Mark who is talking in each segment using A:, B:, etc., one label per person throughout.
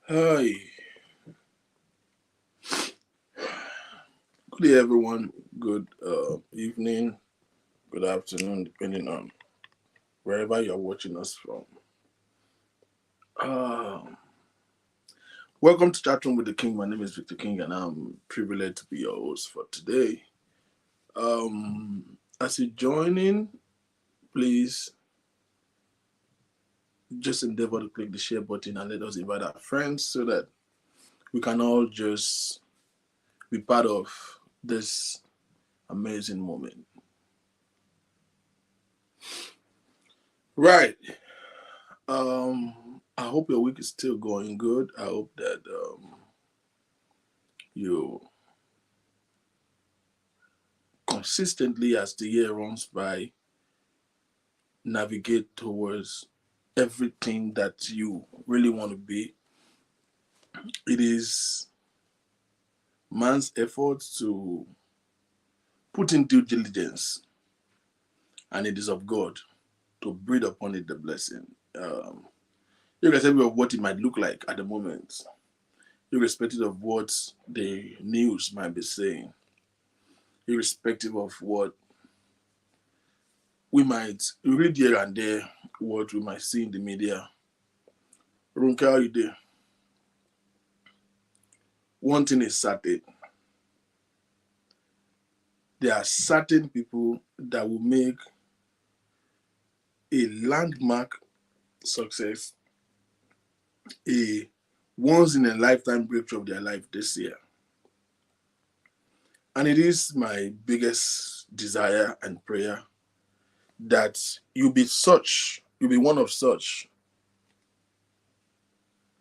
A: Hi, good day, everyone. Good evening, good afternoon, depending on wherever you're watching us from. Um, Welcome to Chat Room with the King. My name is Victor King, and I'm privileged to be your host for today. As you join in, please just endeavor to click the share button and let us invite our friends so that we can all just be part of this amazing moment. Right. I hope your week is still going good. I hope that you consistently, as the year runs by, navigate towards everything that you really want to be. It is man's effort to put in due diligence, and it is of God to breathe upon it the blessing. Irrespective of what it might look like at the moment, irrespective of what the news might be saying, irrespective of what we might read here and there, what we might see in the media. Runke, how you there? One thing is certain. There are certain people that will make a landmark success, a once in a lifetime breakthrough of their life this year. And it is my biggest desire and prayer that you'll be one of such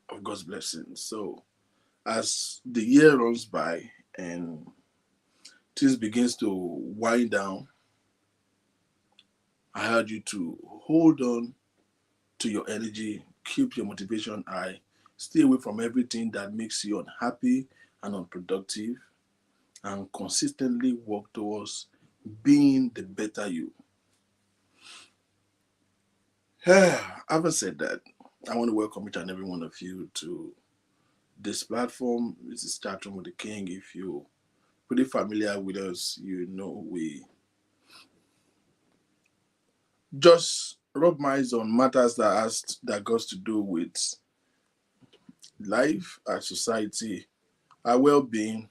A: of God's blessings. So as the year runs by and things begins to wind down, I urge you to hold on to your energy, keep your motivation high, stay away from everything that makes you unhappy and unproductive, and consistently work towards being the better you. Having said that, I want to welcome each and every one of you to this platform. This is Chat Room with the King. If you're pretty familiar with us, you know we just rub minds on matters that got to do with life, our society, our well-being,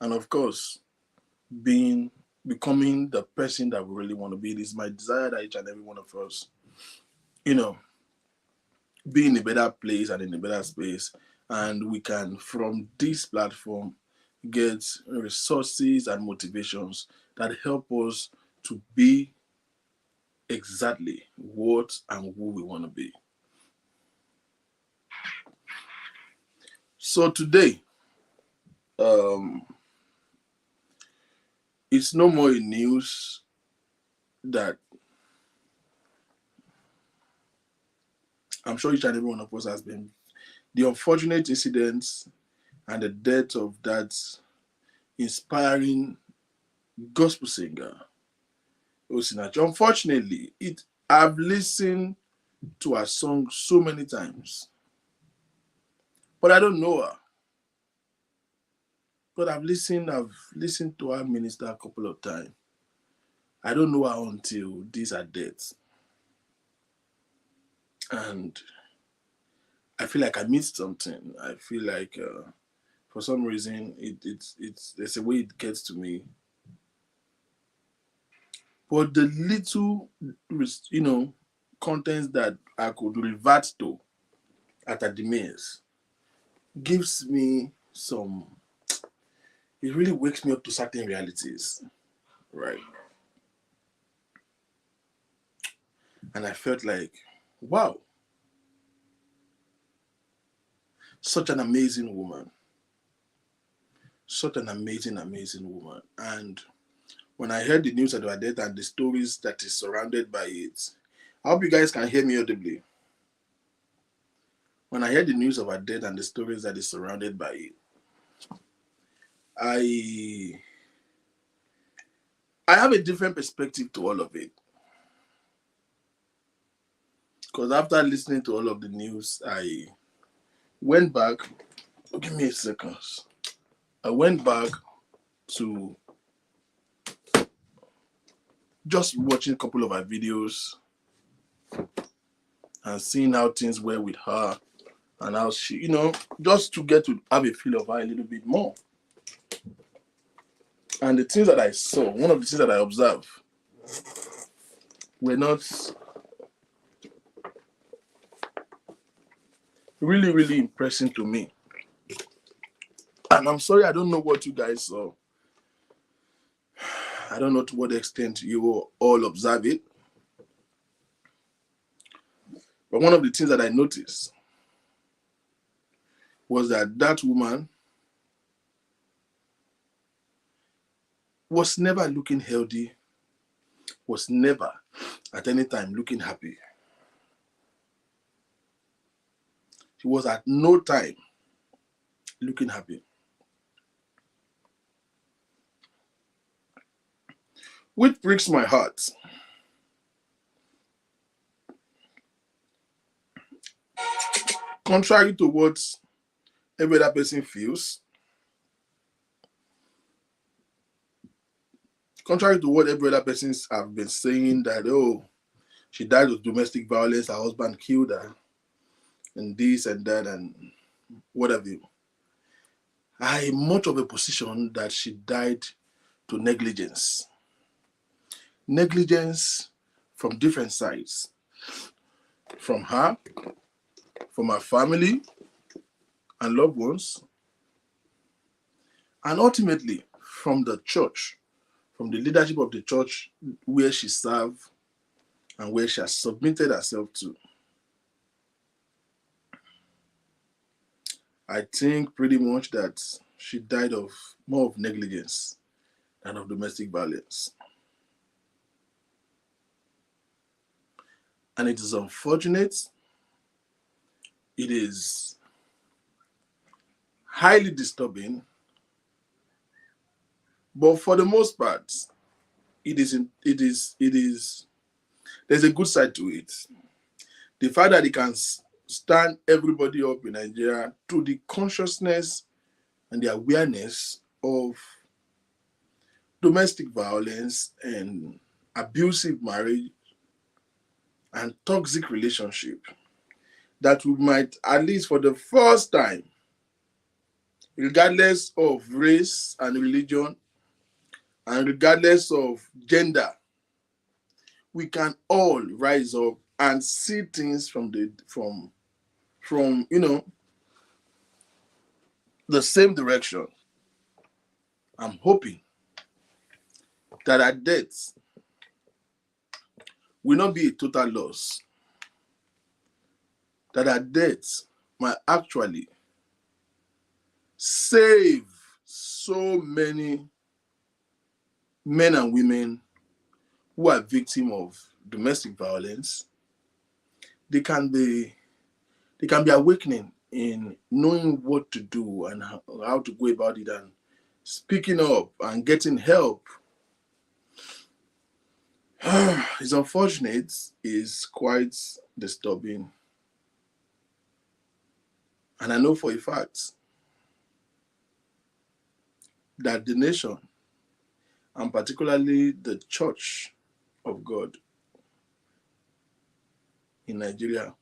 A: and of course, being becoming the person that we really want to be. It is my desire that each and every one of us, you know, be in a better place and in a better space, and we can from this platform get resources and motivations that help us to be exactly what and who we want to be. So today, um, it's no more in news that I'm sure each and every one of us has been the unfortunate incidents and the death of that inspiring gospel singer, Osinachi. Unfortunately, I've listened to her song so many times, but I don't know her. But I've listened to her minister a couple of times. I don't know her until these are deaths. And I feel like I missed something. I feel like for some reason it's there's a way it gets to me. But the little contents that I could revert to at a demise gives me some it really wakes me up to certain realities, right? And I felt like, wow, such an amazing woman. Such an amazing woman. And when I heard the news about her death and the stories that is surrounded by it, I hope you guys can hear me audibly. When I heard the news of her death and the stories that is surrounded by it, I I have a different perspective to all of it. Because after listening to all of the news, I went back. Give me a second. I went back to just watching a couple of her videos and seeing how things were with her and how she, just to get to have a feel of her a little bit more. And the things that I saw, one of the things that I observed, were not really, really impressing to me. And I'm sorry, I don't know what you guys saw. I don't know to what extent you will all observe it. But one of the things that I noticed was that that woman was never looking healthy, was never at any time looking happy. She was at no time looking happy. Which breaks my heart. Contrary to what every other person feels, contrary to what every other persons have been saying that, oh, she died of domestic violence, her husband killed her, and this and that, and whatever. I am much of a position that she died to negligence. Negligence from different sides. From her, from her family and loved ones, and ultimately from the church, from the leadership of the church where she served and where she has submitted herself to. I think pretty much that she died of more of negligence than of domestic violence. And it is unfortunate. It is highly disturbing. But for the most part, there's a good side to it. The fact that it can stand everybody up in Nigeria to the consciousness and the awareness of domestic violence and abusive marriage and toxic relationship, that we might, at least for the first time, regardless of race and religion and regardless of gender, we can all rise up and see things from the same direction. I'm hoping that our death will not be a total loss. That our death might actually save so many men and women who are victims of domestic violence. They can be awakening in knowing what to do and how to go about it and speaking up and getting help. It's unfortunate, it's quite disturbing. And I know for a fact that the nation, and particularly the Church of God in Nigeria,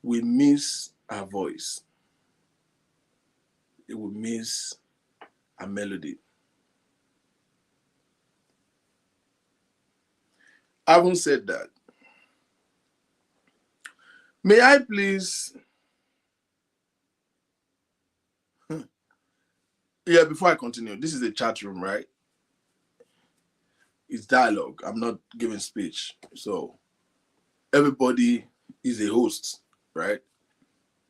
A: will miss our voice. It will miss a melody. Having said that, may I please, before I continue, this is a chat room, right? It's dialogue. I'm not giving speech. So everybody is a host, right?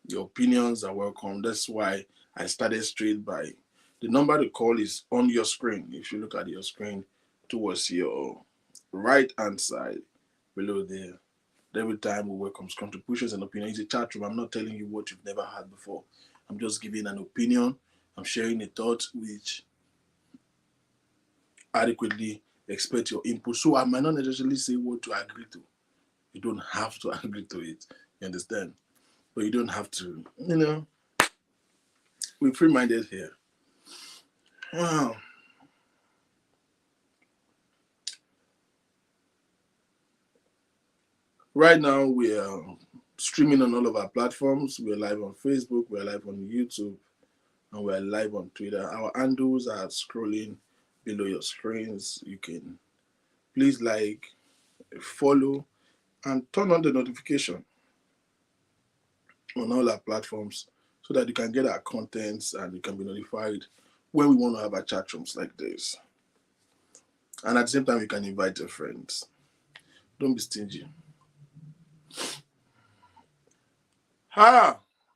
A: Your opinions are welcome. That's why I started straight by the number to call is on your screen. If you look at your screen towards your right hand side below there, every time we welcome contributions and opinions. It's a chat room. I'm not telling you what you've never had before. I'm just giving an opinion. I'm sharing a thought which adequately expect your input. So I might not necessarily say what to agree to. You don't have to agree to it. You understand? but you don't have to. We're free-minded here. Wow. Right now, we are streaming on all of our platforms. We're live on Facebook, we're live on YouTube, and we're live on Twitter. Our handles are scrolling below your screens. You can please like, follow, and turn on the notification on all our platforms so that you can get our contents and you can be notified when we want to have our chat rooms like this. And at the same time, you can invite your friends. Don't be stingy.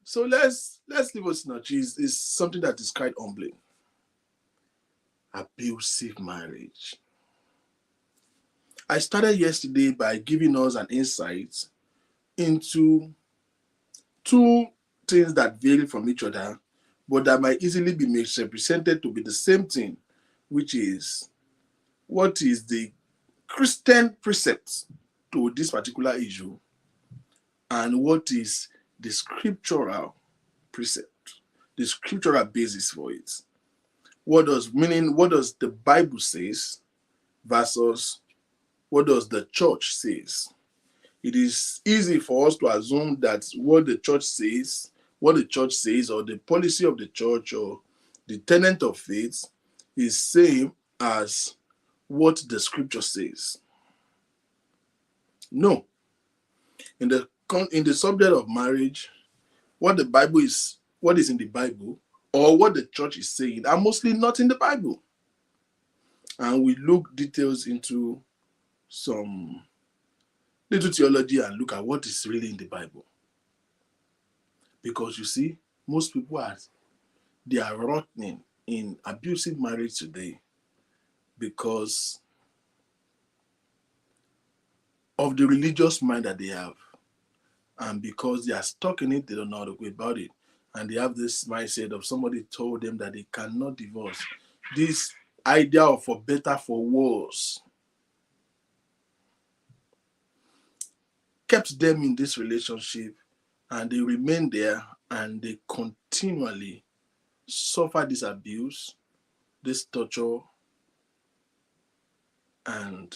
A: So let's leave Osinachi. It's something that is quite humbling. Abusive marriage. I started yesterday by giving us an insight into two things that vary from each other, but that might easily be misrepresented to be the same thing, which is what is the Christian precept to this particular issue, and what is the scriptural precept, the scriptural basis for it. What does the Bible says versus what does the church says? It is easy for us to assume that what the church says, or the policy of the church, or the tenet of faith is same as what the scripture says. No. In the subject of marriage, what is in the Bible, or what the church is saying, are mostly not in the Bible. And we look details into some little theology and look at what is really in the Bible. Because you see, most people they are rotting in abusive marriage today because of the religious mind that they have. And because they are stuck in it, they don't know how to go about it. And they have this mindset of somebody told them that they cannot divorce. This idea of for better, for worse, kept them in this relationship, and they remain there, and they continually suffer this abuse, this torture, and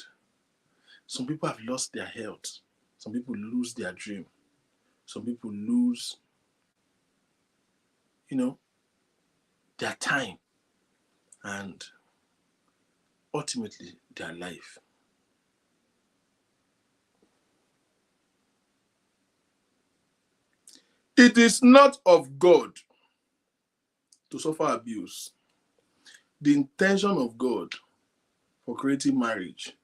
A: some people have lost their health. Some people lose their dream. Some people lose, their time, and ultimately their life. It is not of God to suffer abuse. The intention of God for creating marriage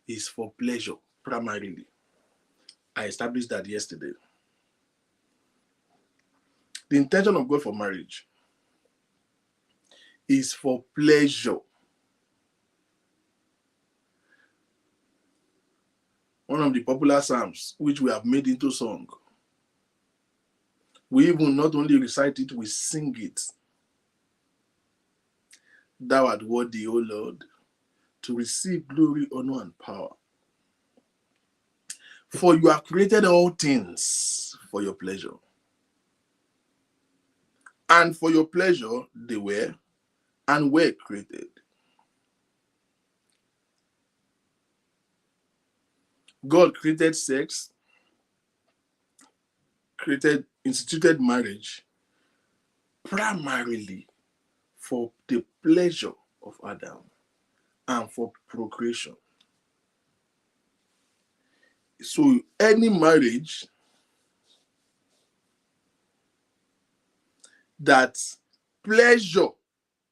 A: is for pleasure, primarily. I established that yesterday. The intention of God for marriage is for pleasure. One of the popular psalms, which we have made into song, we even not only recite it, we sing it. Thou art worthy, O Lord, to receive glory, honor, and power. For you have created all things for your pleasure. And for your pleasure they were and were created. God created sex, instituted marriage primarily for the pleasure of Adam and for procreation. So any marriage that pleasure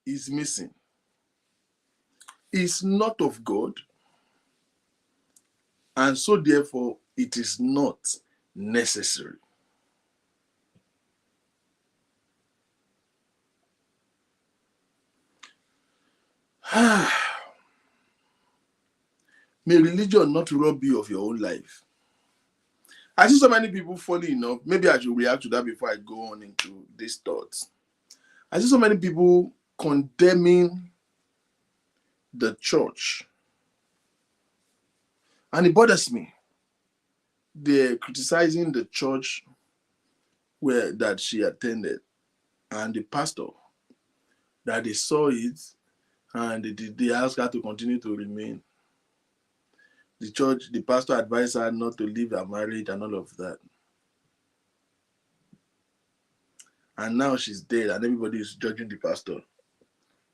A: is missing is not of God, and so therefore it is not necessary. May religion not rob you of your own life. I see so many people, funny enough, maybe I should react to that before I go on into these thoughts. I see so many people condemning the church, and it bothers me. They're criticizing the church that she attended, and the pastor, that they saw it, and they asked her to continue to remain. The pastor advised her not to leave her marriage and all of that. And now she's dead, and everybody is judging the pastor.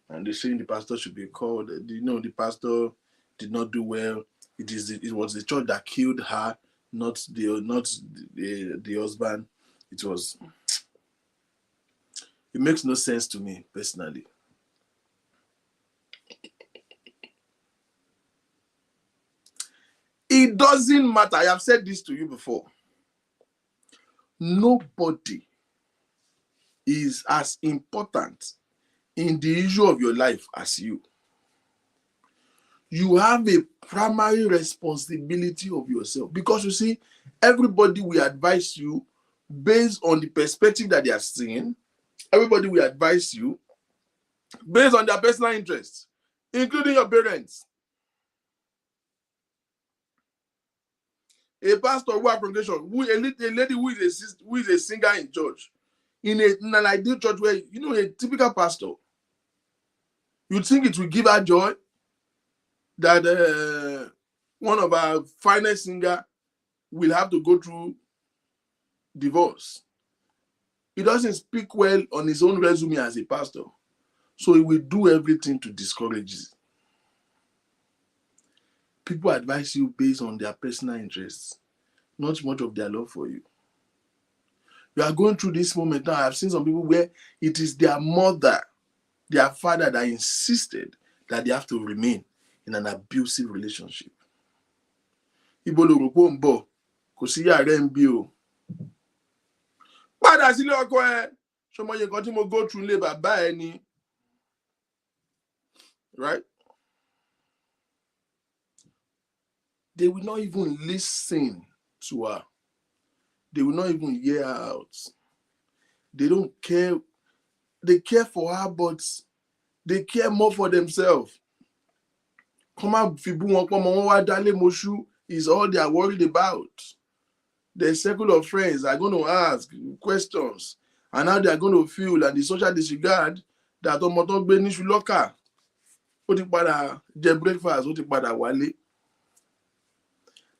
A: And they're saying the pastor should be called. The pastor did not do well. It was the church that killed her, not the husband. It makes no sense to me personally. It doesn't matter. I have said this to you before. Nobody is as important in the issue of your life as you. You have a primary responsibility of yourself, because you see, everybody will advise you based on the perspective that they are seeing. Everybody will advise you based on their personal interests, including your parents. A pastor who has congregation, a lady who is a singer in church, in an ideal church where, a typical pastor, you'd think it will give her joy that one of our finest singers will have to go through divorce. He doesn't speak well on his own resume as a pastor, so he will do everything to discourage it. People advise you based on their personal interests, not much of their love for you. You are going through this moment now. I've seen some people where it is their mother, their father that insisted that they have to remain in an abusive relationship. Ibo lo rò pé ó ń bọ̀, kò sí yàrá ń bí o. Padà sílé ọkọ ẹ, ṣọmọye nǹkan tí mo go through lé bàbá ẹ ni. Right? They will not even listen to her. They will not even hear her out. They don't care. They care for her, but they care more for themselves. Come on, is all they are worried about. The circle of friends are going to ask questions, and how they are going to feel, and the social disregard that ọmọ gbé níṣu lọ́kà, ó ti padà jẹ breakfast, ó ti padà wálé.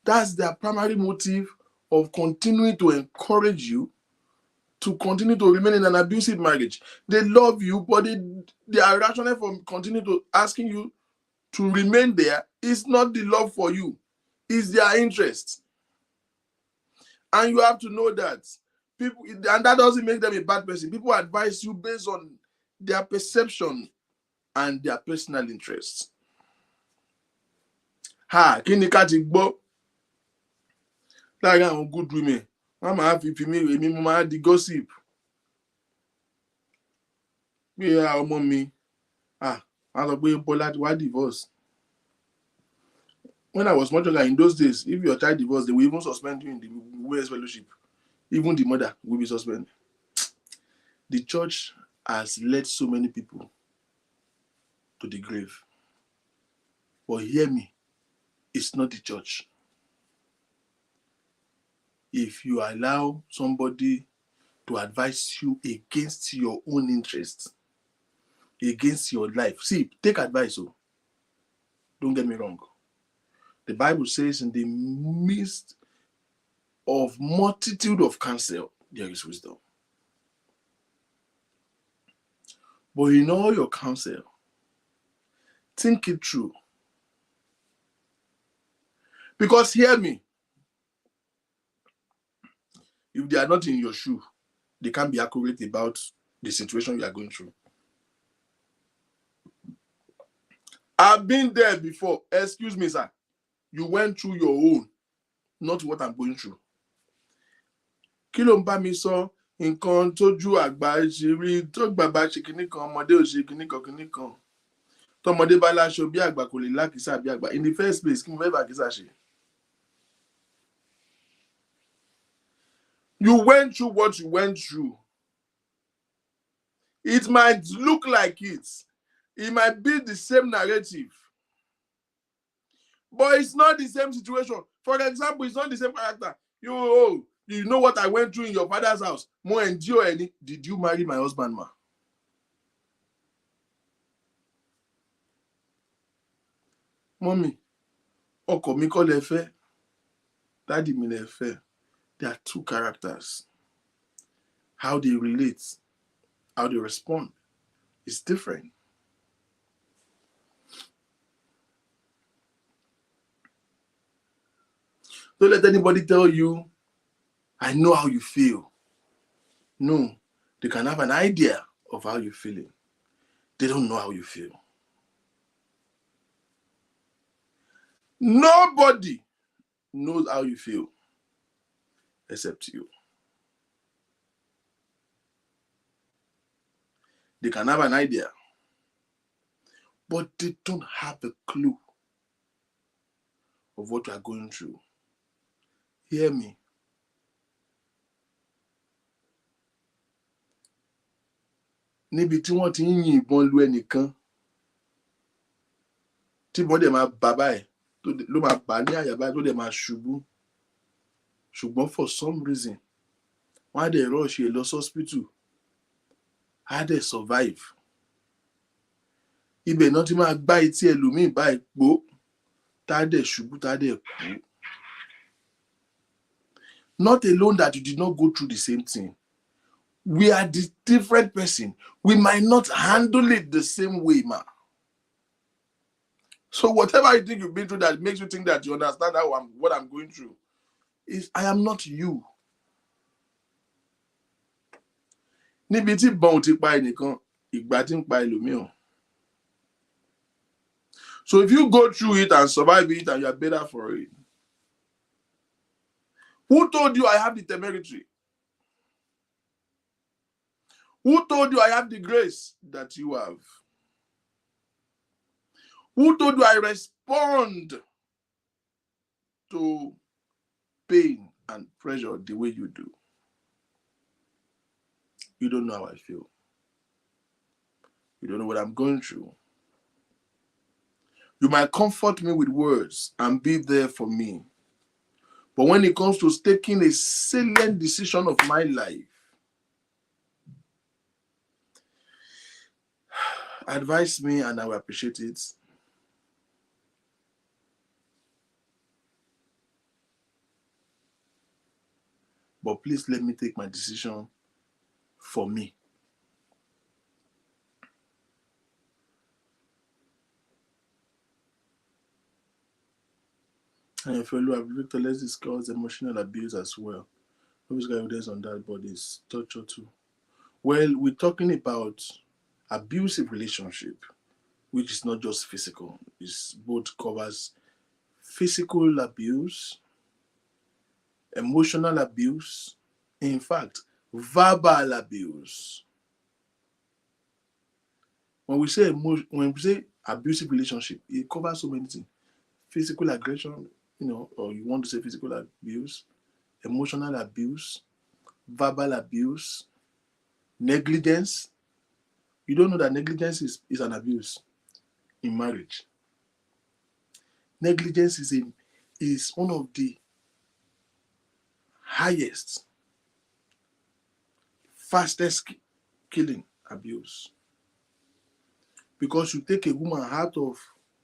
A: That's their primary motive of continuing to encourage you to continue to remain in an abusive marriage. They love you, but they are rational for continuing to asking you to remain there. It's not the love for you, it's their interest. And you have to know that people, and that doesn't make them a bad person. People advise you based on their perception and their personal interests. Kí ni ká ti gbọ́? Láàárín àwọn good women, wọ́n máa fi èmi mo máa di gossip. Bí ọmọ mi, wọ́n sọ pé Bọ́lá ti wá divorce. When I was much younger, in those days, if your child divorced, they will even suspend you in the women's fellowship. Even the mother will be suspended. The church has led so many people to the grave. But hear me, it's not the church. If you allow somebody to advise you against your own interests, against your life, see, take advice. Don't get me wrong. The Bible says in the midst of multitude of counsel, there is wisdom. But in all your counsel, think it through. Because hear me, if they are not in your shoe, they can't be accurate about the situation you are going through. I've been there before. Excuse me, sir. You went through your own, not what I'm going through. Kí ló ń bá mi sọ nǹkan tójú àgbà ṣe rí, tó gbàgbà ṣe kinní kan, ọmọdé ò ṣe kinní kan. Tọmọdé bá láṣọ bí àgbà kò lè lákìsà bí àgbà. In the first place, kí mo fẹ́ bá kìsà ṣe? You went through what you went through. It might look like it. It might be the same narrative. But it's not the same situation. For example, it's not the same character. You You know what I went through in your father's house? More endure any. Did you marry my husband, ma? Mommy, ọkọ mi kọ́ lẹ fẹ́, daddy mi lẹ fẹ́. There are two characters. How they relate, how they respond is different. Don't let anybody tell you, I know how you feel. No, they can have an idea of how you're feeling. They don't know how you feel. Nobody knows how you feel except you. They can have an idea, but they don't have a clue of what you are going through. Hear me. Níbi tí wọ́n ti ń yin ìbọn lu ẹnìkan, tí wọ́n dẹ̀ máa bà báyìí, ló máa bà ní àyà báyìí tó dẹ̀ máa ṣubú. Ṣùgbọ́n for some reason, wọ́n á dẹ̀ rush ẹ̀ lọ hospital, á dẹ̀ survive. Ibẹ̀ náà ti máa gbá etí ẹlòmíì báyìí pò, tá á dẹ̀ ṣubú, tá á dẹ̀ kú. Not alone that you did not go through the same thing. We are the different person. We might not handle it the same way, ma. So whatever you think you've been through that makes you think that you understand what I'm going through, is I am not you. Níbi tí ìbọn ti pa ẹnìkan, ìgbà tí ń pa ẹlòmíràn. So if you go through it and survive it and you are better for it, who told you I have the temerity? Who told you I have the grace that you have? Who told you I respond to pain and pressure the way you do? You don't know how I feel. You don't know what I'm going through. You might comfort me with words and be there for me. But when it comes to taking a salient decision of my life, advise me and I will appreciate it. But please let me take my decision for me. And if you have Victor, let's discuss emotional abuse as well. Nobody's got evidence on that, but it's torture too. Well, we're talking about abusive relationship, which is not just physical. It both covers physical abuse, emotional abuse, in fact, verbal abuse. When we say abusive relationship, it covers so many things. Physical aggression, or you want to say physical abuse, emotional abuse, verbal abuse, negligence. You don't know that negligence is an abuse in marriage. Negligence is one of the highest, fastest killing abuse. Because you take a woman out of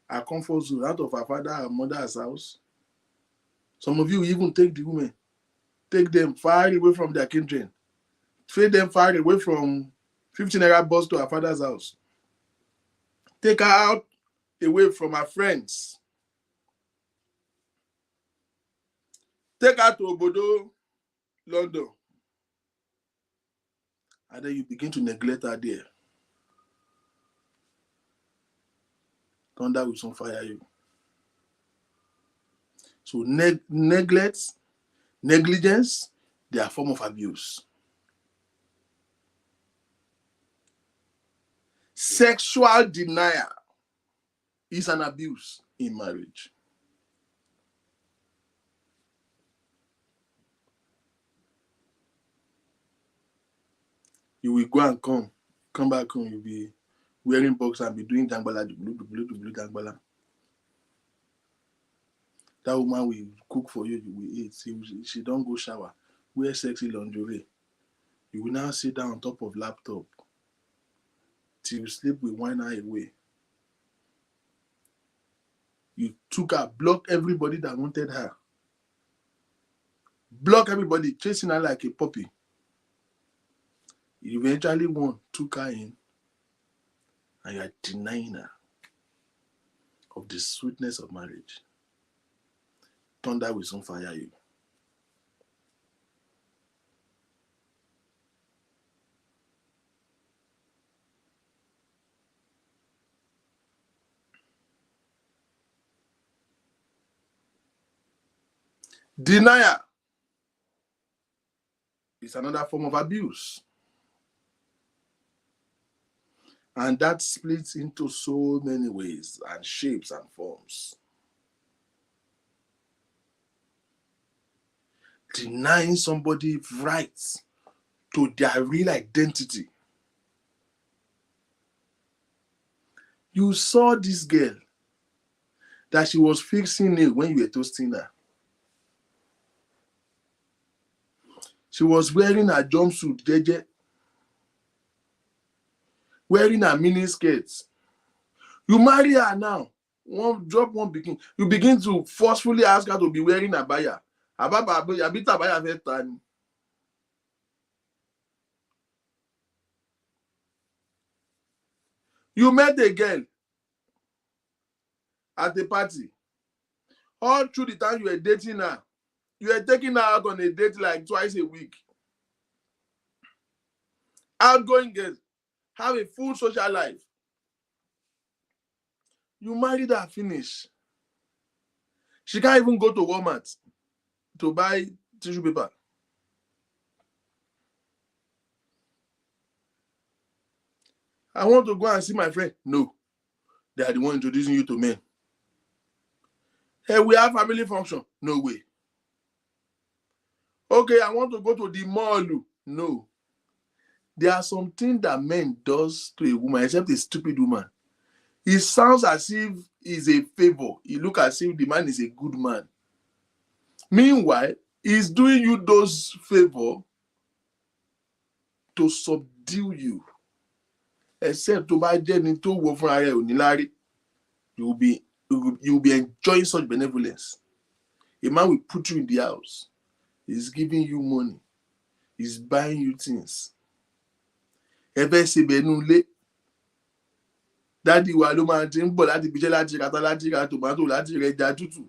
A: her comfort zone, out of her father or mother's house. Some of you even take the women, take them far away from their kindred, take them far away from 15 naira bus to her father's house. Take her out away from her friends. Take her to Obodo, London. And then you begin to neglect her there. Thunder will soon fire you. So neglect, negligence, they are a form of abuse. Sexual denial is an abuse in marriage. You will go and come back home, you'll be wearing box and be doing dangbala, dangbala. That woman will cook for you, you will eat. She don't go shower. wear sexy lingerie. You will now sit down on top of laptop till you sleep with one eye away. You took her, blocked everybody that wanted her. Block everybody, chasing her like a puppy. You eventually won, took her in, and you are denying her of the sweetness of marriage. Thunder will soon fire you. Denial is another form of abuse. And that splits into so many ways and shapes and forms. Denying somebody rights to their real identity. You saw this girl that she was fixing it when you were toasting her. She was wearing a jumpsuit, jeje, wearing a mini skirt. You marry her now, drop one begin. You begin to forcefully ask her to be wearing a abaya. You met a girl at a party. All through the time you were dating her, you were taking her out on a date like twice a week. Outgoing girls have a full social life. You married her, finish. She can't even go to Walmart to buy tissue paper. I want to go and see my friend. No, they are the one introducing you to men. Hey, we have family function. No way. Okay, I want to go to the mall. No. There are some things that men does to a woman, except a stupid woman. It sounds as if it's a favor. It looks as if the man is a good man. Meanwhile, he's doing you those favors to subdue you. Except to buy Jenny to work for Onilari, you will be enjoying such benevolence. A man will put you in the house. He's giving you money. He's buying you things. Ebe se benule. Daddy wa ló máa ti ń bọ̀ láti ibiṣẹ́ láti kata láti ra tomato láti rẹ ẹja tútù.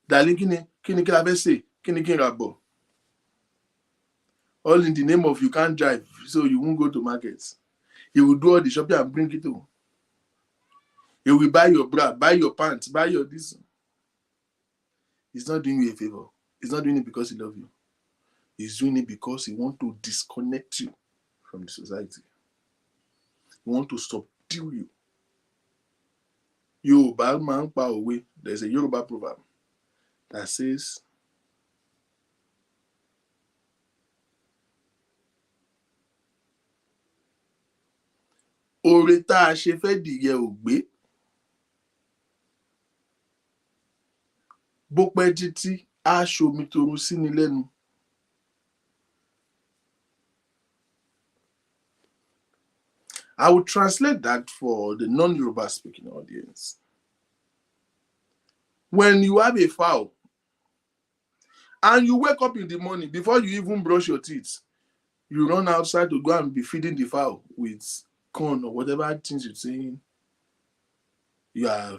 A: Darling, kí la fẹ́ ṣe? Kí n ra bọ̀? All in the name of you can't drive, so you won't go to markets. He will do all the shopping and bring it home. He will buy your bra, buy your pants, buy your this. He's not doing you a favor. He's not doing it because he loves you. He's doing it because he wants to disconnect you from the society. He wants to subdue you. Yoruba man pa òwe. There's a Yoruba proverb that says, Ore tá a ṣe fẹ́ dìyẹ ò gbé. Bó pẹ́ títí á ṣomi toru sí ni lẹ́nu. I will translate that for the non-Yoruba speaking audience. When you have a fowl and you wake up in the morning before you even brush your teeth, you run outside to go and be feeding the fowl with corn or whatever things you're saying you are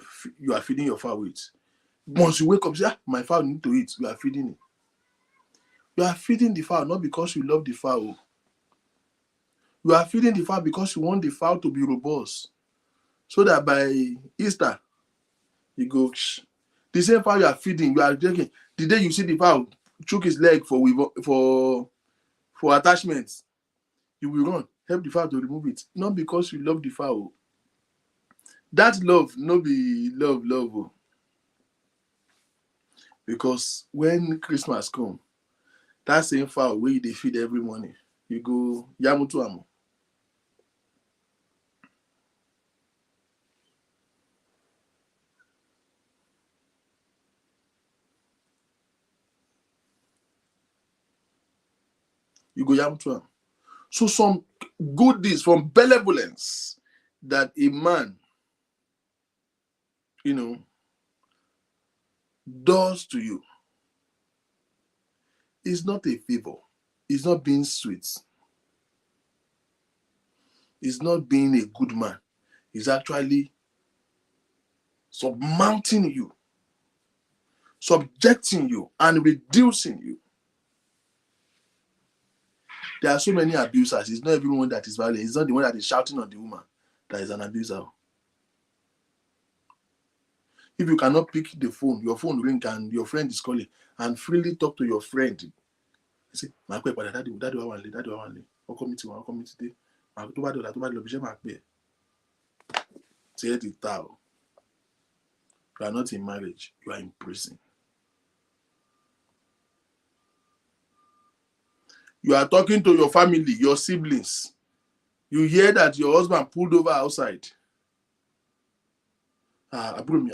A: feeding your fowl with. Once you wake up, say, my fowl need to eat, you are feeding it. You are feeding the fowl not because you love the fowl. You are feeding the fowl because you want the fowl to be robust. So that by Easter, you go, the same fowl you are feeding, you are drinking. The day you see the fowl choke his leg for attachments, you will run, help the fowl to remove it. Not because you love the fowl. That love, no be love. Because when Christmas come, that same fowl where they feed every morning, you go, yamutu amo. You go yam to him. So some goodies from benevolence that a man, does to you is not a favor. It's not being sweet. It's not being a good man. It's actually surmounting you, subjecting you, and reducing you. There are so many abusers. It's not everyone that is violent. It's not the one that is shouting on the woman that is an abuser. If you cannot pick the phone, your phone ring and your friend is calling, and freely talk to your friend. You say, "My daddy, I'll come today. You are not in marriage, you are in prison. You are talking to your family, your siblings. You hear that your husband pulled over outside. I'll come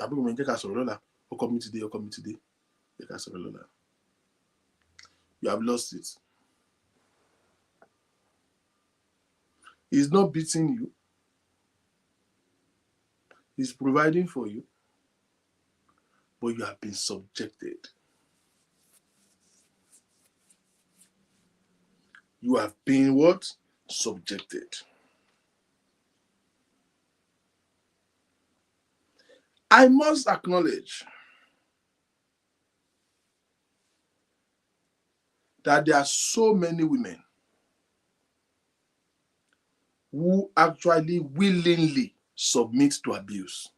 A: today. You have lost it. He's not beating you. He's providing for you. But you have been subjected. You have been what? Subjected. I must acknowledge that there are so many women who actually willingly submit to abuse.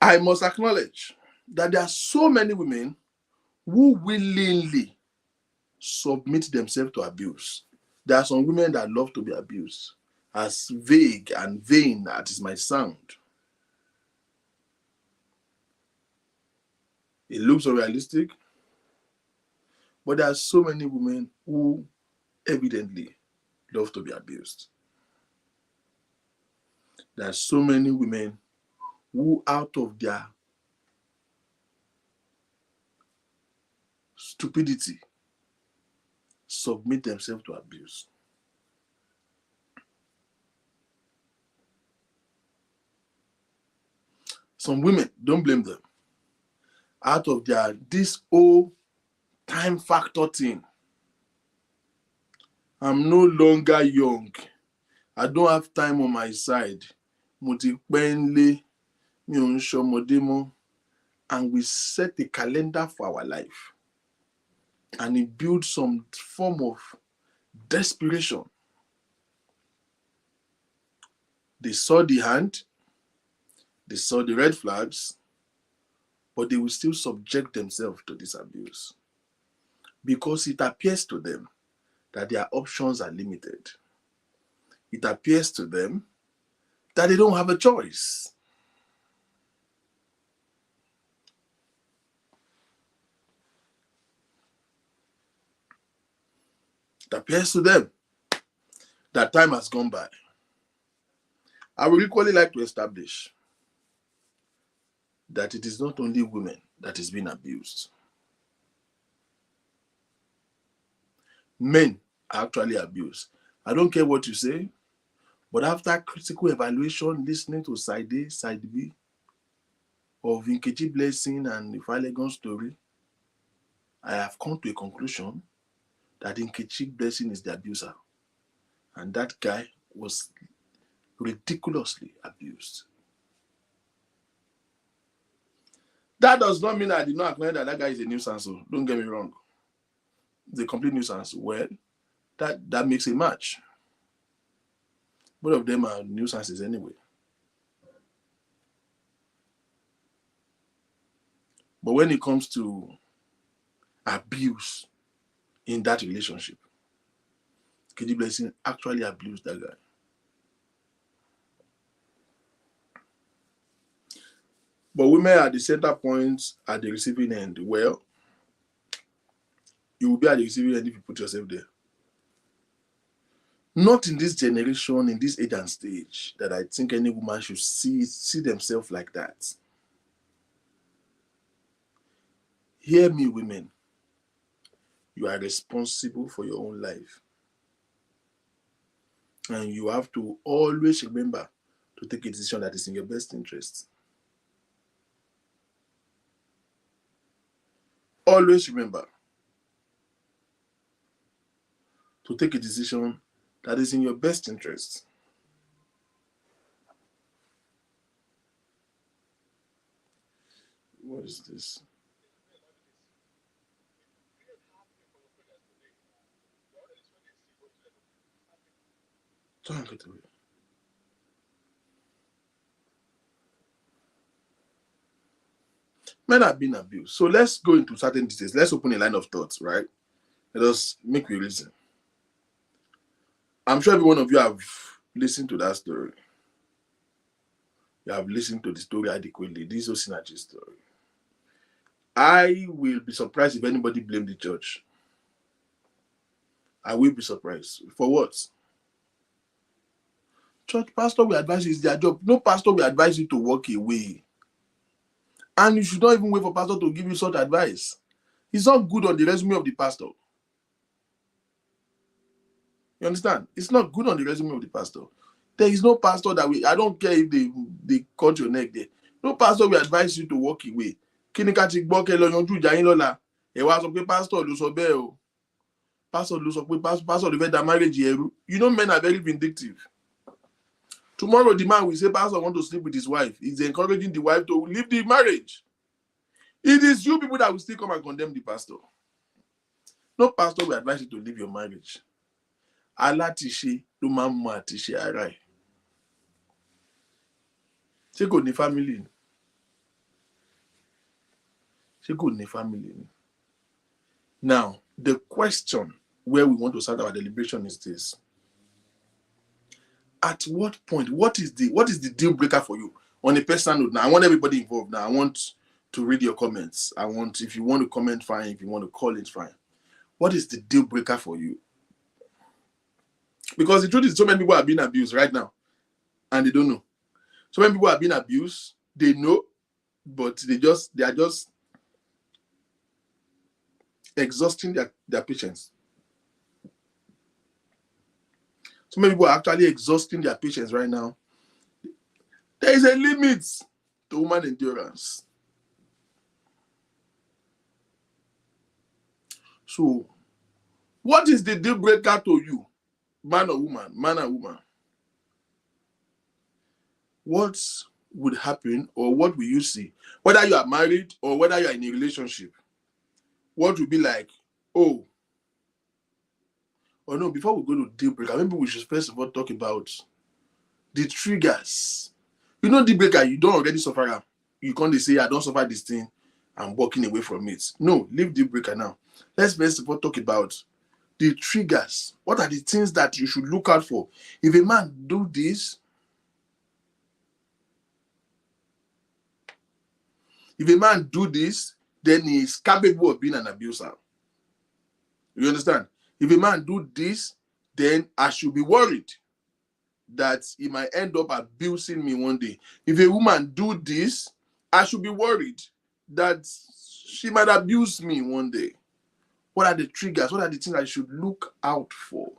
A: I must acknowledge that there are so many women who willingly submit themselves to abuse. There are some women that love to be abused, as vague and vain as it might sound. It looks unrealistic, but there are so many women who evidently love to be abused. There are so many women who, out of their stupidity, submit themselves to abuse. Some women, don't blame them, out of this whole time factor thing. I'm no longer young. I don't have time on my side. And we set a calendar for our life. And it builds some form of desperation. They saw the hand, they saw the red flags, but they will still subject themselves to this abuse. Because it appears to them that their options are limited. It appears to them that they don't have a choice. It appears to them that time has gone by. I would equally like to establish that it is not only women that is being abused. Men are actually abused. I don't care what you say, but after critical evaluation, listening to side A, side B of Nkechi Blessing and the Falegon story, I have come to a conclusion that Nkechi Blessing is the abuser. And that guy was ridiculously abused. That does not mean I did not acknowledge that guy is a nuisance. Don't get me wrong. It's a complete nuisance. Well, that makes a match. Both of them are nuisances anyway. But when it comes to abuse in that relationship, Nkechi Blessing actually abused that guy. But women are the center points at the receiving end. Well, you will be at the receiving end if you put yourself there. Not in this generation, in this age and stage, that I think any woman should see themselves like that. Hear me, women. You are responsible for your own life. And you have to always remember to take a decision that is in your best interest. Always remember to take a decision that is in your best interest. What is this? Don't get away. Men have been abused. So let's go into certain details. Let's open a line of thoughts, right? Let us make a reason. I'm sure every one of you have listened to that story. You have listened to the story adequately. This Osinachi story. I will be surprised if anybody blamed the church. I will be surprised. For what? Church pastor will advise you, it's their job. No pastor will advise you to walk away. And you should not even wait for pastor to give you such advice. It's not good on the resume of the pastor. You understand? It's not good on the resume of the pastor. There is no pastor that will, I don't care if they cut your neck there. No pastor will advise you to walk away. Pastor ló sọ bẹ́ẹ̀ o. Pastor ló sọ pé pastor ló fẹ́ da marriage ẹrú. You know men are very vindictive. Tomorrow the man will say pastor want to sleep with his wife. He's encouraging the wife to leave the marriage. It is you people that will still come and condemn the pastor. No pastor will advise you to leave your marriage. Alátiṣe ló máa ń mọ àtiṣe ara ẹ̀. Ṣé kò ní family ni? Ṣé kò ní family ni? Now, the question where we want to start our deliberation is this. At what point, what is the deal breaker for you? On a personal note, now I want everybody involved. Now I want to read your comments. If you want to comment, fine. If you want to call it, fine. What is the deal breaker for you? Because the truth is, so many people are being abused right now, and they don't know. So many people are being abused, they know, but they are just exhausting their patience. So many people are actually exhausting their patience right now. There is a limit to human endurance. So, what is the deal breaker to you? Man or woman, man and woman. What would happen, or what will you see? Whether you are married or whether you are in a relationship, what will be like, oh no, before we go to deal breaker, maybe we should first of all talk about the triggers. You know, deal breaker, you don't already suffer. You can't say, I don't suffer this thing, I'm walking away from it. No, leave deal breaker now. Let's first of all talk about the triggers. What are the things that you should look out for? If a man do this, then he is capable of being an abuser. You understand? If a man do this, then I should be worried that he might end up abusing me one day. If a woman do this, I should be worried that she might abuse me one day. What are the triggers? What are the things I should look out for?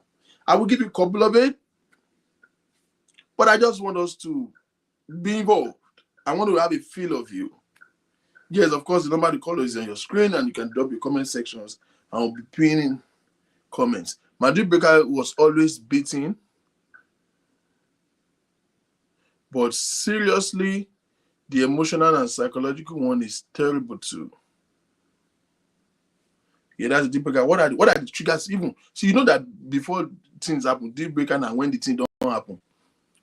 A: I will give you a couple of it, but I just want us to be involved. I want to have a feel of you. Yes, of course, the number to call is on your screen, and you can drop your comment sections. I'll be pinning comments. My deal breaker was always beating, but seriously, the emotional and psychological one is terrible too. Yeah, that's the deal breaker. What are the triggers? Even so, you know that before things happen, deal breaker, and when the thing don't happen,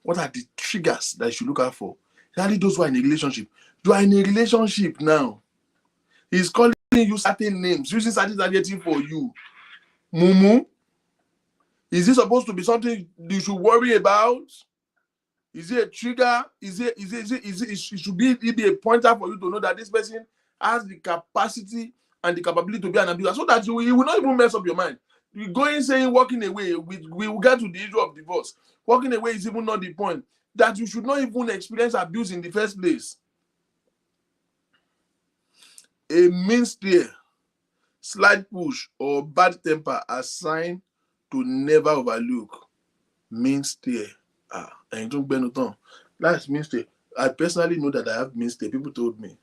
A: what are the triggers that you should look out for? Especially those who are in a relationship. You are in a relationship now. He's calling you certain names, using certain adjectives for you. Mumu. Is this supposed to be something you should worry about? Is it a trigger? It should be a pointer for you to know that this person has the capacity and the capability to be an abuser, so that he will not even mess up your mind. Going saying walking away, we will get to the issue of divorce. Walking away is even not the point. That you should not even experience abuse in the first place. A mean stare, slight push, or bad temper are signs to never overlook. Mean stare. And don't bend it on. That's mean stare. I personally know that I have mean stare. People told me.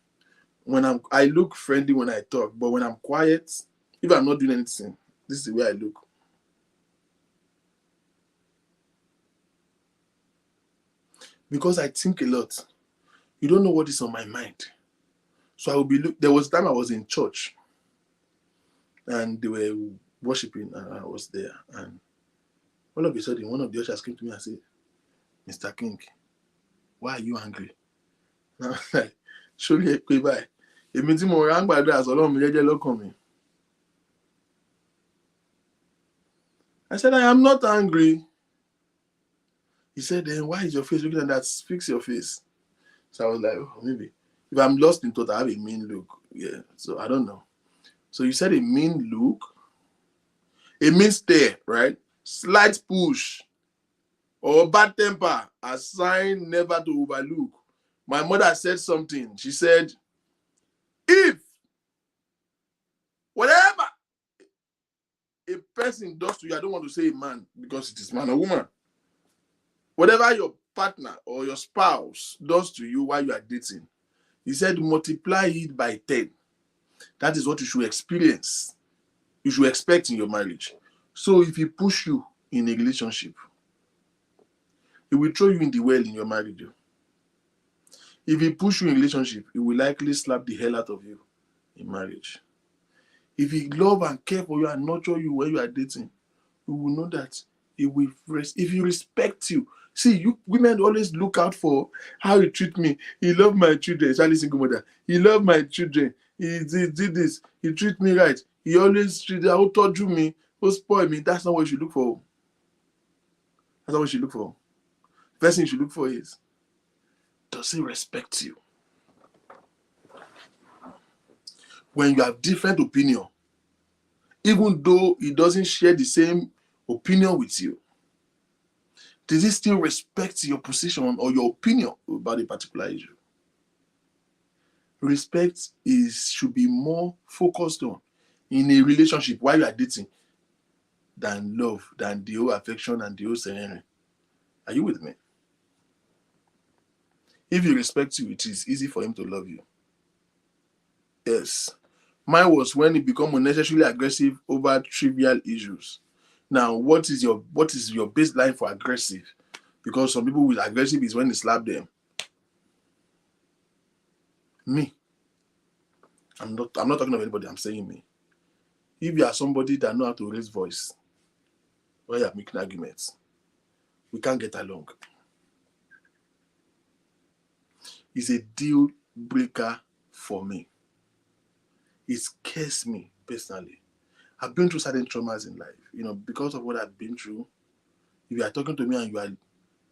A: I look friendly when I talk, but when I'm quiet, if I'm not doing anything, this is the way I look. Because I think a lot. You don't know what is on my mind. So I will be there was a time I was in church and they were worshiping and I was there. And all of a sudden, one of the ushers came to me and said, Mr. King, why are you angry? And I was like, surely a pay by. It means more angry as alone me look on me. I said, I am not angry. He said, then why is your face looking like that? Fix your face. So I was like, oh, maybe. If I'm lost in thought, I have a mean look. Yeah, so I don't know. So you said a mean look, a mean stare, right? Slight push or bad temper, a sign never to overlook. My mother said something. She said, if whatever a person does to you, I don't want to say a man because it is man or woman. Whatever your partner or your spouse does to you while you are dating, he said multiply it by 10. That is what you should experience. You should expect in your marriage. So if he push you in a relationship, he will throw you in the well in your marriage. If he push you in a relationship, he will likely slap the hell out of you in marriage. If he love and care for you and nurture you when you are dating, you will know that he will rest. If he respect you, see, you women always look out for how he treat me. He love my children, especially single mother. He love my children. He did this. He treat me right. He always treat how torture me, who spoil me. That's not what you should look for. That's not what you should look for. First thing you should look for is, does he respect you? When you have different opinion, even though he doesn't share the same opinion with you, does he still respect your position or your opinion about a particular issue? Respect should be more focused on in a relationship while you are dating than love, than the whole affection and the whole ceremony. Are you with me? If he respects you, it is easy for him to love you. Yes. Mine was when he become unnecessarily aggressive over trivial issues. Now, what is your baseline for aggressive? Because some people with aggressive is when they slap them. Me. I'm not talking of anybody, I'm saying me. If you are somebody that know how to raise voice when you are making arguments, we can't get along. It's a deal breaker for me. It scares me personally. I've been through certain traumas in life, because of what I've been through. If you are talking to me and you are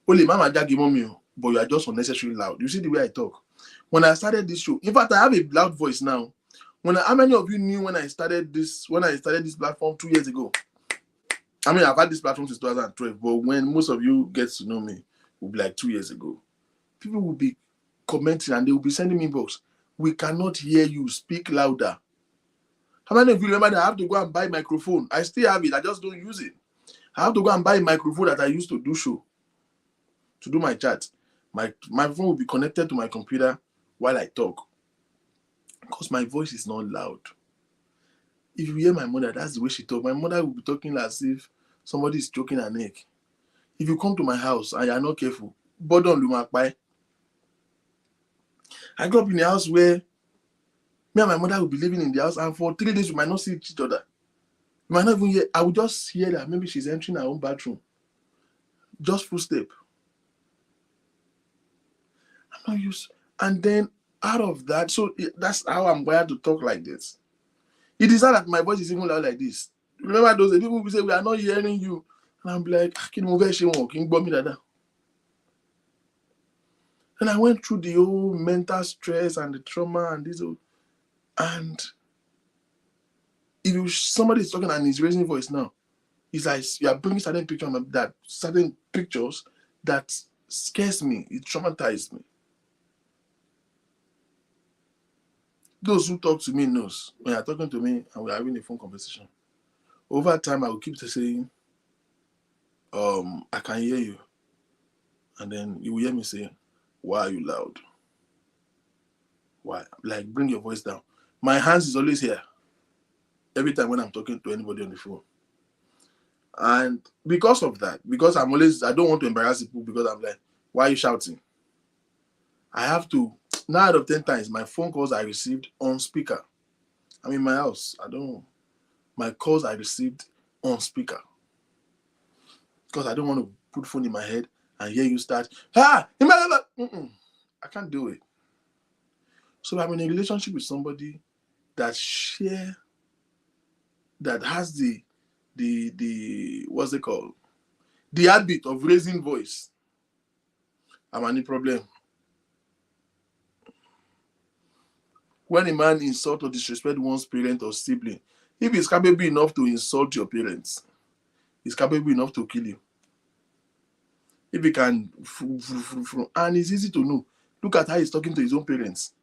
A: only mama jaggy mommy, but you are just unnecessarily loud. You see the way I talk. When I started this show, in fact, I have a loud voice now. How many of you knew when I started this platform 2 years ago? I mean, I've had this platform since 2012, but when most of you get to know me, it will be like 2 years ago. People will be commenting and they will be sending me inbox. We cannot hear you. Speak louder. How many of you remember that I have to go and buy a microphone? I still have it. I just don't use it. I have to go and buy a microphone that I used to do show, to do my chat. My phone will be connected to my computer while I talk. Because my voice is not loud. If you hear my mother, that's the way she talks. My mother will be talking as if somebody is stroking her neck. If you come to my house and you are not careful, bodon lumakpai. I grew up in a house where me and my mother will be living in the house, and for 3 days we might not see each other. You might not even hear. I will just hear that maybe she's entering her own bathroom. Just footstep. I'm not used. And then out of that, so that's how I'm wired to talk like this. It is not that my voice is even loud like this. Remember those people who say we are not hearing you, and I'm like, can you move? And I went through the whole mental stress and the trauma and this whole, and if somebody is talking and is raising voice now, It's like you are bringing certain pictures that scares me. It traumatized me. Those who talk to me knows when you're talking to me and we're having a phone conversation. Over time, I will keep saying, I can hear you. And then you will hear me say, why are you loud? Why? Like, bring your voice down. My hands is always here. Every time when I'm talking to anybody on the phone. And because of that, because I don't want to embarrass people because I'm like, why are you shouting? I have to, 9 out of 10 times, my phone calls I received on speaker. I'm in my house. My calls I received on speaker. Because I don't want to put phone in my head and hear you start, I can't do it. So I'm in a relationship with somebody that has the what's it called? The habit of raising voice. I'm any problem. When a man insult or disrespect one's parent or sibling, if he's capable enough to insult your parents, he's capable enough to kill you. If he can, and it's easy to know. Look at how he's talking to his own parents.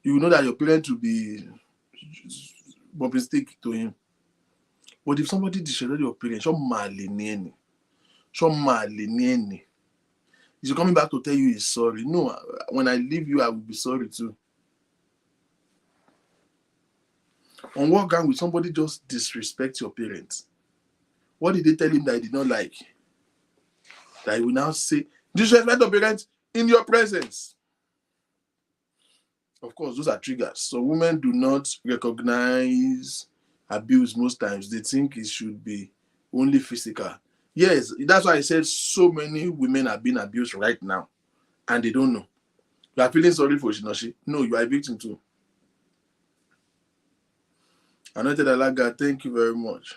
A: You will know that your parents will be bumping stick to him. But if somebody disrespected your parents, he's coming back to tell you he's sorry. No, when I leave you, I will be sorry too. On what ground will somebody just disrespect your parents? What did they tell him that he did not like? That he will now say, disrespect your parents in your presence. Of course, those are triggers. So women do not recognize abuse most times. They think it should be only physical. Yes, that's why I said so many women are being abused right now and they don't know. You are feeling sorry for Osinachi. No, you are a victim too. Anointed Alaga, thank you very much.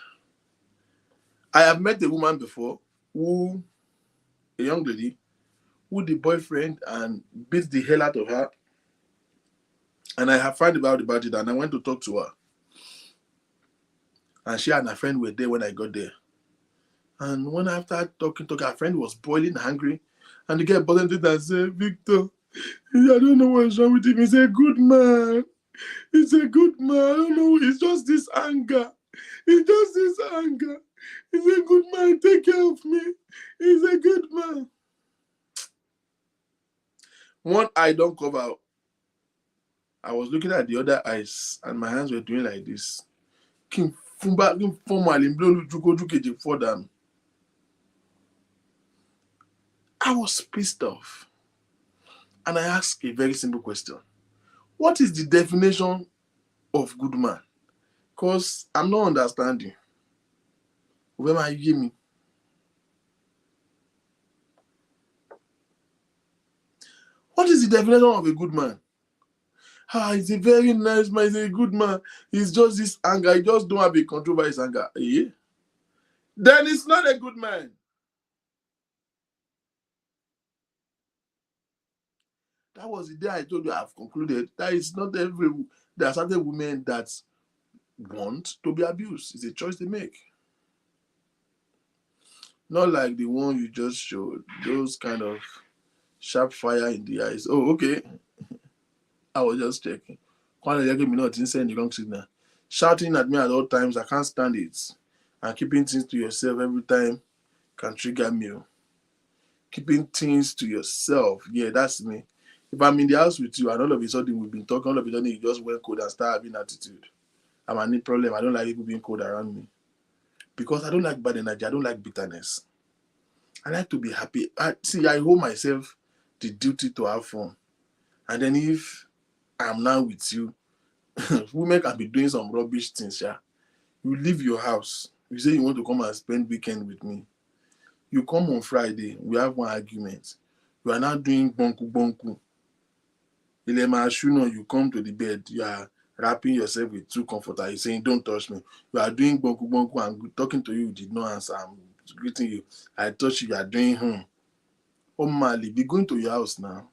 A: I have met a woman before a young lady, who the boyfriend and beat the hell out of her. And I have found out about it and I went to talk to her. And she and her friend were there when I got there. And when after talking, her friend was boiling angry. And the girl bothered it and said, Victor, I don't know what's wrong with him. He's a good man. He's a good man. I don't know. It's just this anger. It's just this anger. He's a good man. Take care of me. He's a good man. One eye don't cover. I was looking at the other eyes and my hands were doing like this. I was pissed off. And I asked a very simple question. What is the definition of good man? Because I'm not understanding. Where are you give me? What is the definition of a good man? He's a very nice man. He's a good man. He's just this anger. He just don't have a control by his anger. Eh? Then it's not a good man. That was the day I told you I've concluded that it's not there are certain women that want to be abused. It's a choice they make. Not like the one you just showed. Those kind of sharp fire in the eyes. Oh, okay. I was just checking. Me not send the wrong signal. Shouting at me at all times, I can't stand it. And keeping things to yourself every time can trigger me. Keeping things to yourself, yeah, that's me. If I'm in the house with you and all of a sudden we've been talking, all of a sudden you just went cold and start having attitude. I'm a problem. I don't like people being cold around me. Because I don't like bad energy. I don't like bitterness. I like to be happy. I hold myself the duty to have fun. And then if I'm now with you, women can be doing some rubbish things, yeah. You leave your house. You say you want to come and spend weekend with me. You come on Friday, we have one argument. You are now doing bonku bonku. You come to the bed, you are wrapping yourself with 2 comforters. You're saying, don't touch me. You are doing bonku bonku and talking to you, did not answer. I'm greeting you. I touch you, you are doing Oh, Mali, be going to your house now.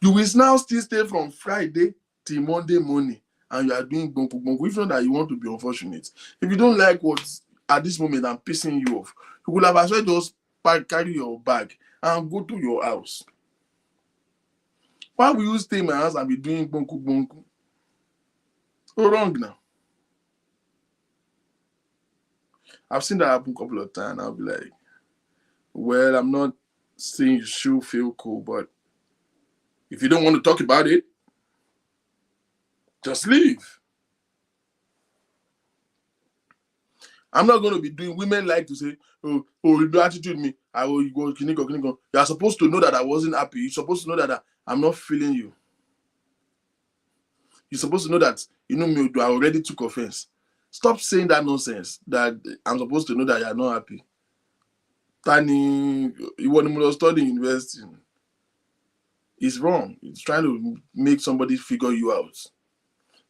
A: You will now still stay from Friday till Monday morning and you are doing bonku bonku. If not that you want to be unfortunate. If you don't like what at this moment I'm pissing you off, you could have as well just carry your bag and go to your house. Why will you stay in my house and be doing bonku bonku? So wrong now. I've seen that happen a couple of times. I'll be like, well, I'm not saying you should feel cool, but if you don't want to talk about it, just leave. I'm not going to be doing, women like to say, oh, you do attitude me. I will go, kiniko. You are supposed to know that I wasn't happy. You're supposed to know that I'm not feeling you. You're supposed to know that, you know me, I already took offense. Stop saying that nonsense that I'm supposed to know that you're not happy. Tani, you want to study in university. It's wrong. It's trying to make somebody figure you out.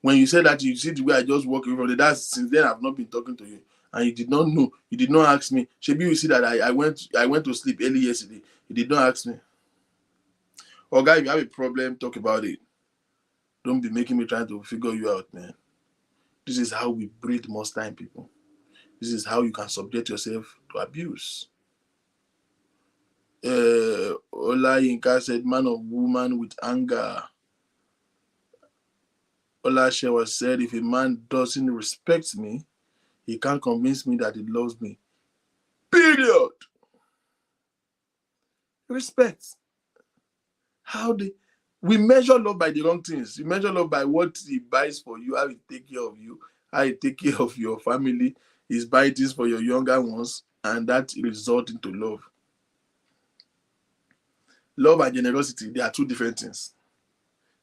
A: When you said that, you see the way I just walk away from it, that's since then I've not been talking to you. And you did not know. You did not ask me. Maybe you see that I went to sleep early yesterday. You did not ask me. Or guy, if you have a problem, talk about it. Don't be making me trying to figure you out, man. This is how we breed most time, people. This is how you can subject yourself to abuse. Ola Yinka said, man or woman with anger. Ola Shewa said, if a man doesn't respect me, he can't convince me that he loves me. Period. Respect. We measure love by the wrong things. You measure love by what he buys for you, how he take care of you, how he take care of your family. He's buying things for your younger ones, and that results into love. Love and generosity, they are two different things.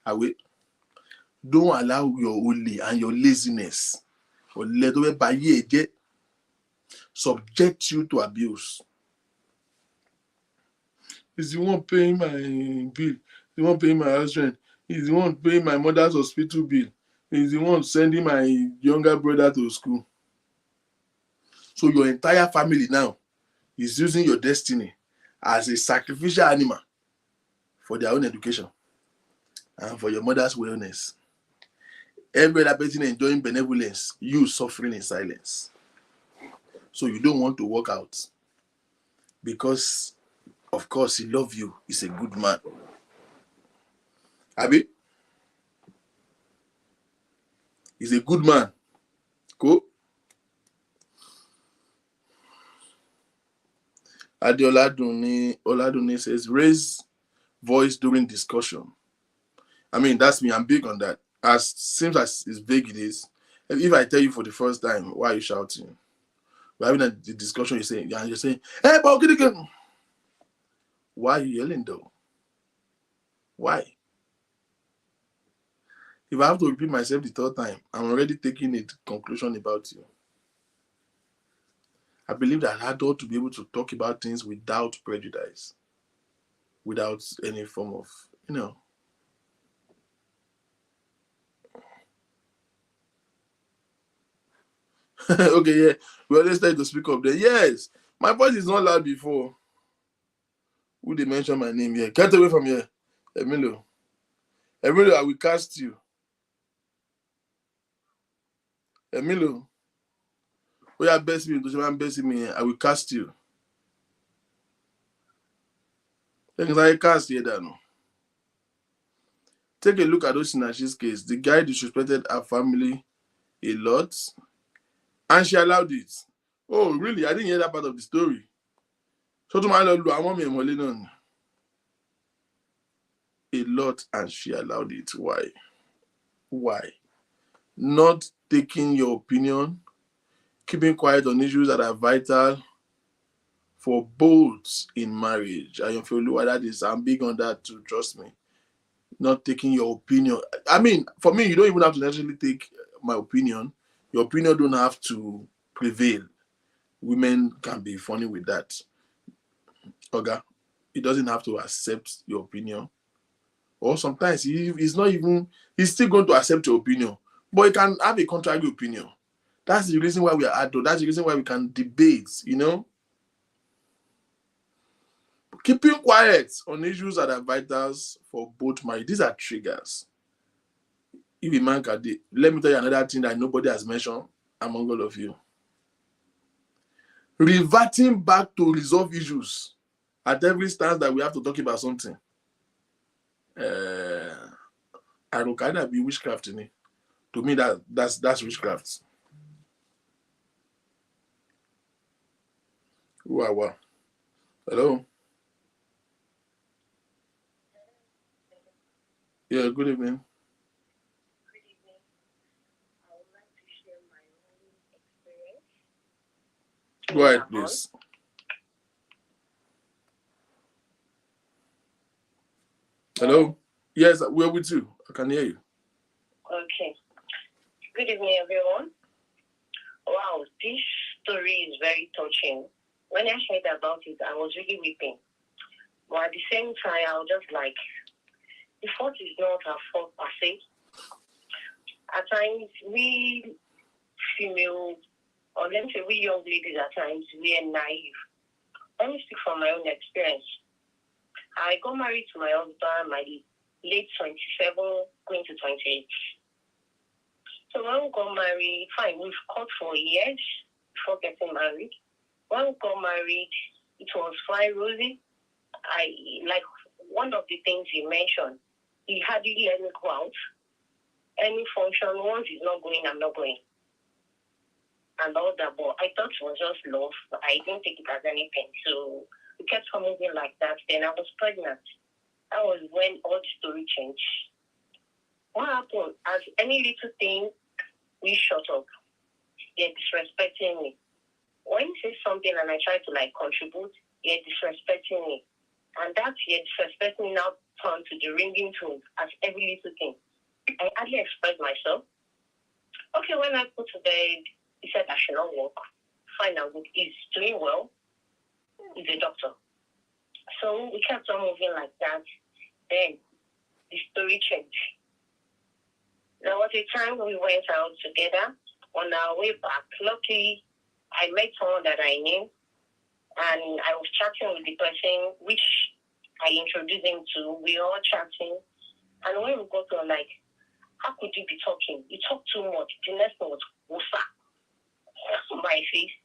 A: Don't allow your only and your laziness or subject you to abuse. He's the one paying my bill. He's the one paying my house rent. He's the one paying my mother's hospital bill. He's the one sending my younger brother to school. So your entire family now is using your destiny as a sacrificial animal for their own education and for your mother's wellness. Every other person enjoying benevolence, you suffering in silence. So you don't want to work out because, of course, he loves you. He's a good man. Abi? He's a good man. Cool. Adeola Oladuni says, raise voice during discussion. I mean, that's me. I'm big on that. As seems as it's vague it is. If I tell you for the first time, why are you shouting? We're having a discussion, you're saying, hey, Paul, why are you yelling though? Why? If I have to repeat myself the third time, I'm already taking a conclusion about you. I believe that I ought to be able to talk about things without prejudice, without any form of, Okay, yeah. We always try to speak up there. Yes, my voice is not loud before. Who they mention my name here? Get away from here, Emilio. Emilio, I will cast you. Emilio, we are best me. I will cast you. Things I cast here, no. Take a look at Osinachi's case. The guy disrespected her family a lot, and she allowed it. Oh, really? I didn't hear that part of the story. So to my Lord, I want me a lot, and she allowed it. Why? Why? Not taking your opinion, keeping quiet on issues that are vital for both in marriage. I feel that is, I'm big on that too, trust me. Not taking your opinion. I mean, for me, you don't even have to necessarily take my opinion. Your opinion don't have to prevail. Women can be funny with that. Okay? He doesn't have to accept your opinion. Or sometimes he's still going to accept your opinion, but he can have a contrary opinion. That's the reason why we are adult. That's the reason why we can debate, Keeping quiet on issues that are vitals for both marriage. These are triggers. If a man can, let me tell you another thing that nobody has mentioned among all of you. reverting back to resolve issues at every stance that we have to talk about something. I don't kind of be witchcraft in it. To me, that's witchcraft. Wow. Hello. Yeah, good evening.
B: Good evening. I would like to share my own experience.
A: Go ahead, please. Hello? Yes, we're with you. I can hear you.
B: Okay. Good evening, everyone. Wow, this story is very touching. When I heard about it, I was really weeping. But at the same time, I was just like, the fault is not our fault per se. At times, we female, or let me say we young ladies at times, we are naive. Let me speak from my own experience. I got married to my husband my late 27, going to 28. So when we got married, fine, we've caught for years before getting married. When we got married, it was fine, rosy. Like one of the things he mentioned, he hardly let me go out. Any function, once he's not going, I'm not going. And all that, but I thought it was just love. I didn't take it as anything. So we kept on moving like that. Then I was pregnant. That was when all the story changed. What happened? As any little thing, we shut up. They're disrespecting me. When you say something and I try to contribute, you're disrespecting me. And that you're disrespecting me now turned to the ringing tone as every little thing. I hardly expressed myself. Okay, when I put to bed, he said I should not work. Fine, I'm good. He's doing well. He's a doctor. So we kept on moving like that. Then the story changed. There was a time we went out together. On our way back, luckily, I met someone that I knew, and I was chatting with the person which I introduced him to. We were all chatting, and when we got to how could you be talking? You talk too much. The next one was Wosa. My face.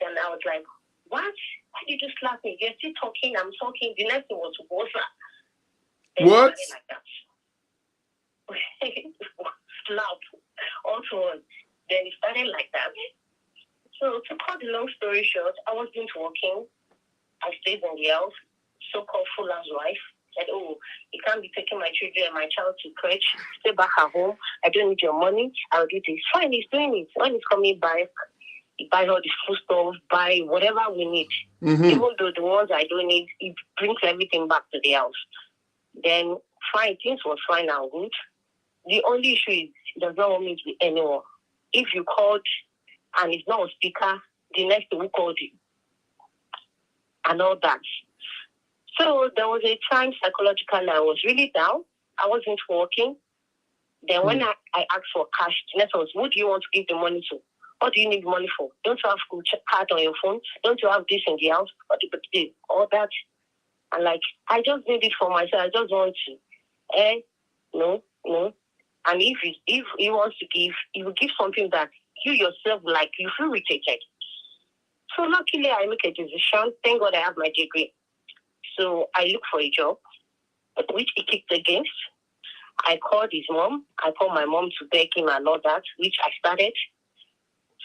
B: Then I was like, what? Why did you slap me? You're still talking, I'm talking. The next one was Wosa.
A: What?
B: Like that. Slap. Also, then it started like that. So to cut the long story short, I wasn't working. I stayed in the house, so-called full housewife. Said, oh, you can't be taking my children and my child to crèche. Stay back at home. I don't need your money. I'll do this. Fine, he's doing it. When he's coming back, he buys all the food stuff, buy whatever we need. Mm-hmm. Even though the ones I don't need, he brings everything back to the house. Then, fine, things were fine and good. The only issue is he does not want me to be anyone. If you called and it's not a speaker, the next one called you. And all that. So there was a time psychologically I was really down. I wasn't working. Then when I asked for cash, the next was, who do you want to give the money to? What do you need money for? Don't you have card on your phone? Don't you have this in the house? All that. And I just need it for myself. I just want to. No. And if he wants to give, he will give something that you yourself you feel irritated. So luckily I make a decision. Thank God I have my degree. So I look for a job, which he kicked against. I called his mom. I called my mom to beg him and all that, which I started.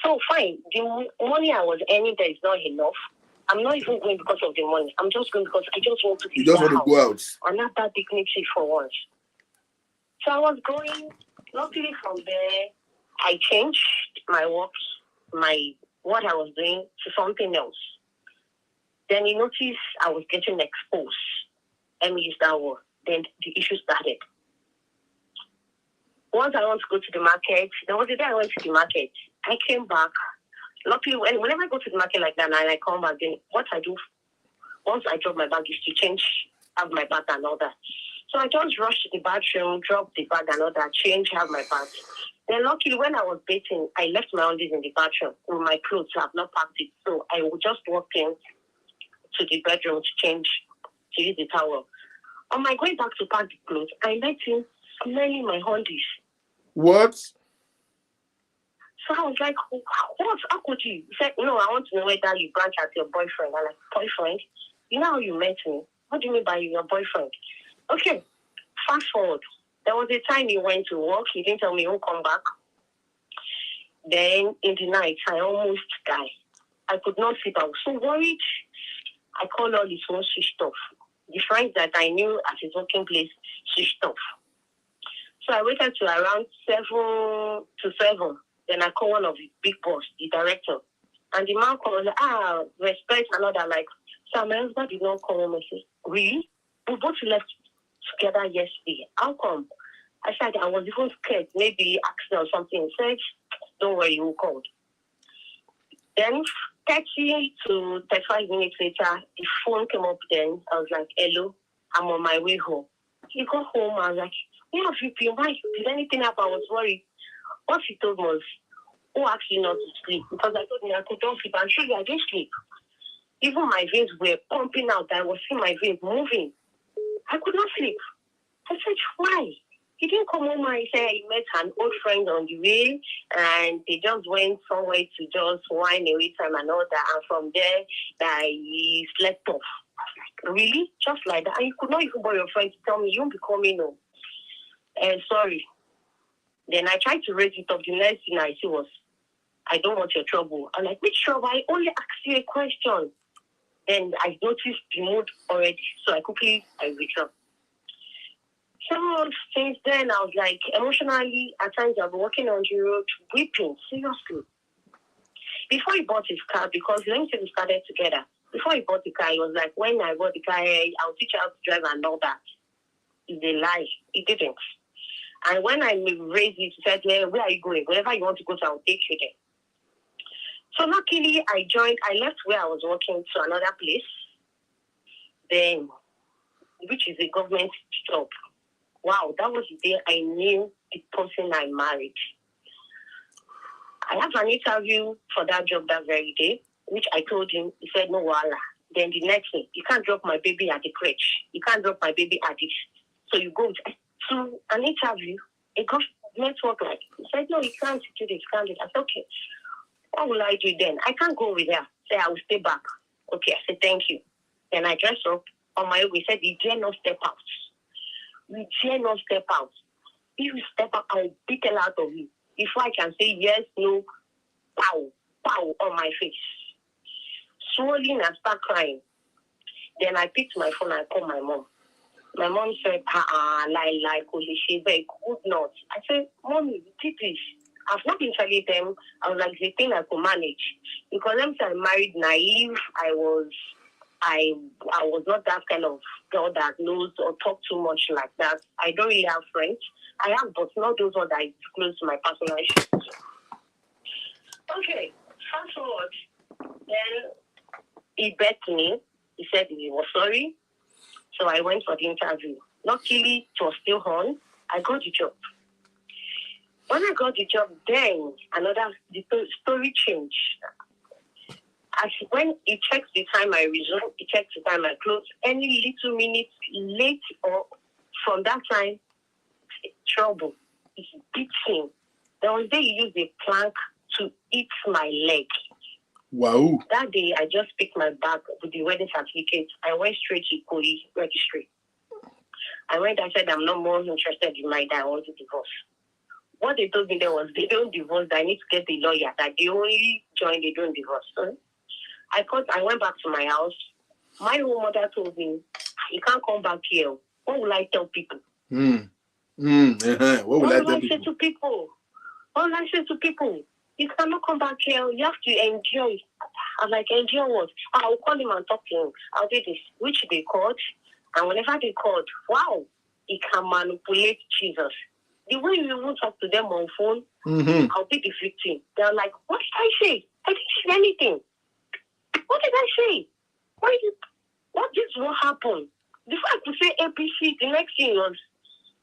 B: So fine. The money I was earning there is not enough. I'm not even going because of the money. I'm just going because I just want to be
A: You just want to go out.
B: And have that dignity for once. So I was going. Luckily from there, I changed my work, what I was doing to something else. Then he noticed I was getting exposed. Let me use that word. Then the issue started. Once I want to go to the market, there was a day I went to the market. I came back. Luckily, whenever I go to the market like that and I come back, then what I do, once I drop my bag, is to change, have my bag and all that. So I just rushed to the bathroom, dropped the bag and all that, change, have my bag. Then luckily, when I was bathing, I left my undies in the bathroom with my clothes. So I've not packed it. So I would just walk in to the bedroom to change, to use the towel. On my going back to pack the clothes, I let him smelling my undies.
A: What?
B: So I was like, what? How could you? He said, no, I want to know whether you branch out your boyfriend. I'm like, boyfriend? You know how you met me? What do you mean by your boyfriend? Okay, fast forward. There was a time he went to work. He didn't tell me he'll come back. Then in the night, I almost died. I could not sleep. I was so worried. I called all his phone switched off. The friends that I knew at his working place switched off. So I waited to around 7 to 7. Then I called one of the big boss, the director. And the man called, respect another. Like, so my husband did not call home and say, really? We both left together yesterday. How come? I said, I was even scared. Maybe accident or something. He said, don't worry, you called. Then 30 to 35 minutes later, the phone came up then. I was like, hello, I'm on my way home. He got home. I was like, where have you been? Why? Did anything happen? I was worried. What he told me was, who asked you not to sleep? Because I told him I could not sleep. I'm sure I didn't sleep. Even my veins were pumping out. I was seeing my veins moving. I could not sleep. I said, why? He didn't come home. I said he met an old friend on the way and they just went somewhere to just wine away time and all that. And from there, he slept off. Really? Just like that? And you could not even borrow your friend to tell me you won't be coming home. Sorry. Then I tried to raise it up. The next thing I see was, I don't want your trouble. I'm like, which trouble? I only asked you a question. Then I noticed the mood already. So I withdraw. So since then, I was like, emotionally, at times I've been walking on the road, weeping, seriously. Before he bought his car, because let me say we started together. Before he bought the car, he was like, when I bought the car, I'll teach you how to drive and all that. It's a lie. He didn't. And when I raised it, he said, where are you going? Wherever you want to go to, I'll take you there. So luckily, I left where I was working to another place, then, which is a government job. Wow, that was the day I knew the person I married. I had an interview for that job that very day, which I told him. He said, no, wala. Then the next thing, you can't drop my baby at the crèche. You can't drop my baby at this. So you go to an interview, a government work like. He said, no, you can't do this, you can't do that. I said, okay. What will I do then? I can't go over there. Say, I will stay back. Okay, I said, thank you. Then I dressed up. On my way, we said, you dare not step out. You dare not step out. If you step out, I'll beat the hell out of you. Before I can say yes, no, pow, pow on my face. Swollen and start crying. Then I picked my phone and called my mom. My mom said, lie, she very good not. I said, Mommy, you did this. I've not been telling them. I was like, the thing I could manage. Because once I married naive, I was not that kind of girl that knows or talk too much like that. I don't really have friends. I have, but not those ones that disclose my personal issues. Okay, fast forward. Then he begged me. He said he was sorry. So I went for the interview. Luckily, it was still on. I got the job. When I got the job, then the story changed. When he checks the time I resume, he checks the time I close. Any little minutes late or from that time, trouble. It's beating. There was a day he used a plank to eat my leg.
A: Wow.
B: That day, I just picked my bag with the wedding certificate. I went straight to Ikoyi registry. I said, I'm not more interested in my dad. I want to divorce. What they told me there was, they don't divorce. I need to get a lawyer. That they only join, they don't divorce. So I went back to my house. My own mother told me, you can't come back here. What will I tell people?
A: What will I say
B: to people? What will I say to people? You cannot come back here. You have to enjoy. I'm like, enjoy what? I'll call him and talk to him. I'll do this. Which they called. And whenever they called, wow, he can manipulate Jesus. The way you even talk to them on phone, I'll be the victim. They're like, what did I say? I didn't say anything. What did I say? What happened? Before I could say APC, the next thing was,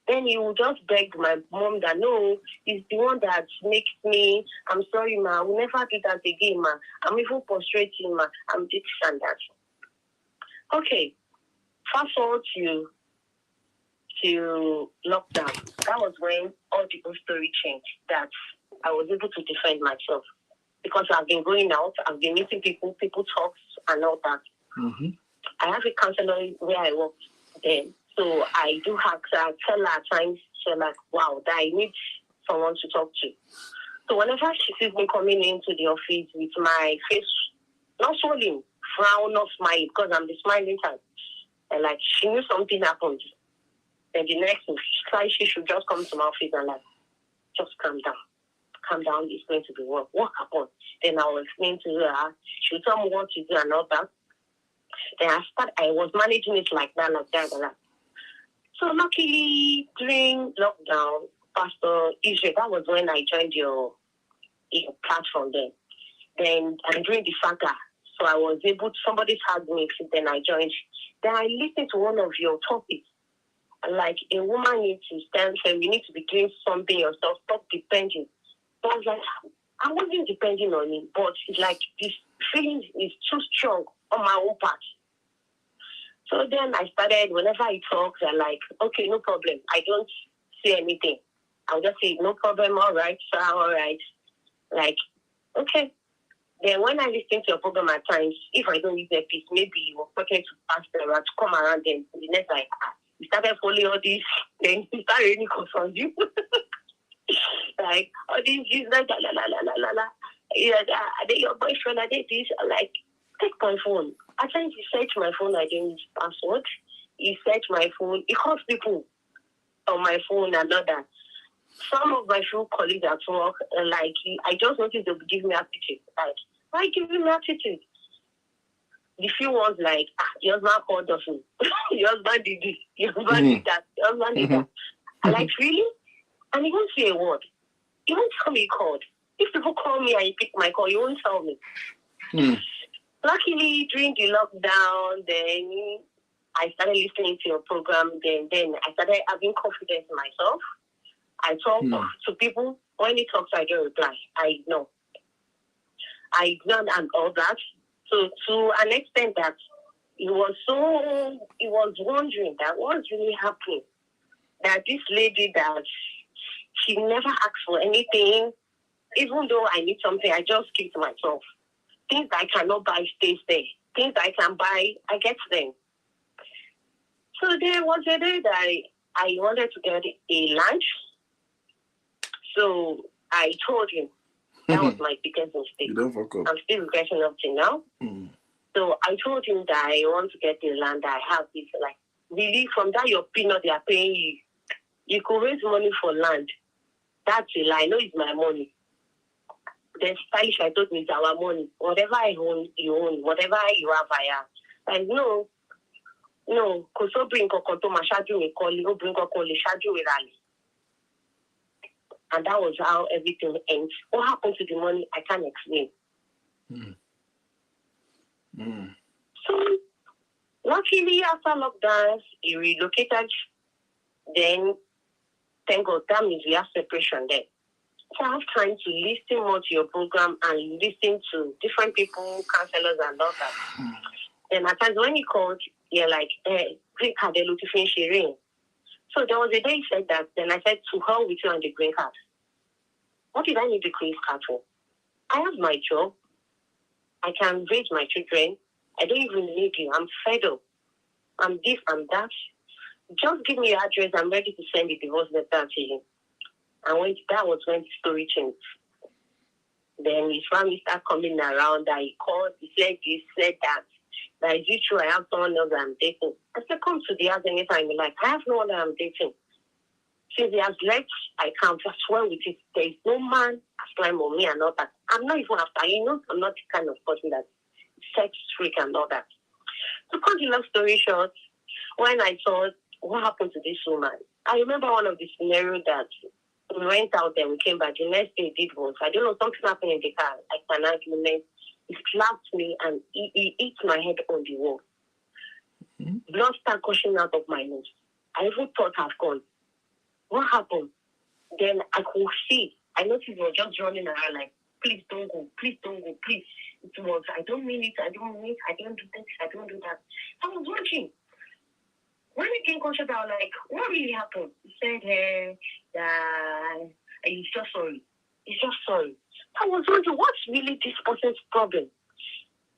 B: then he would just beg my mom that, no, he's the one that makes me, I'm sorry, ma, I will never do that again, ma. I'm even frustrating, ma. I'm this and that. Okay, fast forward to lockdown. That was when all the whole story changed. That I was able to defend myself because I've been going out, I've been meeting people talks and all that.
A: Mm-hmm.
B: I have a counselor where I work then. So I do have to tell her at times, she's like, wow, that I need someone to talk to. So whenever she sees me coming into the office with my face not swollen, frown, not smiling, because I'm the smiling type, and like she knew something happened. Then the next thing, she should just come to my office and like, just calm down. Calm down, it's going to be well. What happened? Then I will explain to her. She'll tell me what to do and all that. Then I was managing it like that. So luckily, during lockdown, Pastor Israel, that was when I joined your platform then. And during the FACA, so I was able to, somebody tagged me, then I joined. Then I listened to one of your topics. Like, a woman needs to stand firm, you need to be doing something yourself, stop depending. So I was like, I wasn't depending on him, but it's like this feeling is too strong on my own part. So then I started, whenever he talks, I'm like, okay, no problem. I don't say anything. I'll just say, no problem, all right, sir, all right. Like, okay. Then when I listen to your program at times, if I don't use a piece, maybe you were talking to pastor to come around, then the next like, you started following all this, then you started really confront you. Like, all these, la. Yeah, are they your boyfriend? Are they this? Like, take my phone. At times you search my phone, I didn't use password. You search my phone. It calls people on my phone and all that. Some of my few colleagues at work, like, I just noticed they'll be giving me attitude. Like, why giving me attitude? The few ones like, your husband called us. Your husband did this. Your husband did that. Your husband did that. I like, really? And he won't say a word. He won't tell me he called. If people call me and you pick my call, you won't tell me. Luckily, during the lockdown, then I started listening to your program. Then I started having confidence in myself. I talk to people. When he talks, I don't reply. I ignore. And all that. So to an extent that he was wondering that what's really happening. That this lady that she never asked for anything, even though I need something, I just keep to myself. Things I cannot buy stays there. Things I can buy, I get them. So there was a day that I wanted to get a lunch. So I told him that was my biggest mistake.
A: You don't fuck up.
B: I'm still regretting up to now. So I told him that I want to get the land. I have this, like, really, from that your peanut they are paying you. You could raise money for land. That's a lie. I know it's my money. Then stylish, I told me it's our money. Whatever I own, you own. Whatever you have, I have. Like, no. Because so bring kokoto ma shaju me call you, bring kokoto shaju me rally. And that was how everything ends. What happened to the money, I can't explain. So, luckily, after lockdown, he relocated. Then, thank God, that means we have separation there. So I have time to listen more to your program and listen to different people, counselors, and all that. Then at times when he called, you're like, green card, they're looking for sharing. So there was a day he said that. Then I said, to hell with you on the green card. What did I need the green card for? I have my job. I can raise my children. I don't even need you. I'm fed up. I'm this, I'm that. Just give me your address. I'm ready to send the divorce letter to you. And that was when the story changed. Then his family started coming around. That he called, he said this, said that. That is it true? I have someone else that I'm dating. I said, come to the house anytime you like. I have no one that I'm dating. Since he has left, I can't swear with it. There is no man as climb on me and all that. I'm not even after. I'm not the kind of person that sex freak and all that. To cut the long story short, when I thought, what happened to this woman? I remember one of the scenarios that we went out there, we came back. The next thing he did was, I don't know, something happened in the car, like an argument. He slapped me and he hit my head on the wall. Blood started gushing out of my nose. I even thought I've gone. What happened? Then I could see. I noticed he was just running around like, please don't go, please don't go, please. It was, I don't mean it, I don't mean it, I don't do this, I don't do that. I was watching. When he came conscious, I was like, what really happened? He said, that he's just sorry. He's just sorry. I was wondering, what's really this person's problem?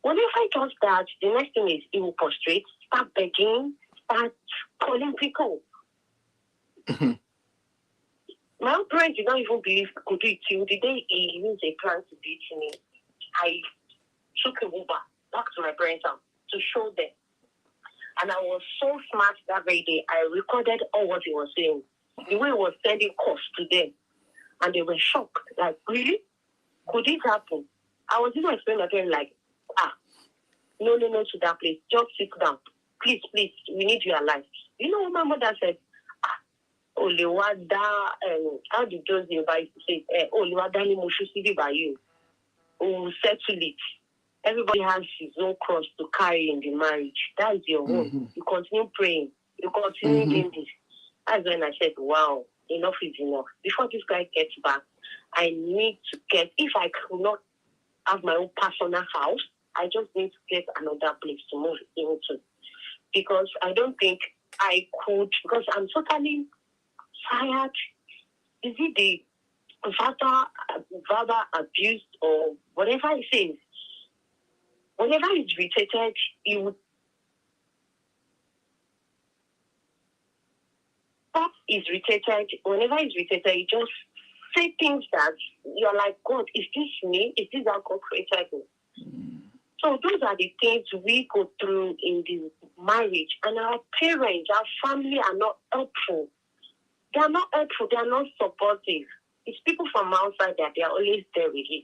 B: Whenever he does that, the next thing is he will prostrate, start begging, start calling people. My own parents did not even believe I could do it till the day he used a plan to beat me. I took a Uber back to my parents' house to show them. And I was so smart that very day. I recorded all what he was saying. The way he was sending calls to them. And they were shocked. Like, really? Could it happen? I was even explaining to them like, no to that place. Just sit down. Please, we need you alive. You know what my mother said? Oliwada, how did Josie invite to say, Oliwada ni Mushusibi by you. We'll settle it. Everybody has his own cross to carry in the marriage. That is your own. You continue praying. You continue doing this. That's when I said, wow, enough is enough. Before this guy gets back, I need to get, if I could not have my own personal house, I just need to get another place to move into. Because I don't think I could, because I'm totally tired. Is it the verbal abuse or whatever he says? Whenever he's irritated, he would. Whenever he's irritated, he just say things that you're like, God, is this me? Is this how God created me? So those are the things we go through in the marriage. And our parents, our family are not helpful. They are not helpful. They are not supportive. It's people from outside that they are always there with you.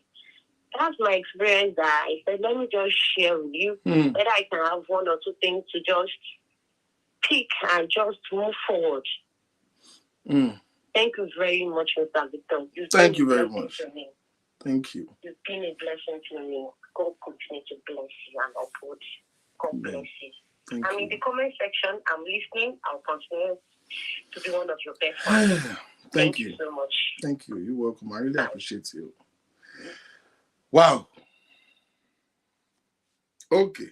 B: That's my experience that I said, let me just share with you. Whether I can have one or two things to just pick and just move forward. Thank you very much, Mr. Victor.
A: Thank you very much. Thank you.
B: You've been a blessing to me. God continue to bless you and upward. God bless you. I'm in the comment section. I'm listening. I'll continue to be one of your best friends. Thank you so much.
A: Thank you. You're welcome. I really appreciate you. Wow. Okay.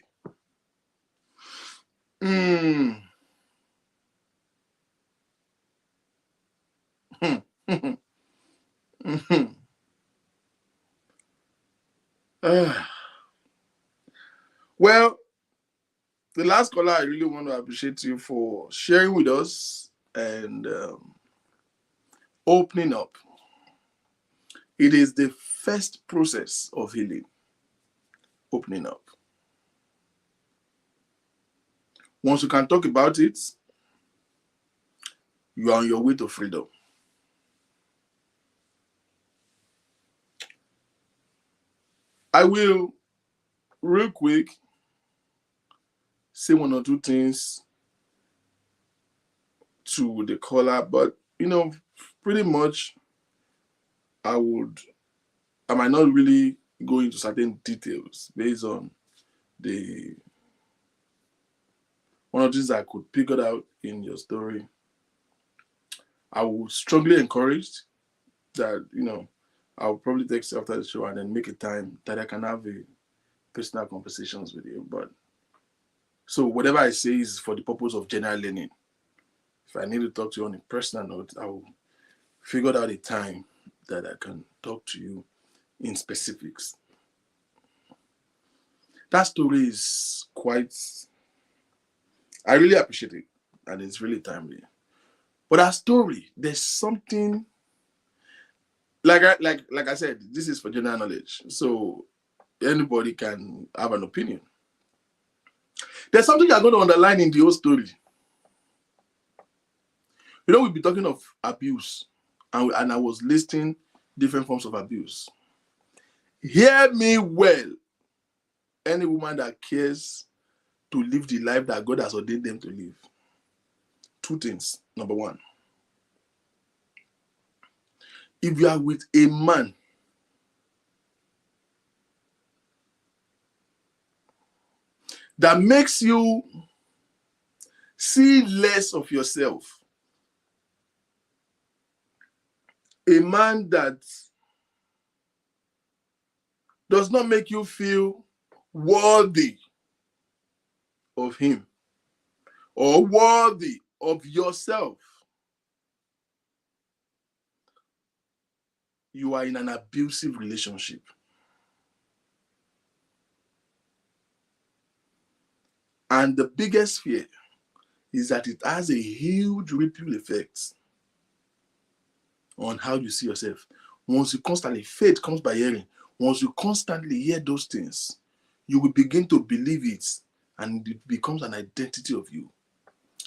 A: Well, the last caller, I really want to appreciate you for sharing with us and opening up. It is the first process of healing, opening up. Once you can talk about it, you are on your way to freedom. I will, real quick, say one or two things to the caller, but pretty much I might not really go into certain details based on one of the things I could pick it out in your story. I would strongly encourage that, I'll probably text you after the show and then make a time that I can have a personal conversations with you. But so whatever I say is for the purpose of general learning. If I need to talk to you on a personal note, I will figure out a time that I can talk to you in specifics. That story is I really appreciate it, and it's really timely. But that story, there's something, like I said, this is for general knowledge, so anybody can have an opinion. There's something you're going to underline in the whole story. We'll be talking of abuse, and I was listing different forms of abuse. Hear me well. Any woman that cares to live the life that God has ordained them to live. Two things. Number one, if you are with a man that makes you see less of yourself, a man that does not make you feel worthy of him or worthy of yourself, you are in an abusive relationship. And the biggest fear is that it has a huge ripple effect on how you see yourself. Once you constantly, faith comes by hearing. Once you constantly hear those things, you will begin to believe it, and it becomes an identity of you.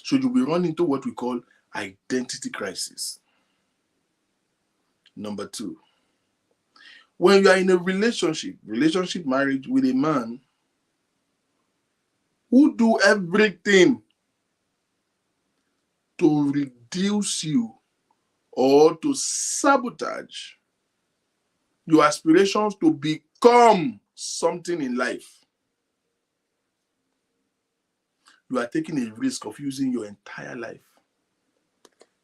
A: So you will run into what we call identity crisis. Number two, when you are in a relationship marriage with a man who do everything to reduce you or to sabotage your aspirations to become something in life, you are taking a risk of using your entire life.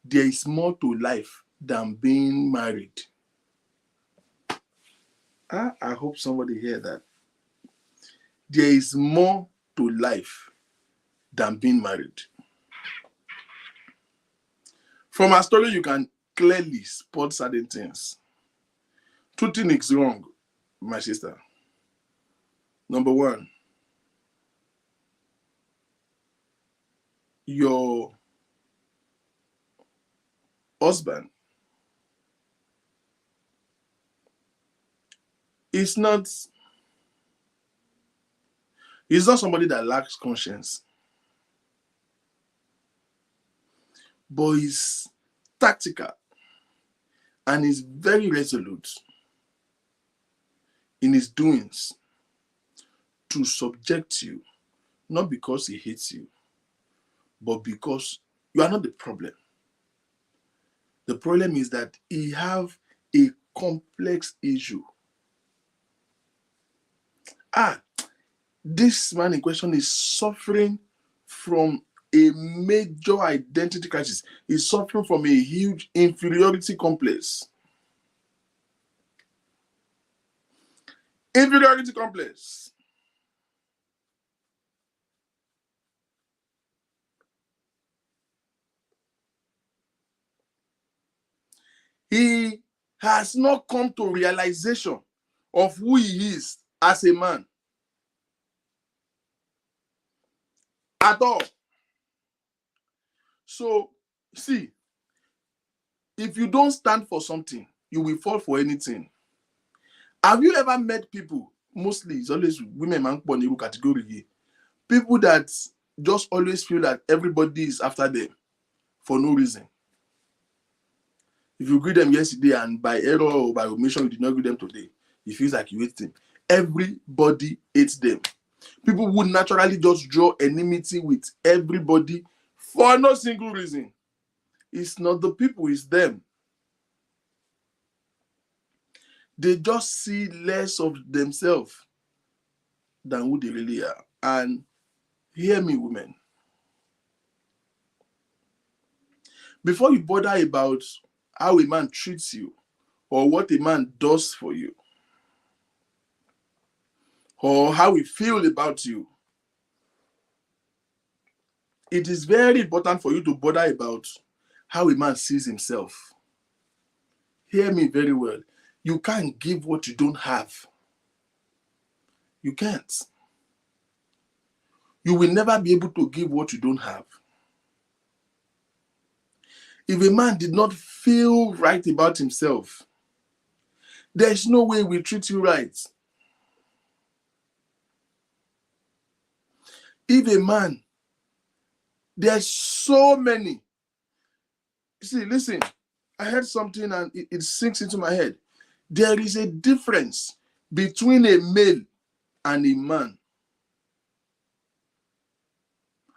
A: There is more to life than being married. I hope somebody hear that. There is more to life than being married. From our story, you can clearly spot certain things. Two things wrong, my sister. Number one, your husband is not somebody that lacks conscience, but he's tactical and is very resolute in his doings to subject you, not because he hates you, but because you are not the problem. The problem is that he have a complex issue. This man in question is suffering from a major identity crisis. He's suffering from a huge inferiority complex. Inferiority complex. He has not come to realization of who he is as a man at all. So, see, if you don't stand for something, you will fall for anything. Have you ever met people, mostly it's always women, man, category, people that just always feel that everybody is after them for no reason? If you greet them yesterday and by error or by omission you did not greet them today, it feels like you hate them. Everybody hates them. People would naturally just draw enmity with everybody for no single reason. It's not the people, it's them. They just see less of themselves than who they really are. And hear me, women. Before you bother about how a man treats you or what a man does for you or how he feels about you, it is very important for you to bother about how a man sees himself. Hear me very well. You can't give what you don't have. You can't. You will never be able to give what you don't have. If a man did not feel right about himself, there's no way we treat you right. If a man, there's so many. See, listen, I heard something and it sinks into my head. There is a difference between a male and a man.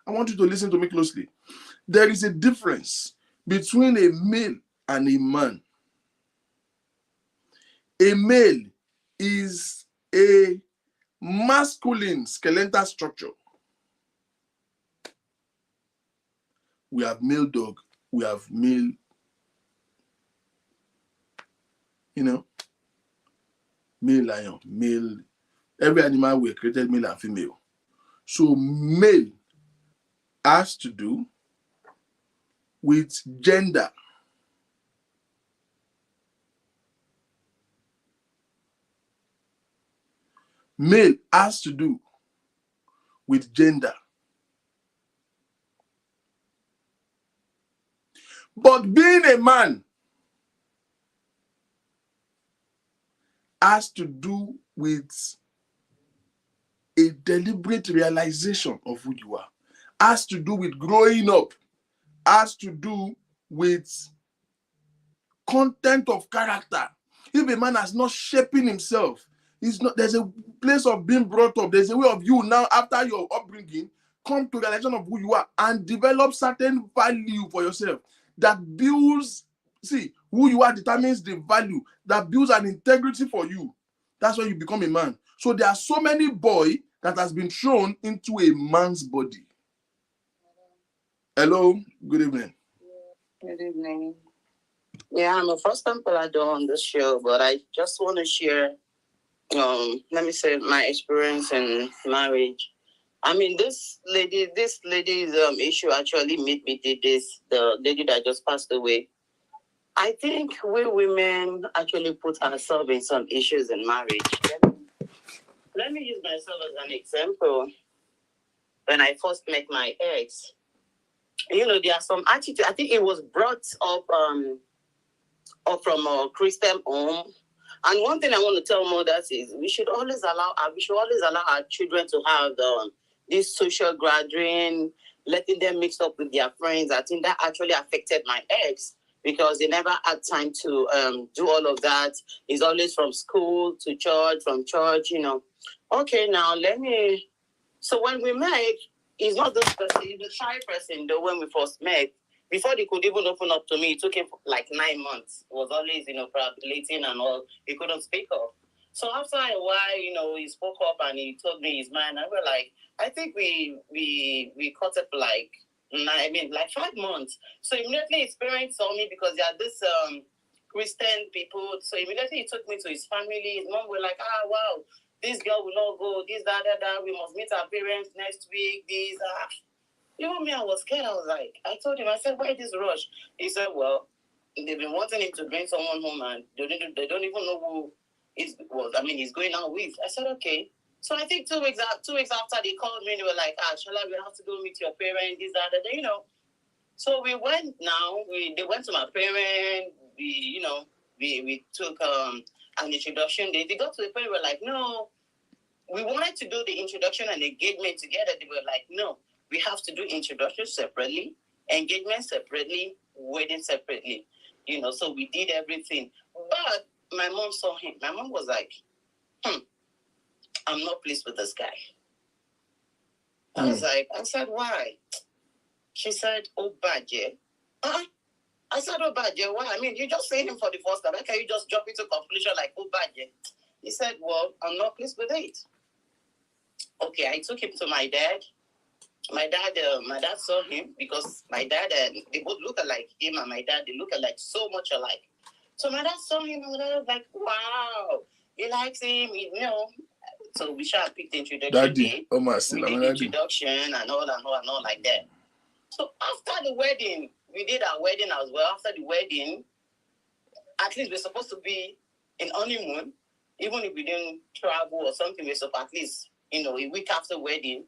A: I want you to listen to me closely. There is a difference between a male and a man. A male is a masculine skeletal structure. We have male dog, we have male, male lion, male, every animal we created male and female. So male has to do with gender. Male has to do with gender. But being a man has to do with a deliberate realization of who you are, has to do with growing up, has to do with content of character. If a man has not shaping himself, there's a place of being brought up, there's a way of you now after your upbringing, come to realization of who you are and develop certain value for yourself that builds, see, who you are determines the value that builds an integrity for you. That's when you become a man. So there are so many boys that has been thrown into a man's body. Hello, good evening.
C: Good evening. Yeah, I'm a first-time caller on this show, but I just want to share, let me say, my experience in marriage. I mean, this lady's issue actually made me did this. The lady that just passed away. I think we women actually put ourselves in some issues in marriage. Let me use myself as an example. When I first met my ex, there are some attitude. I think it was brought up from a Christian home. And one thing I want to tell mothers is we should always allow our children to have this social gathering, letting them mix up with their friends. I think that actually affected my ex because they never had time to do all of that. It's always from school to church, from church, Okay, now so when we met, he's not this person, he's a shy person though when we first met. Before they could even open up to me, it took him like 9 months. He was always, perambulating and all. He couldn't speak up. So after a while, he spoke up and he told me his mind. I was like, I think we caught up like 5 months. So immediately his parents saw me because they are this Christian people. So immediately he took me to his family. His mom were like, wow, this girl will not go, this, that. We must meet our parents next week, this, Even me, I was scared. I told him, I said, why this rush? He said, well, they've been wanting him to bring someone home and they don't even know who he's going out with. I said, okay. So I think 2 weeks after they called me, they were like, Shala, we have to go meet your parents, this, that. So we went now. They went to my parents. We took an introduction. They got to the point where like, no, we wanted to do the introduction and engagement together. They were like, no. We have to do introduction separately, engagement separately, wedding separately. So we did everything. But my mom saw him. My mom was like, I'm not pleased with this guy. I said, why? She said, oh, bad, yeah. I said, oh, bad, yeah, why? I mean, you just saying him for the first time. How can you just jump into conclusion like, oh, bad, yeah? He said, well, I'm not pleased with it. Okay, I took him to my dad. My dad saw him because my dad, they both look alike. Him and my dad, they look alike, so much alike. So my dad saw him and my dad was like, wow, he likes him, So we shall pick the introduction
A: Daddy,
C: date. We did the introduction and all like that. So after the wedding, we did our wedding as well. After the wedding, at least we're supposed to be in honeymoon. Even if we didn't travel or something, we're supposed at least, a week after wedding,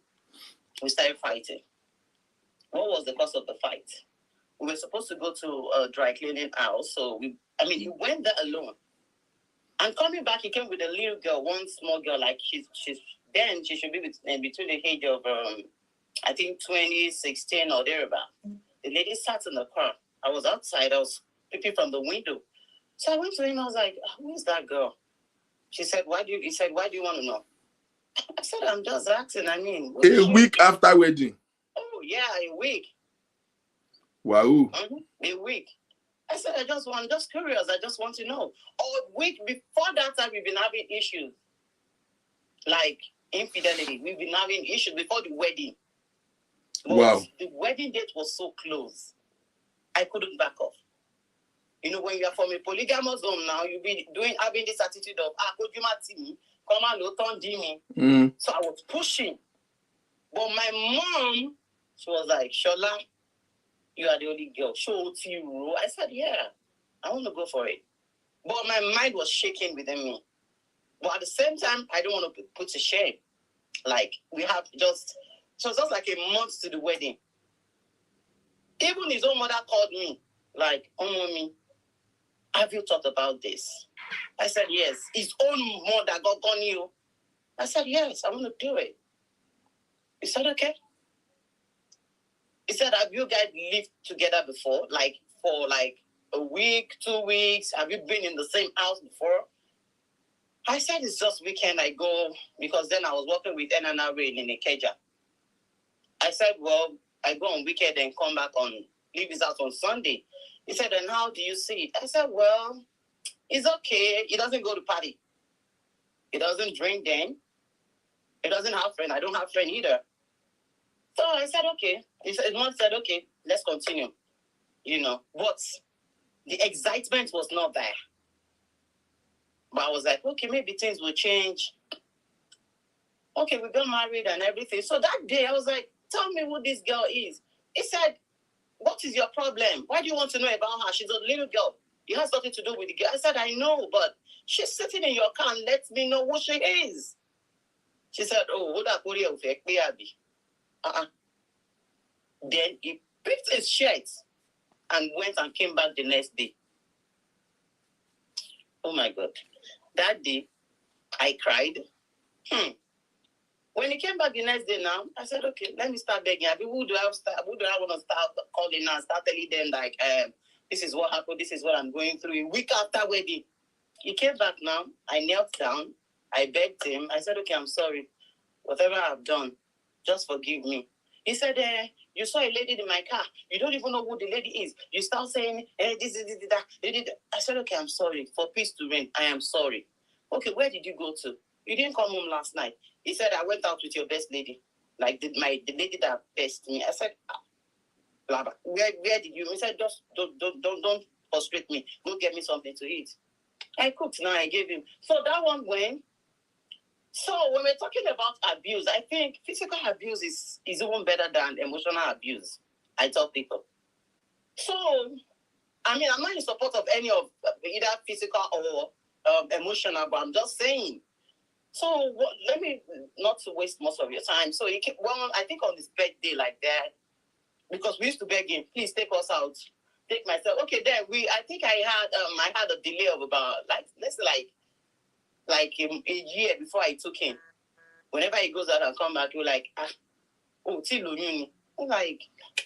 C: we started fighting. What was the cause of the fight? We were supposed to go to a dry cleaning house. So he went there alone. And coming back, he came with a little girl, one small girl, like she should be between the age of, I think 2016 or thereabout. The lady sat in the car. I was outside. I was peeping from the window. So I went to him. I was like, who is that girl? He said, why do you want to know? I said, I'm just asking. A
A: week after wedding.
C: Oh, yeah, a week.
A: Wow.
C: A week. I said, I'm just curious. I just want to know. A week before that time, we've been having issues. Like infidelity. We've been having issues before the wedding.
A: Wow.
C: The wedding date was so close. I couldn't back off. When you are from a polygamous home now, you'll be having this attitude of, come on, don't do me. So I was pushing. But my mom, she was like, Shola, you are the only girl. Show to you. I said, yeah, I want to go for it. But my mind was shaking within me. But at the same time, I don't want to put to shame. Like, we have just, so it's just like a month to the wedding. Even his own mother called me, like, oh, mommy, have you thought about this? I said, yes. His own mother got on you. I said, yes, I want to do it. He said, okay. He said, have you guys lived together before? Like, for like a week, 2 weeks? Have you been in the same house before? I said, it's just weekend I go, because then I was working with NNRA in Ikeja. I said, well, I go on weekend and come back on, leave his house on Sunday. He said, and how do you see it? I said, well, it's okay. He doesn't go to party. He doesn't drink then. He doesn't have friend. I don't have friend either. So I said, okay. Mom said, okay, let's continue. You know, but the excitement was not there. But I was like, okay, maybe things will change. Okay, we got married and everything. So that day, I was like, tell me who this girl is. He said, what is your problem? Why do you want to know about her? She's a little girl. It has nothing to do with the girl. I said, I know, but she's sitting in your car and let me know who she is. She said, oh, what that Korea will be? Then he picked his shirt and went and came back the next day. Oh my God. That day, I cried. When he came back the next day now, I said, okay, let me start begging. Who do I want to start calling now? Start telling them, like, this is what happened. This is what I'm going through. A week after wedding, he came back now. I knelt down. I begged him. I said, okay, I'm sorry. Whatever I've done, just forgive me. He said, you saw a lady in my car. You don't even know who the lady is. You start saying, this, that. I said, okay, I'm sorry. For peace to reign, I am sorry. Okay, where did you go to? You didn't come home last night. He said, I went out with your best lady. Like the lady that best me. I said, where did you? He said, just don't frustrate me. Go get me something to eat. I cooked now, I gave him. So that one went. So when we're talking about abuse, I think physical abuse is even better than emotional abuse. I tell people. So, I mean, I'm not in support of any of either physical or emotional, but I'm just saying. So let me not to waste most of your time. So he came, well, I think on his birthday like that, because we used to beg him, please take us out, take myself. Okay, then I think I had a delay of about like a year before I took him. Whenever he goes out and come back, you're like, I'm like,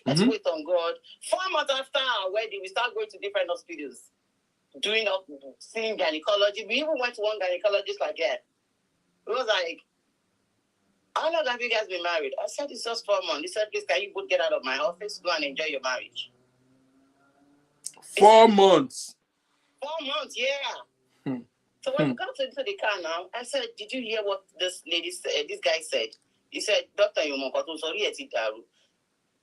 C: let's wait on God. 4 months after our wedding, we start going to different hospitals, seeing gynecology. We even went to one gynecologist like that. It was like, how long have you guys been married? I said, it's just 4 months. He said, please, can you both get out of my office? Go and enjoy your marriage.
A: 4 months.
C: 4 months, yeah. So when we got into the car now, I said, did you hear what this lady said? This guy said. He said, Dr. Yomokoto, sorry,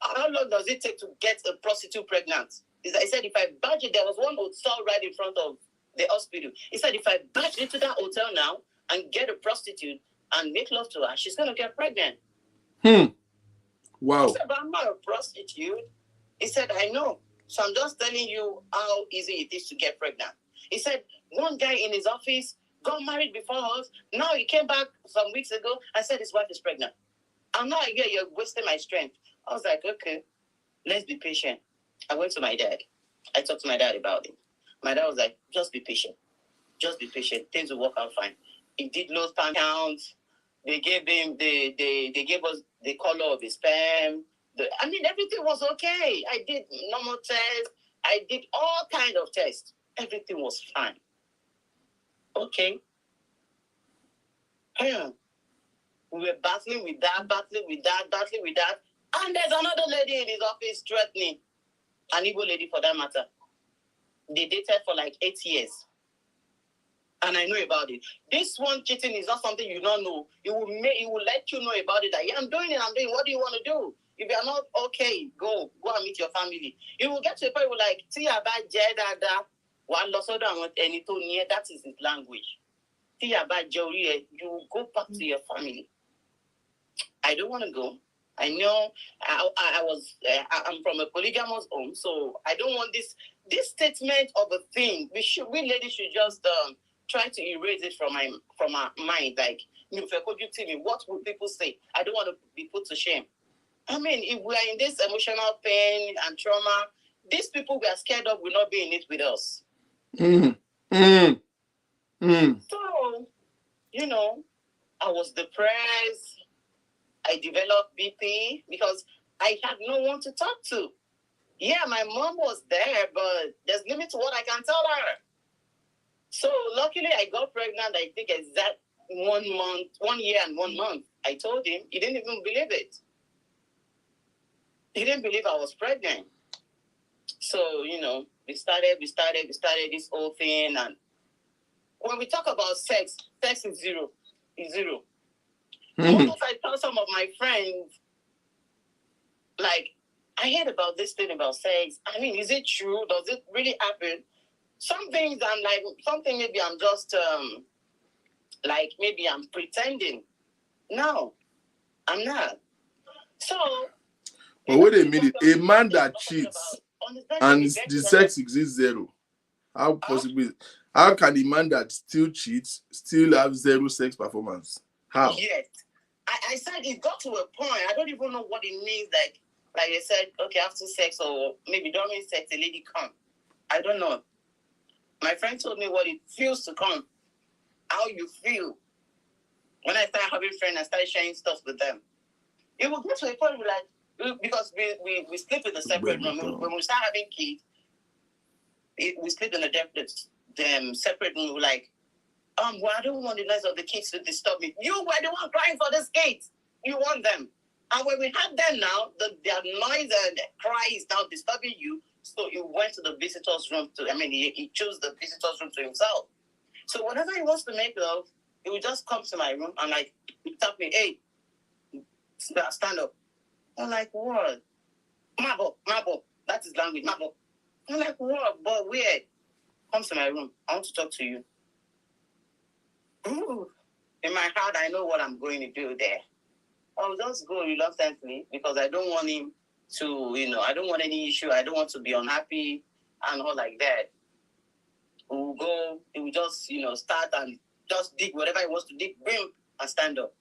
C: how long does it take to get a prostitute pregnant? He said, if I badge it, there was one hotel right in front of the hospital. He said, if I badge into that hotel now and get a prostitute and make love to her, she's going to get pregnant.
A: Wow.
C: He said, but I'm not a prostitute. He said, I know. So I'm just telling you how easy it is to get pregnant. He said, one guy in his office got married before us. Now he came back some weeks ago and said his wife is pregnant. I'm not here, you're wasting my strength. I was like, okay, let's be patient. I went to my dad. I talked to my dad about it. My dad was like, just be patient. Just be patient. Things will work out fine. He did low sperm counts. They gave him they gave us the color of his sperm. Everything was okay. I did normal tests. I did all kind of tests. Everything was fine. Okay. We were battling with that. And there's another lady in his office threatening. An Igbo lady for that matter. They dated for like 8 years. And I know about it. This one cheating is not something you don't know. It will let you know about it. That, yeah, I'm doing it. What do you want to do? If you're not okay, go and meet your family. You will get to a point where like, that is his language. You will go back to your family. I don't want to go. I know I'm from a polygamous home, so I don't want this statement of a thing. We ladies should just try to erase it from my mind. Like, could you tell me what would people say? I don't want to be put to shame. I mean, if we are in this emotional pain and trauma, these people we are scared of will not be in it with us. So, I was depressed. I developed BP because I had no one to talk to. Yeah, my mom was there, but there's limit to what I can tell her. So luckily I got pregnant, I think exact 1 year and 1 month. I told him, he didn't even believe it. He didn't believe I was pregnant. So, we started this whole thing. And when we talk about sex is zero. It's zero. Once I tell some of my friends, like, I heard about this thing about sex. I mean, is it true? Does it really happen? Some things I'm like, something maybe I'm just, like, maybe I'm pretending. No, I'm not. So.
A: But wait a minute, a man that cheats and the sex exists zero. How possible? How can a man that still cheats still have zero sex performance? How?
C: Yes. I said it got to a point. I don't even know what it means. Like they said, okay, after sex or maybe during sex, a lady come. I don't know. My friend told me what it feels to come. How you feel. When I started having friends, I started sharing stuff with them. It will get to a point where, like, because we sleep in a separate room. When we start having kids, we sleep in a separate room. We're like, well, I don't want the noise of the kids to disturb me. You were the one crying for these kids. You want them. And when we have them now, their noise and their cry is now disturbing you. So he went to the visitor's room he chose the visitor's room to himself. So whenever he wants to make love, he will just come to my room and like tap me, hey, stand up. I'm like, what? Mabo. That is language, Mabo. I'm like, what? But weird. Come to my room. I want to talk to you. Ooh. In my heart, I know what I'm going to do there. I'll just go reluctantly because I don't want him to, I don't want any issue. I don't want to be unhappy and all like that. We'll go, he will just, start and just dig whatever he wants to dig, bring and stand up.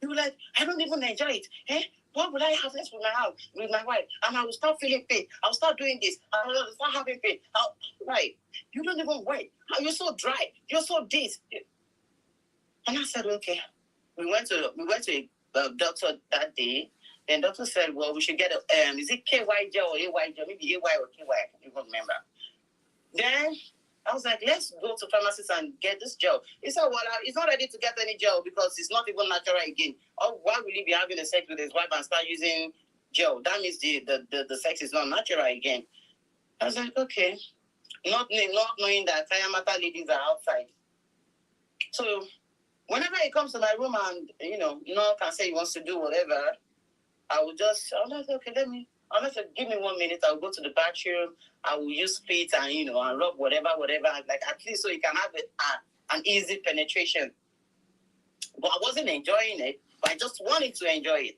C: He will like, I don't even enjoy it. What would I have sex with my wife? And I will start feeling pain. I'll start doing this. I will start having pain. Right. You don't even wait. You're so dry. You're so this. And I said, okay. We went to a doctor that day. Then doctor said, well, we should get is it KY gel or AY gel? Maybe AY or KY. I can't even remember. Then I was like, let's go to pharmacist and get this gel. He said, well, he's not ready to get any gel because it's not even natural again. Oh, why will he be having a sex with his wife and start using gel? That means the sex is not natural again. I was like, okay. Not knowing that Kayamata ladies are outside. So whenever he comes to my room and, can say he wants to do whatever, I'm like, okay, unless you give me 1 minute, I'll go to the bathroom, I will use spit and, and rub whatever, like at least so you can have an easy penetration. But I wasn't enjoying it, but I just wanted to enjoy it.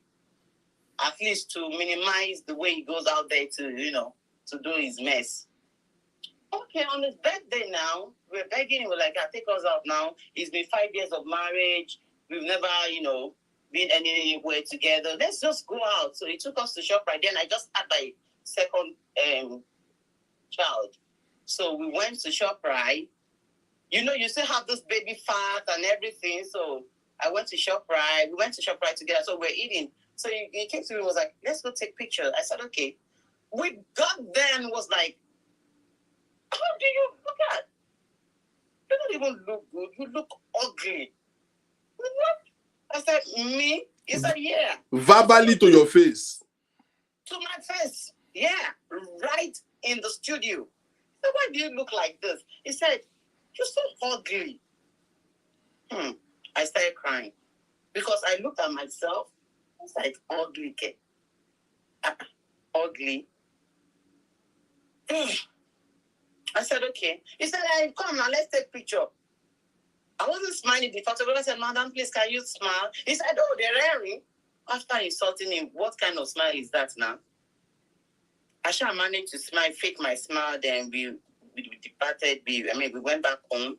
C: At least to minimize the way he goes out there to, to do his mess. Okay, on his birthday now, we're begging him, we're like, take us out now. It's been 5 years of marriage. We've never, been anywhere together. Let's just go out. So he took us to ShopRite. Then I just had my second child. So we went to ShopRite. You still have this baby fat and everything. So I went to ShopRite. We went to ShopRite together. So we're eating. So he came to me and was like, let's go take pictures. I said, okay. We got there and was like, how do you look at? You don't even look good. You look ugly. What? I said, me? He said, yeah.
A: Verbally to your face.
C: To my face. Yeah. Right in the studio. I said, why do you look like this? He said, you're so ugly. I started crying. Because I looked at myself. I was like, ugly. Ugly. I said, okay. He said, hey, come now, let's take a picture. I wasn't smiling. The photographer said, madam, please, can you smile? He said, oh, they're raring. After insulting him, what kind of smile is that now? I shall manage to smile, fake my smile, then we departed. We went back home.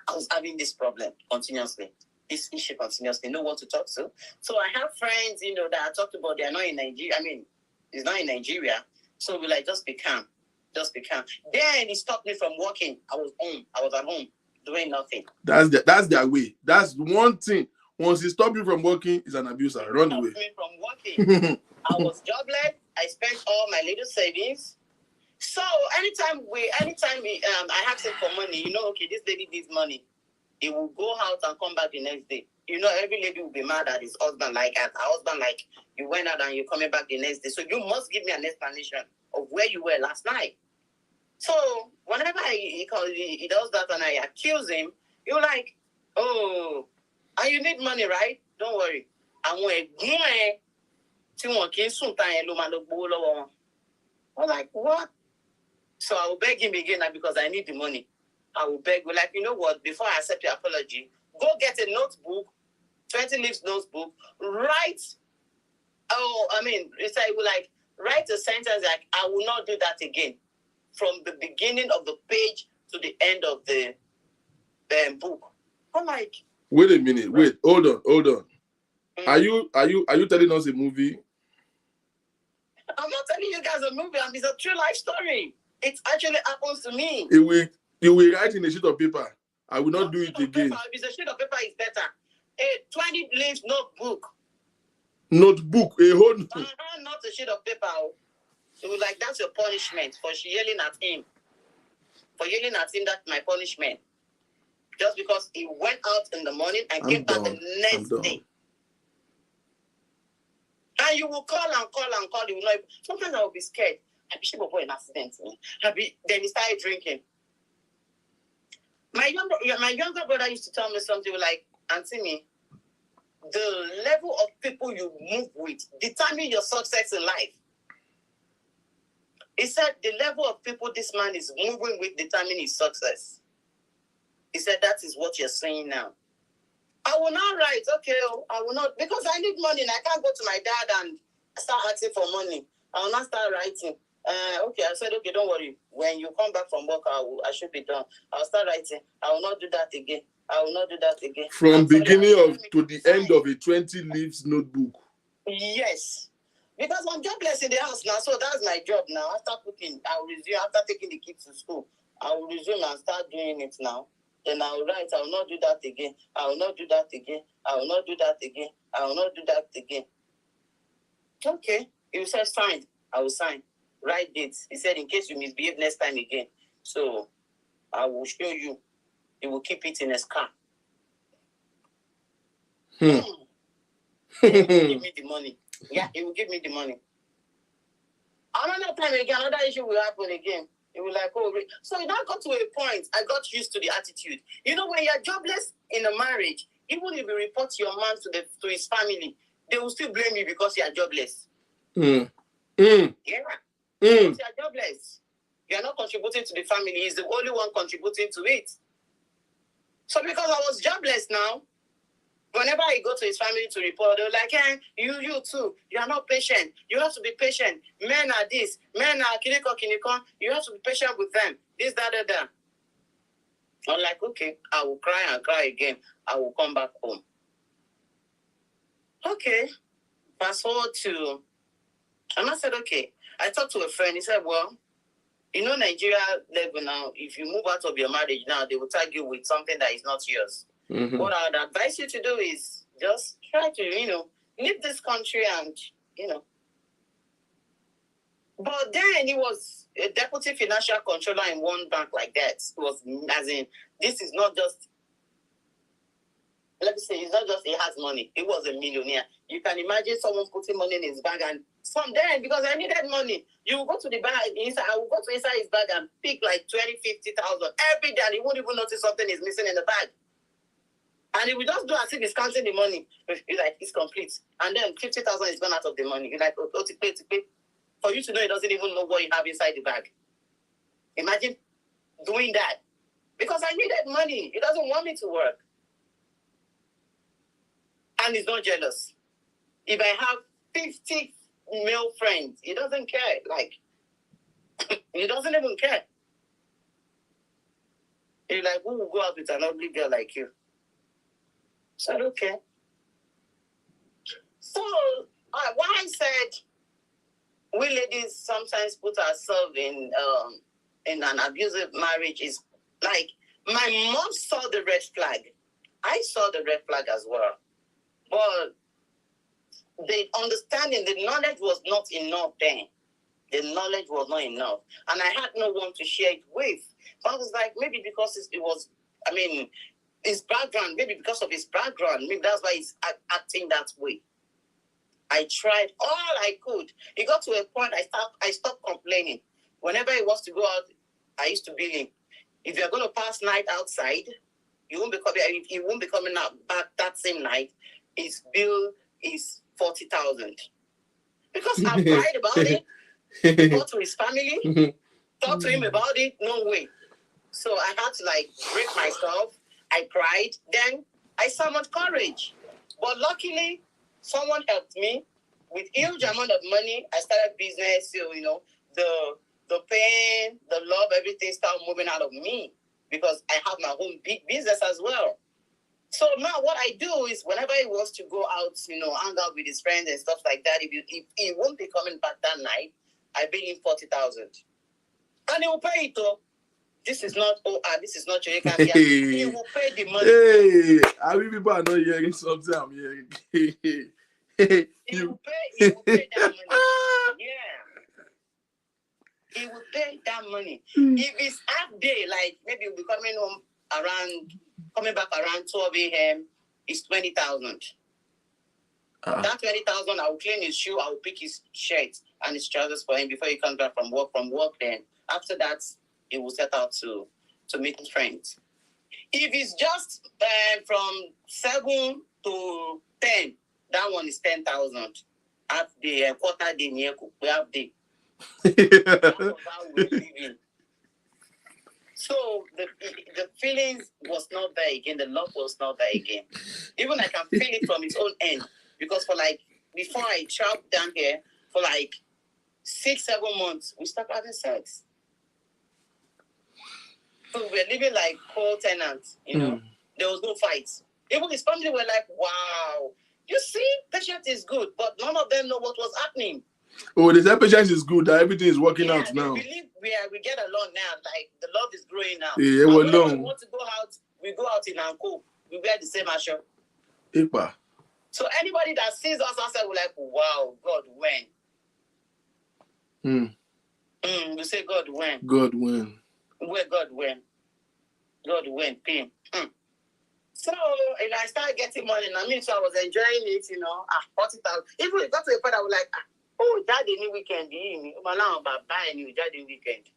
C: I was having this problem continuously. This issue continuously, no one to talk to. So I have friends, that I talked about, they are not in Nigeria. I mean, it's not in Nigeria. So we like, just be calm. Just be calm. Then he stopped me from working. I was at home doing nothing.
A: That's their way. That's one thing. Once he stopped you from working, it's an abuser. Run away.
C: Me from working. I was jobless. I spent all my little savings. So anytime I ask him for money, okay, this lady needs money. He will go out and come back the next day. Every lady will be mad at his husband, like at her husband, like, you went out and you're coming back the next day. So you must give me an explanation of where you were last night. So whenever he does that and I accuse him, you're like, oh, and you need money, right? Don't worry. I'm like, what? So I will beg him again because I need the money. I will beg, like, you know what? Before I accept your apology, go get a notebook, 20 leaves notebook, write. It's like, write a sentence like, I will not do that again, from the beginning of the page to the end of the book. I'm like,
A: wait a minute. Wait, hold on. Are you telling us a movie?
C: I'm not telling you guys a movie. It's a true life story. It actually happens to me.
A: You will write in a sheet of paper. I will not do it again.
C: If it's a sheet of paper, it's better. A 20 leaves notebook.
A: Notebook, a whole.
C: Not a sheet of paper. It was like, that's your punishment for yelling at him. For yelling at him, that's my punishment. Just because he went out in the morning and came back the next day. And you will call and call and call. You will not. Sometimes I will be scared. I be sure an accident. Then he started drinking. My younger brother used to tell me something like, Auntie me, the level of people you move with determine your success in life. He said the level of people this man is moving with determine his success. He said that is what you're saying now. I will not write, okay, I will not, because I need money and I can't go to my dad and start asking for money. I will not start writing. Okay, I said, okay, don't worry. When you come back from work, I should be done. I'll start writing. I will not do that again. I will not do that again.
A: From beginning to the end of a 20 leaves notebook.
C: Yes. Because I'm jobless in the house now, so that's my job now. After cooking, I will resume. After taking the kids to school, I will resume and start doing it now. Then I will write, I will not do that again. I will not do that again. I will not do that again. I will not do that again. Okay. He said, sign. I will sign. Write dates. He said, in case you misbehave next time again. So I will show you. He will keep it in his car. He will give me the money. Yeah, he will give me the money. Another time again, another issue will happen again. It will like, oh, so it now got to a point. I got used to the attitude. When you're jobless in a marriage, even if you report your man to his family, they will still blame you because you are jobless. Yeah. Because you are jobless. You are not contributing to the family. He's the only one contributing to it. So because I was jobless now, whenever I go to his family to report, they're like, hey, you too. You are not patient. You have to be patient. Men are this. Men are kiniko. You have to be patient with them. This, that. I'm like, okay, I will cry and cry again. I will come back home. Okay. Fast forward to, and I said, okay. I talked to a friend. He said, well, Nigeria level now, if you move out of your marriage now, they will tag you with something that is not yours. Mm-hmm. What I would advise you to do is just try to, leave this country and, But then he was a deputy financial controller in one bank like that. It was, as in, this is not just, let me say, it's not just he has money. He was a millionaire. You can imagine someone putting money in his bag and because I needed money, you will go to the bag, I will go to inside his bag and pick like 20, 50,000 every day and he won't even notice something is missing in the bag. And he will just do as if he's counting the money. He's like, it's complete. And then 50,000 is gone out of the money. You're like, oh, to pay. For you to know he doesn't even know what you have inside the bag. Imagine doing that. Because I needed money. He doesn't want me to work. And he's not jealous. If I have 50 male friends, he doesn't care. Like, he doesn't even care. He's like, who will go out with an ugly girl like you? I said, okay. So, why I said we ladies sometimes put ourselves in an abusive marriage is like my mom saw the red flag. I saw the red flag as well. But the understanding, the knowledge was not enough then. The knowledge was not enough. And I had no one to share it with. But I was like, maybe because his background, maybe because of his background, maybe that's why he's acting that way. I tried all I could. It got to a point I stopped complaining. Whenever he wants to go out, I used to bill him. If you're going to pass night outside, you won't be coming out back that same night. His bill is 40,000. Because I've cried about it. Talk to his family. Talk to him about it. No way. So I had to break myself. I cried. Then I summoned courage. But luckily, someone helped me with huge amount of money. I started business. So, the pain, the love, everything started moving out of me because I have my own big business as well. So now what I do is whenever he wants to go out, hang out with his friends and stuff like that, if he won't be coming back that night, I bill him 40,000. And he will pay it though. This is not your He will pay the money.
A: Hey, I mean people are not hearing something I'm hearing.
C: He will pay that money. Yeah. He will pay that money. If it's half day, maybe he'll be coming back around 12 a.m., it's 20,000. That 20,000, I will clean his shoe, I will pick his shirt and his trousers for him before he comes back from work. Then after that, he will set out to meet friends. If it's just from 7 to 10, that one is 10,000. At the quarter day, we have day. That's how we're living. So the feelings was not there again. The love was not there again. Even I can feel it from its own end. Because before I traveled down here, for 6-7 months, we stopped having sex. So we're living like co-tenants, There was no fights. Even his family were like, wow, you see, patience is good, but none of them know what was happening.
A: Oh, they say patience is good, that everything is working out now.
C: We believe we get along now, the love is growing now.
A: Yeah,
C: and whenever we want to go out, we go out in Anko. We wear the same shirt.
A: Epa.
C: So anybody that sees us outside will like, wow, God, when? We say, God, when?
A: God, when?
C: Where God, when? God, when? Pain. So I started getting money, so I was enjoying it, 40,000. Even it got to a point I was like, that any weekend, weekend.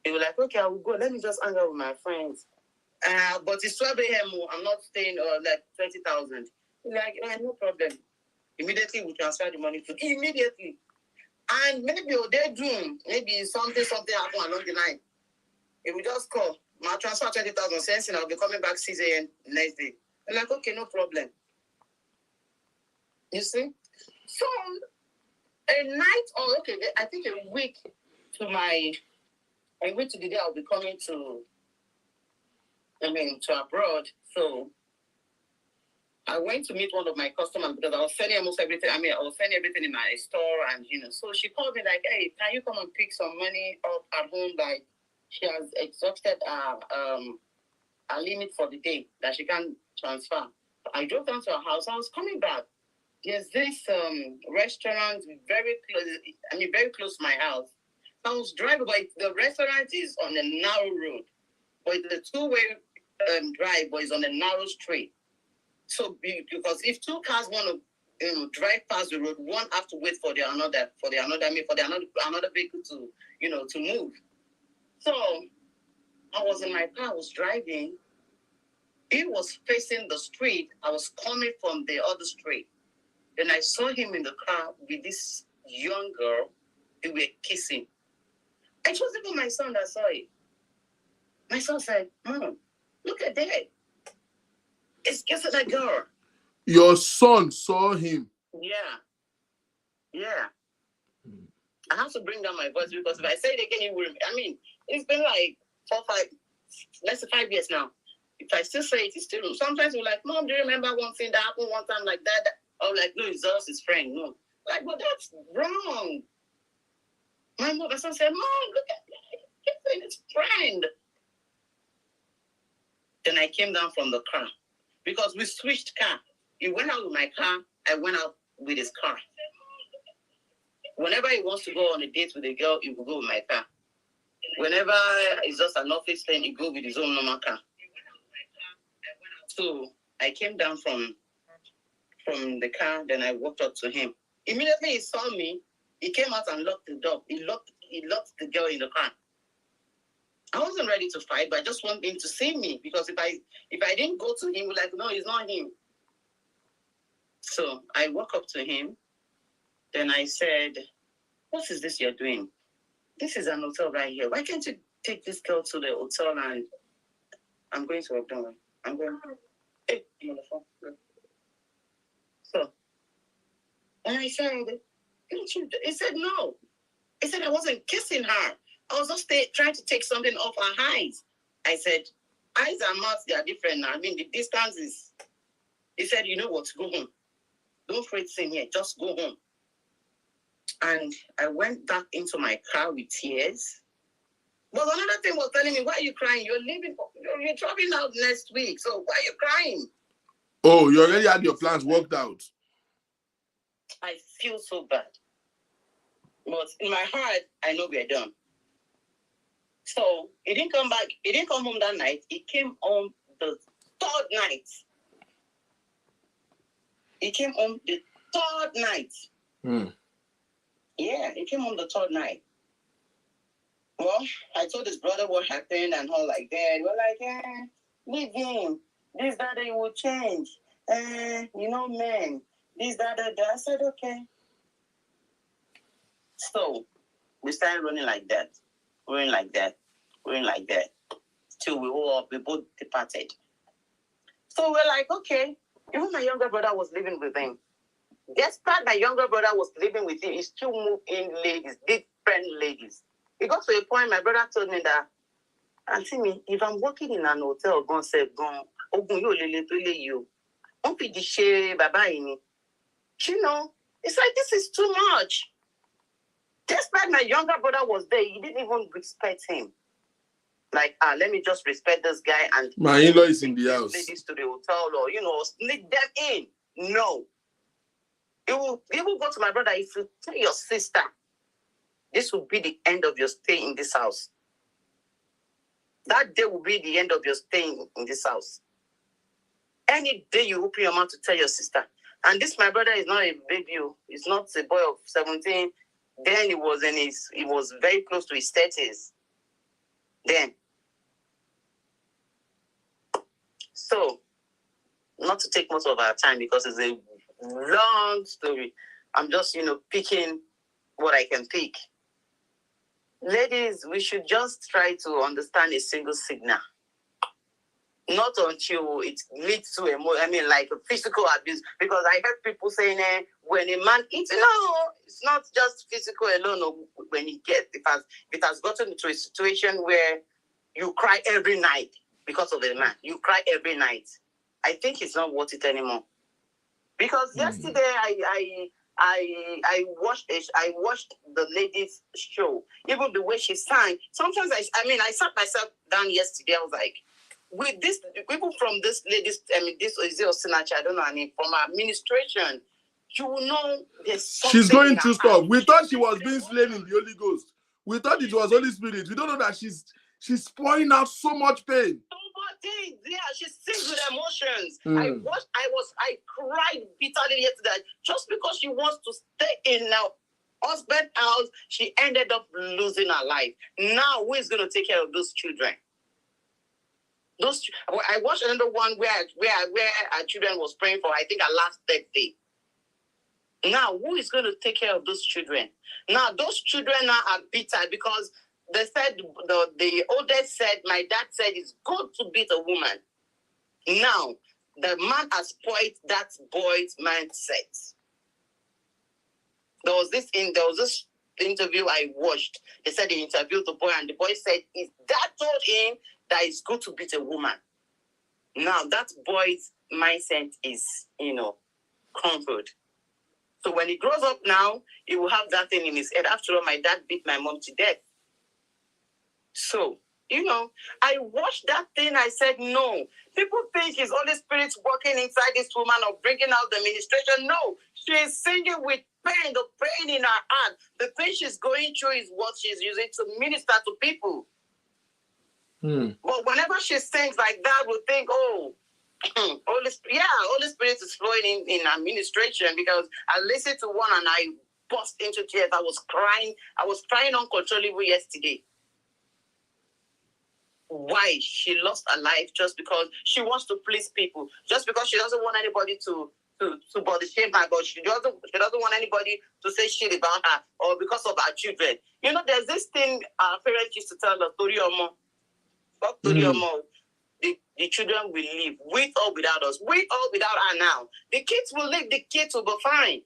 C: They were like, okay, I will go. Let me just hang out with my friends. But it's 12 a.m. I'm not staying 20,000. Like, no problem. Immediately we transfer the money to immediately. And maybe they do. Maybe something happened along the line. It will just call. I'll transfer 20,000 cents and I'll be coming back 6 a.m. next day. I'm like, okay, no problem. You see? So a night I think a week to the day I'll be coming to abroad. So I went to meet one of my customers because I was selling almost everything. I was selling everything in my store and, so she called me like, hey, can you come and pick some money up at home? Like she has exhausted a limit for the day that she can transfer. I drove down to her house. I was coming back. There's this restaurant very close to my house. I was driving, but the restaurant is on a narrow road. But the two-way drive, but it's on a narrow street. So because if two cars want to drive past the road, one have to wait for the another vehicle to move. So I was in my car, I was driving. He was facing the street. I was coming from the other street. Then I saw him in the car with this young girl. They were kissing. It was even my son that saw it. My son said, Mom, look at that. It's kissing that girl.
A: Your son saw him?
C: Yeah. I have to bring down my voice because if I say it again, it's been like let's say 5 years now. If I still say it, it's still, sometimes we're like, Mom, do you remember one thing that happened one time like that? I'm like, no, it's just his friend. No. Like, but that's wrong. My mother said, Mom, look at that. It's his friend. Then I came down from the car because we switched car. He went out with my car. I went out with his car. Whenever he wants to go on a date with a girl, he will go with my car. Whenever it's just an office thing, he go with his own normal car. So I came down from the car, then I walked up to him. Immediately he saw me, he came out and locked the door. He locked the girl in the car. I wasn't ready to fight, but I just want him to see me, because if I didn't go to him, he'd be like, no, it's not him. So I walked up to him, then I said, what is this you're doing? This is an hotel right here. Why can't you take this girl to the hotel? And I'm going to work, don't worry. I'm going. Hey, I'm on the phone. So, and I said, didn't you? He said, no. He said, I wasn't kissing her. I was just trying to take something off her eyes. I said, eyes and mouths, they are different now. I mean, the distance is. He said, you know what? Go home. Don't fret in here. Just go home. And I went back into my car with tears. But another thing was telling me, why are you crying? You're leaving. You're traveling out next week. So why are you crying?
A: Oh, you already had your plans worked out.
C: I feel so bad. But in my heart, I know we're done. So he didn't come back. He didn't come home that night. He came home the third night. He came home the third night. Yeah, he came home the third night. Well, I told his brother what happened and all like that. We're like, leave him. This, that, he will change. You know, man. This, that. I said, okay. So we started running like that. Till we both departed. So we're like, okay. Even my younger brother was living with him. Despite my younger brother was living with him, he still moved in ladies, different ladies. It got to a point, my brother told me that, Auntie me, if I'm working in an hotel, don't say, you know, it's like, this is too much. Despite my younger brother was there, he didn't even respect him. Like, let me just respect this guy and
A: my in-law is in the house.
C: Ladies to the hotel, or sneak them in. No. It will go to my brother. If you tell your sister, this will be the end of your stay in this house. That day will be the end of your stay in this house. Any day you open your mouth to tell your sister, and this my brother is not a baby. He's not a boy of 17. Then he was very close to his 30s. Then. So, not to take much of our time because it's a long story. I'm just, picking what I can pick. Ladies, we should just try to understand a single signal. Not until it leads to like a physical abuse. Because I heard people saying, when a man eats, no, it's not just physical alone. When it has gotten to a situation where you cry every night because of a man. You cry every night. I think it's not worth it anymore. Because yesterday I watched the ladies' show. Even the way she sang. Sometimes I sat myself down yesterday. I was like, with this people from this ladies, this is Osinachi, I don't know her name, from our administration, you will know there's something.
A: She's going through stuff. We thought she was being slain in the Holy Ghost. We thought it was Holy Spirit. We don't know that she's pouring out so much pain.
C: Things. Yeah, she sings with emotions. I cried bitterly yesterday just because she wants to stay in her husband's house. She ended up losing her life. Now, who is going to take care of those children? I watched another one where our children was praying for, I think, our last birthday. Now, who is going to take care of those children? Now, those children now are bitter because they said, the oldest said, my dad said it's good to beat a woman. Now, the man has spoiled that boy's mindset. There was this interview I watched. They said they interviewed the boy, and the boy said his dad told him that it's good to beat a woman. Now, that boy's mindset is, crumpled. So when he grows up now, he will have that thing in his head. After all, my dad beat my mom to death. So, I watched that thing. I said, no. People think his Holy Spirit's working inside this woman or bringing out the ministration. No, she is singing with pain, the pain in her heart. The pain she's going through is what she's using to minister to people. But whenever she sings like that, we'll think, oh, Holy Spirit is flowing in administration, because I listened to one and I burst into tears. I was crying uncontrollably yesterday. Why? She lost her life just because she wants to please people, just because she doesn't want anybody to body shame her, but she doesn't want anybody to say shit about her, or because of her children. There's this thing our parents used to tell us, the children will live with or without us, with or without her now. The kids will live, the kids will be fine.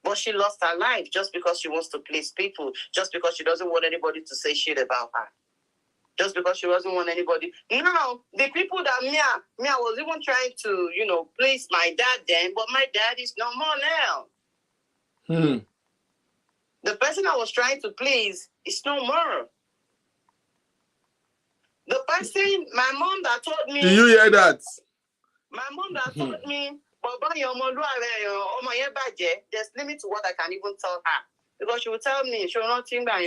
C: But she lost her life just because she wants to please people, just because she doesn't want anybody to say shit about her. Just because she doesn't want anybody. Now, the people that Mia was even trying to, please my dad then, but my dad is no more now. The person I was trying to please is no more. The person, my mom that told me.
A: Do you hear that?
C: My mom that told me, there's limit to what I can even tell her. Because she will tell me, she will not think that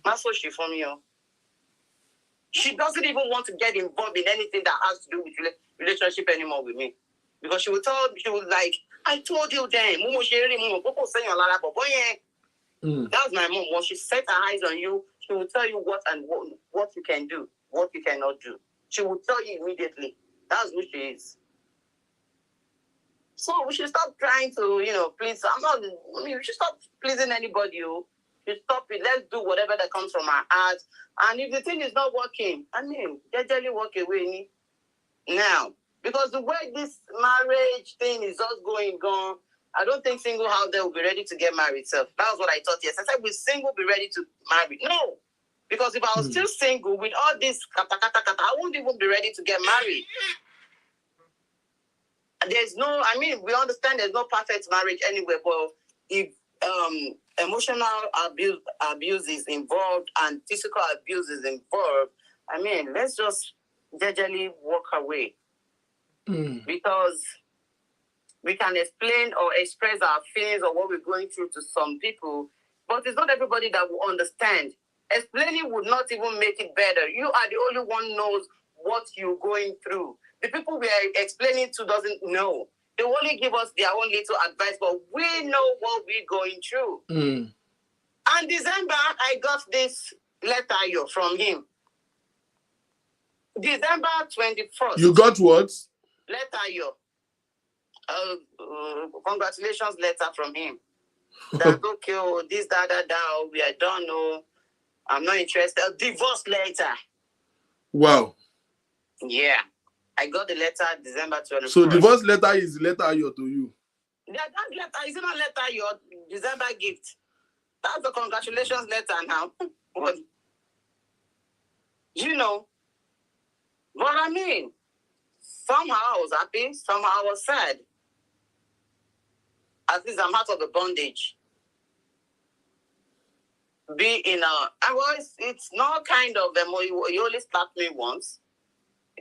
C: that's what she for me. She doesn't even want to get involved in anything that has to do with relationship anymore with me. Because she will like, I told you then. That's my mom. When she set her eyes on you, she will tell you what you can do, what you cannot do. She will tell you immediately. That's who she is. So we should stop trying to, please. We should stop pleasing anybody. You stop it. Let's do whatever that comes from our heart. And if the thing is not working, gradually walk away now. Because the way this marriage thing is just going on, I don't think single out there will be ready to get married. So that was what I thought. Yes, I said, will single be ready to marry? No. Because if I was still single with all this kata, I wouldn't even be ready to get married. We understand there's no perfect marriage anywhere, but if emotional abuse is involved and physical abuse is involved, let's just gradually walk away. Because we can explain or express our feelings or what we're going through to some people, but it's not everybody that will understand. Explaining would not even make it better. You are the only one knows what you're going through. The people we are explaining to doesn't know. They only give us their own little advice, but we know what we're going through. And December, I got this letter from him. December 21st.
A: You got what?
C: Letter congratulations letter from him. That okay, this, that, I don't know. I'm not interested. Divorce letter.
A: Wow.
C: Yeah. I got the letter December 21st.
A: So divorce letter is letter to you.
C: That letter is not letter your December gift. That's the congratulations letter now. What? But somehow I was happy, somehow I was sad. At least I'm out of the bondage. It's not kind of them. You only slapped me once.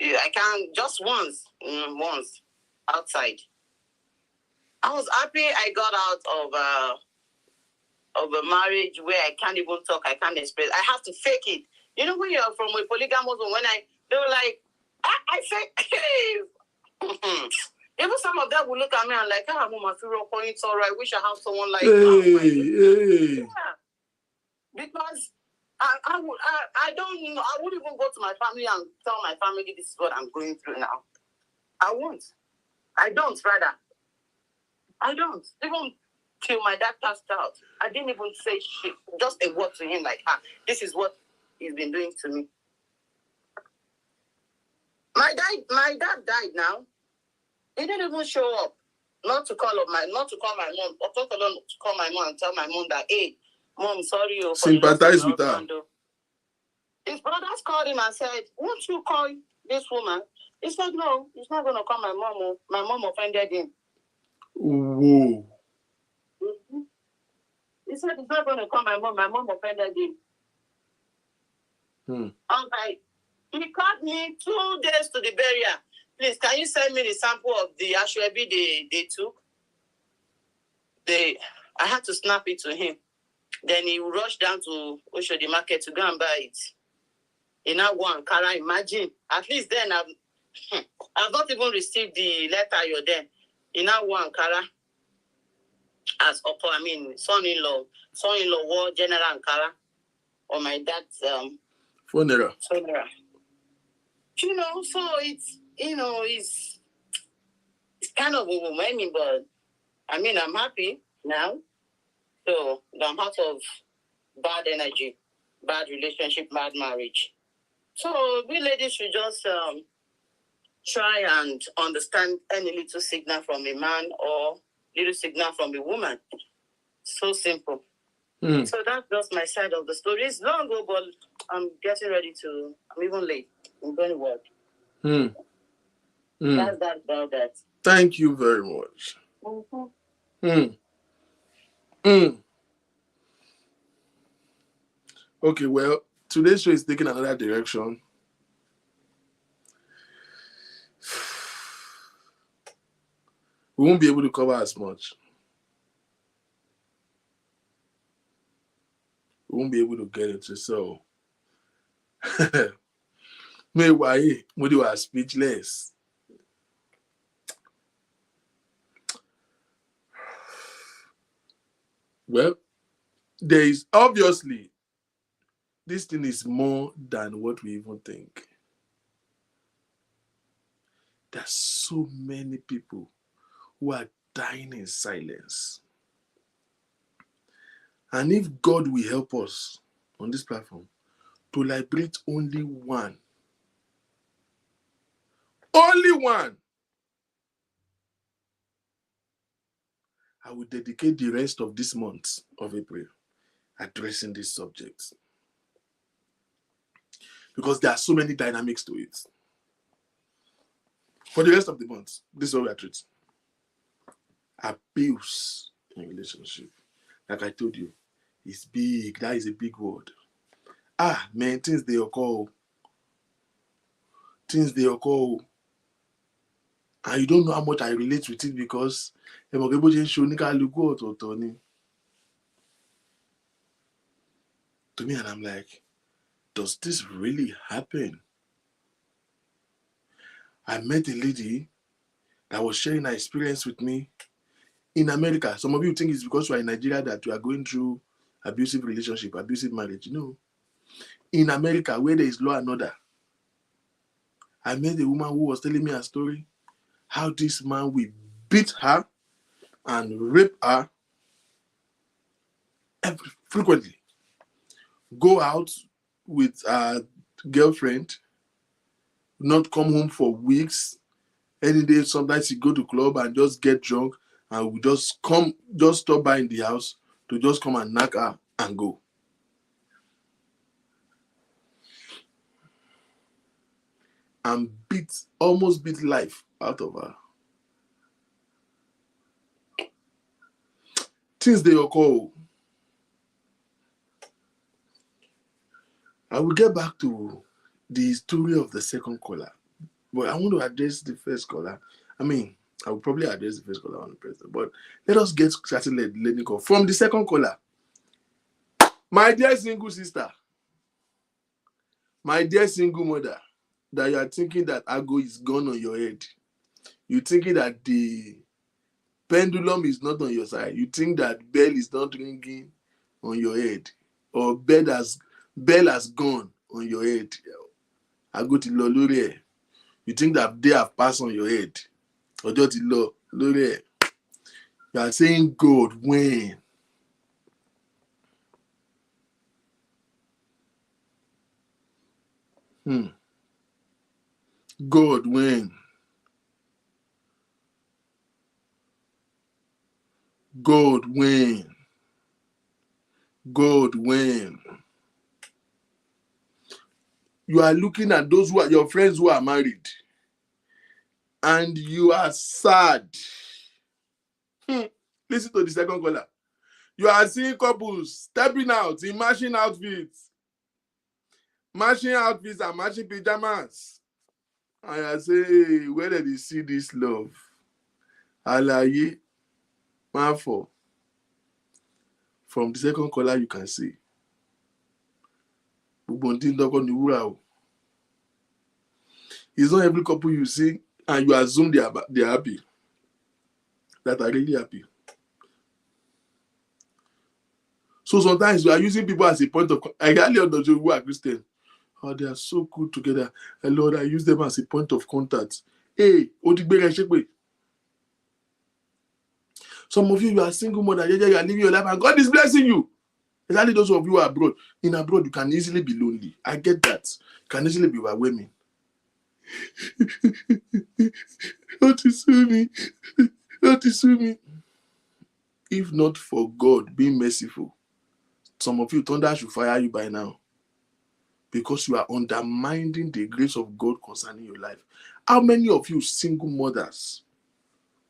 C: I can just once outside. I was happy I got out of a marriage where I can't even talk, I can't express. I have to fake it. When you're from a polygamous, they were like, I fake. Even some of them will look at me and like, mom, I feel it's all right. I wish I have someone like
A: hey.
C: Yeah. Because I wouldn't even go to my family and tell my family this is what I'm going through now. I won't. I don't, rather. I don't. Even till my dad passed out, I didn't even say shit. Just a word to him like, this is what he's been doing to me. My dad died now. He didn't even show up. Not to call my mom, or to call my mom and tell my mom that, hey, mom, sorry.
A: Sympathize with her.
C: He His brothers called him and said, won't you call this woman? He said, no, he's not going to call my mom. My mom offended him.
A: Whoa.
C: Mm-hmm. He said, he's not going to call my mom. My mom offended him. I'm like, he called me 2 days to the burial. Please, can you send me the sample of the ashwebi they took? I had to snap it to him. Then he rushed down to Oshodi Market to go and buy it. He now go and Ankara. Imagine. At least then I've not even received the letter you're there. He now go and Ankara as son-in-law. Son-in-law wore General Ankara on my dad's
A: funeral.
C: So it's kind of overwhelming, but I'm happy now. So I'm out of bad energy, bad relationship, bad marriage. So we ladies should just try and understand any little signal from a man or little signal from a woman. So simple. So that's just my side of the story. It's long ago, but I'm getting ready to. I'm even late. I'm going to work. That's about that.
A: Thank you very much. Okay, well, today's show is taking another direction. We won't be able to cover as much. We won't be able to get into so. Meanwhile, we are speechless. Well, there is obviously this thing is more than what we even think. There's so many people who are dying in silence. And if God will help us on this platform to liberate only one, I will dedicate the rest of this month of April addressing this subject. Because there are so many dynamics to it. For the rest of the month, this is what we are treating. Abuse in relationship. Like I told you, it's big. That is a big word. Man, things they occur. And you don't know how much I relate with it because to me, and I'm like, does this really happen? I met a lady that was sharing her experience with me in America. Some of you think it's because we're in Nigeria that we are going through abusive relationship, abusive marriage. No. In America, where there is law and order, I met a woman who was telling me a story how this man will beat her and rape her frequently. Go out with a girlfriend, not come home for weeks. Any day, sometimes he go to club and just get drunk and we just stop by in the house to just come and knock her and go. And almost beat life out of her. Things they occur. I will get back to the story of the second caller. But I want to address the first caller. I will probably address the first caller on the president. But let us get started letting go. From the second caller. My dear single sister, my dear single mother, that you are thinking that Ago is gone on your head. You're thinking that the pendulum is not on your side. You think that bell is not ringing on your head. Or bell has gone on your head. Ago ti lọ lórí ẹ̀. You think that they have passed on your head. Ọjọ́ ti lọ lórí ẹ̀. You are saying God when? God when? God when? God when? You are looking at those who are your friends who are married, and you are sad. Listen to the second caller. You are seeing couples stepping out in matching outfits and matching pajamas. And I say, hey, where did they see this love? Alaye, Mafo. From the second caller, you can see. It's not every couple you see and you assume they are happy, that are really happy. So sometimes you are using people as a point of contact. I hardly know who are Christian. Oh, they are so good together. And Lord, I use them as a point of contact. Hey, some of you are single mother, you are living your life, and God is blessing you. Exactly those of you who are abroad. In abroad, you can easily be lonely. I get that. You can easily be overwhelming. Don't sue me. Don't sue me. If not for God being merciful, some of you, thunder should fire you by now. Because you are undermining the grace of God concerning your life. How many of you single mothers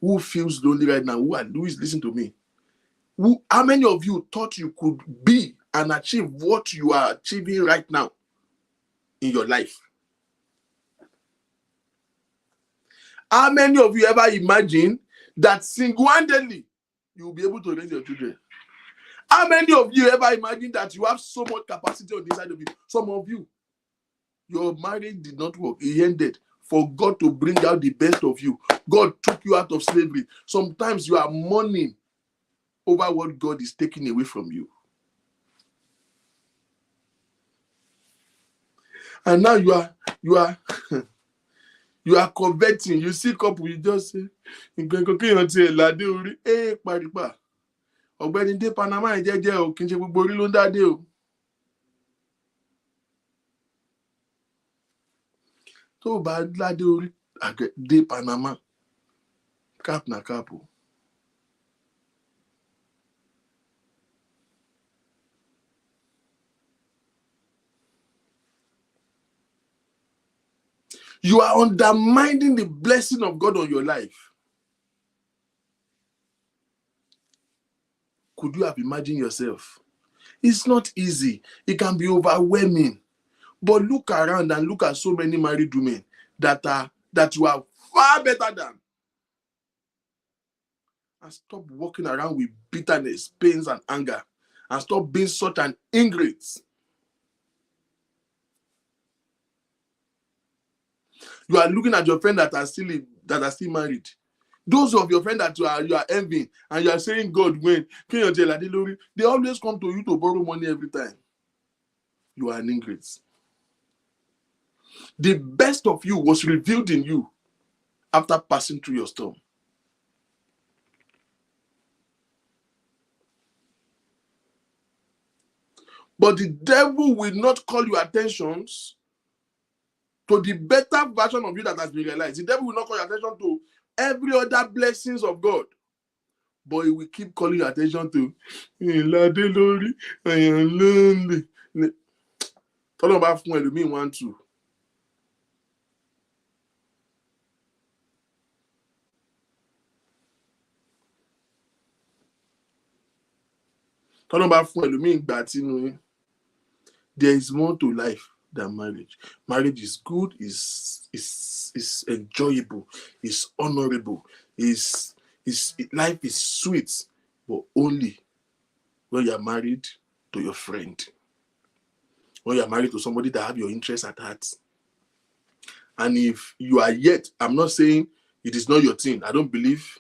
A: who feels lonely right now, who is listening to me? How many of you thought you could be and achieve what you are achieving right now in your life? How many of you ever imagined that single-handedly you will be able to raise your children? How many of you ever imagined that you have so much capacity on the inside of you? Some of you, your marriage did not work. It ended for God to bring out the best of you. God took you out of slavery. Sometimes you are mourning over what God is taking away from you. And now you are you are converting. You see couple, you just say, ọ̀gbẹ́ni dé Panama jẹ́jẹ́ o, kì í ṣe gbogbo orí ló ń dá dé o. Tó o bá ládé orí dé Panama, cap na cap o. You are undermining the blessing of God on your life. Could you have imagined yourself? It's not easy. It can be overwhelming. But look around and look at so many married women that you are far better than. And stop walking around with bitterness, pains, and anger. And stop being such an ingrate. You are looking at your friends that are still married. Those of your friends that you are envying and you are saying, God, when they always come to you to borrow money every time. You are an ingrate. The best of you was revealed in you after passing through your storm. But the devil will not call your attentions to the better version of you that has been realized. The devil will not call your attention to every other blessings of God. But he will keep calling your attention to I am lonely. Talk about me 1, 2. Talk about there is more to life than marriage. Marriage is good, is enjoyable, is honorable, life is sweet, but only when you are married to your friend. When you are married to somebody that have your interests at heart. And if you are yet, I'm not saying it is not your thing. I don't believe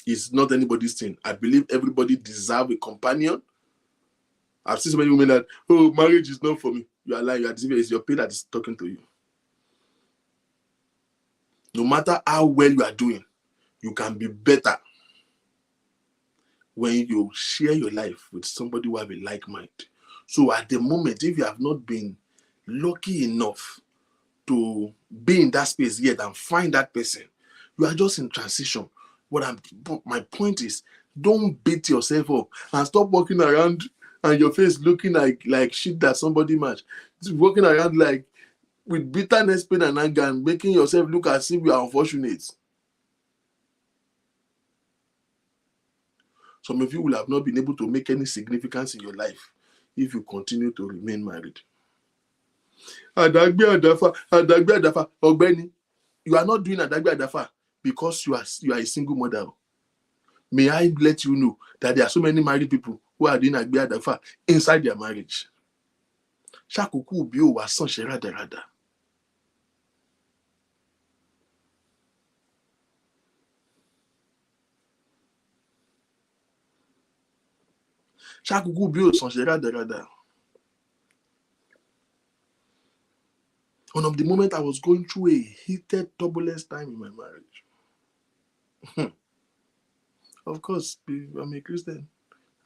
A: it's not anybody's thing. I believe everybody deserves a companion. I've seen so many women that, oh, marriage is not for me. You are lying. You are deceiving. It's your pain that is talking to you. No matter how well you are doing, you can be better when you share your life with somebody who have a like mind. So at the moment, if you have not been lucky enough to be in that space yet and find that person, you are just in transition. But my point is, don't beat yourself up and stop walking around and your face looking like shit that somebody matched. Just walking around like with bitterness, pain, and anger, and making yourself look as if you are unfortunate. Some of you will have not been able to make any significance in your life if you continue to remain married. Adagbe Adafa, Ogbeni, you are not doing Adagbe Adafa because you are a single mother. May I let you know that there are so many married people who are doing Adagbe Adafa inside their marriage. Shakuku bi o wa san se radarada. Shakuku bi o san se radarada. One of the moments I was going through a heated, turbulent time in my marriage. Of course, I'm a Christian.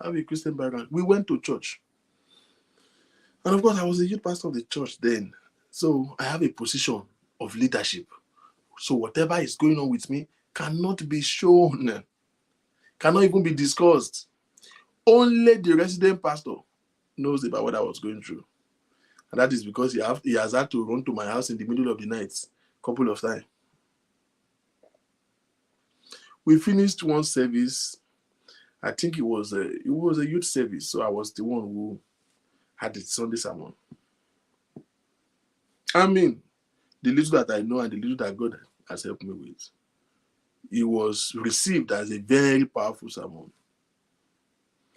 A: I have a Christian background. We went to church. And of course, I was a youth pastor of the church then. So I have a position of leadership. So whatever is going on with me cannot be shown, cannot even be discussed. Only the resident pastor knows about what I was going through. And that is because he has had to run to my house in the middle of the night a couple of times. We finished one service. I think it was a youth service. So I was the one who had the Sunday sermon. I mean, the little that I know and the little that God has helped me with, it was received as a very powerful sermon.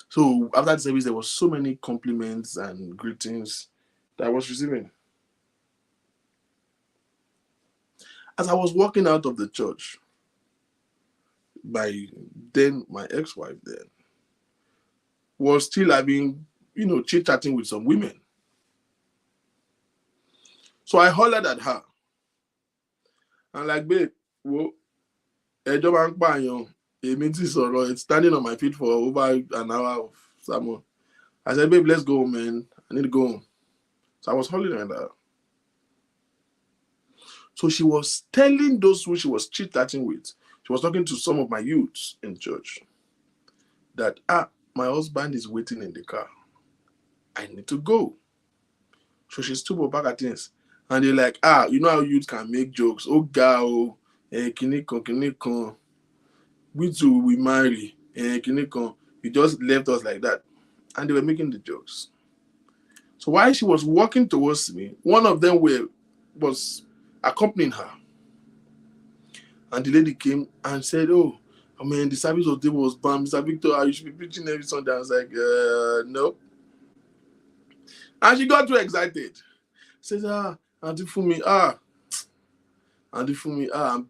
A: So after the service, there was so many compliments and greetings that I was receiving. As I was walking out of the church, my ex-wife then was still having, chit-chatting with some women. So I hollered at her. I'm like, babe, whoa, it's standing on my feet for over an hour of sermon. I said, babe, let's go home, man. I need to go home. So I was hollering at her. So she was telling those who she was chit-chatting with, she was talking to some of my youths in church, that, my husband is waiting in the car. I need to go. So she stood back at things. And they're like, you know how youth can make jokes. Oh, girl, kinikon. We too, we marry. Kinikon. You just left us like that. And they were making the jokes. So while she was walking towards me, one of them was accompanying her. And the lady came and said, oh man, the service of the day was banned. Mr. Victor, you should be preaching every Sunday. I was like, no. And she got too excited. Says, Auntie Fumi, I'm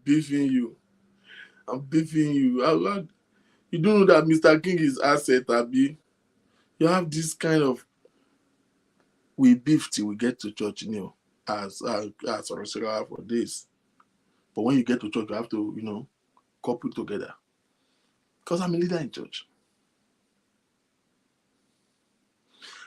A: beefing you. I'm beefing you. You don't know that Mr. King is asset, Abi. You have this kind of, we beef till we get to church, as for this. But when you get to church, you have to, couple together. Because I'm a leader in church.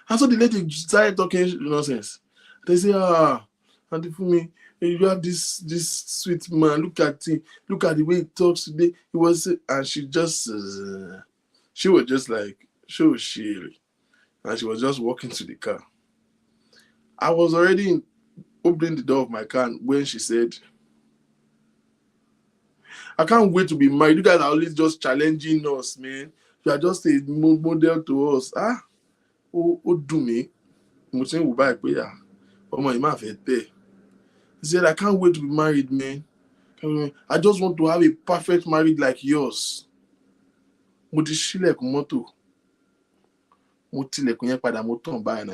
A: And so the lady started talking nonsense. They say, Auntie Fumi, you have this sweet man. Look at him. Look at the way he talks today. And she was just like, so she, and she was just walking to the car. I was already opening the door of my car when she said, I can't wait to be married. You guys are always just challenging us, man. You are just a model to us. Do me. He said, I can't wait to be married, man. I just want to have a perfect marriage like yours. And I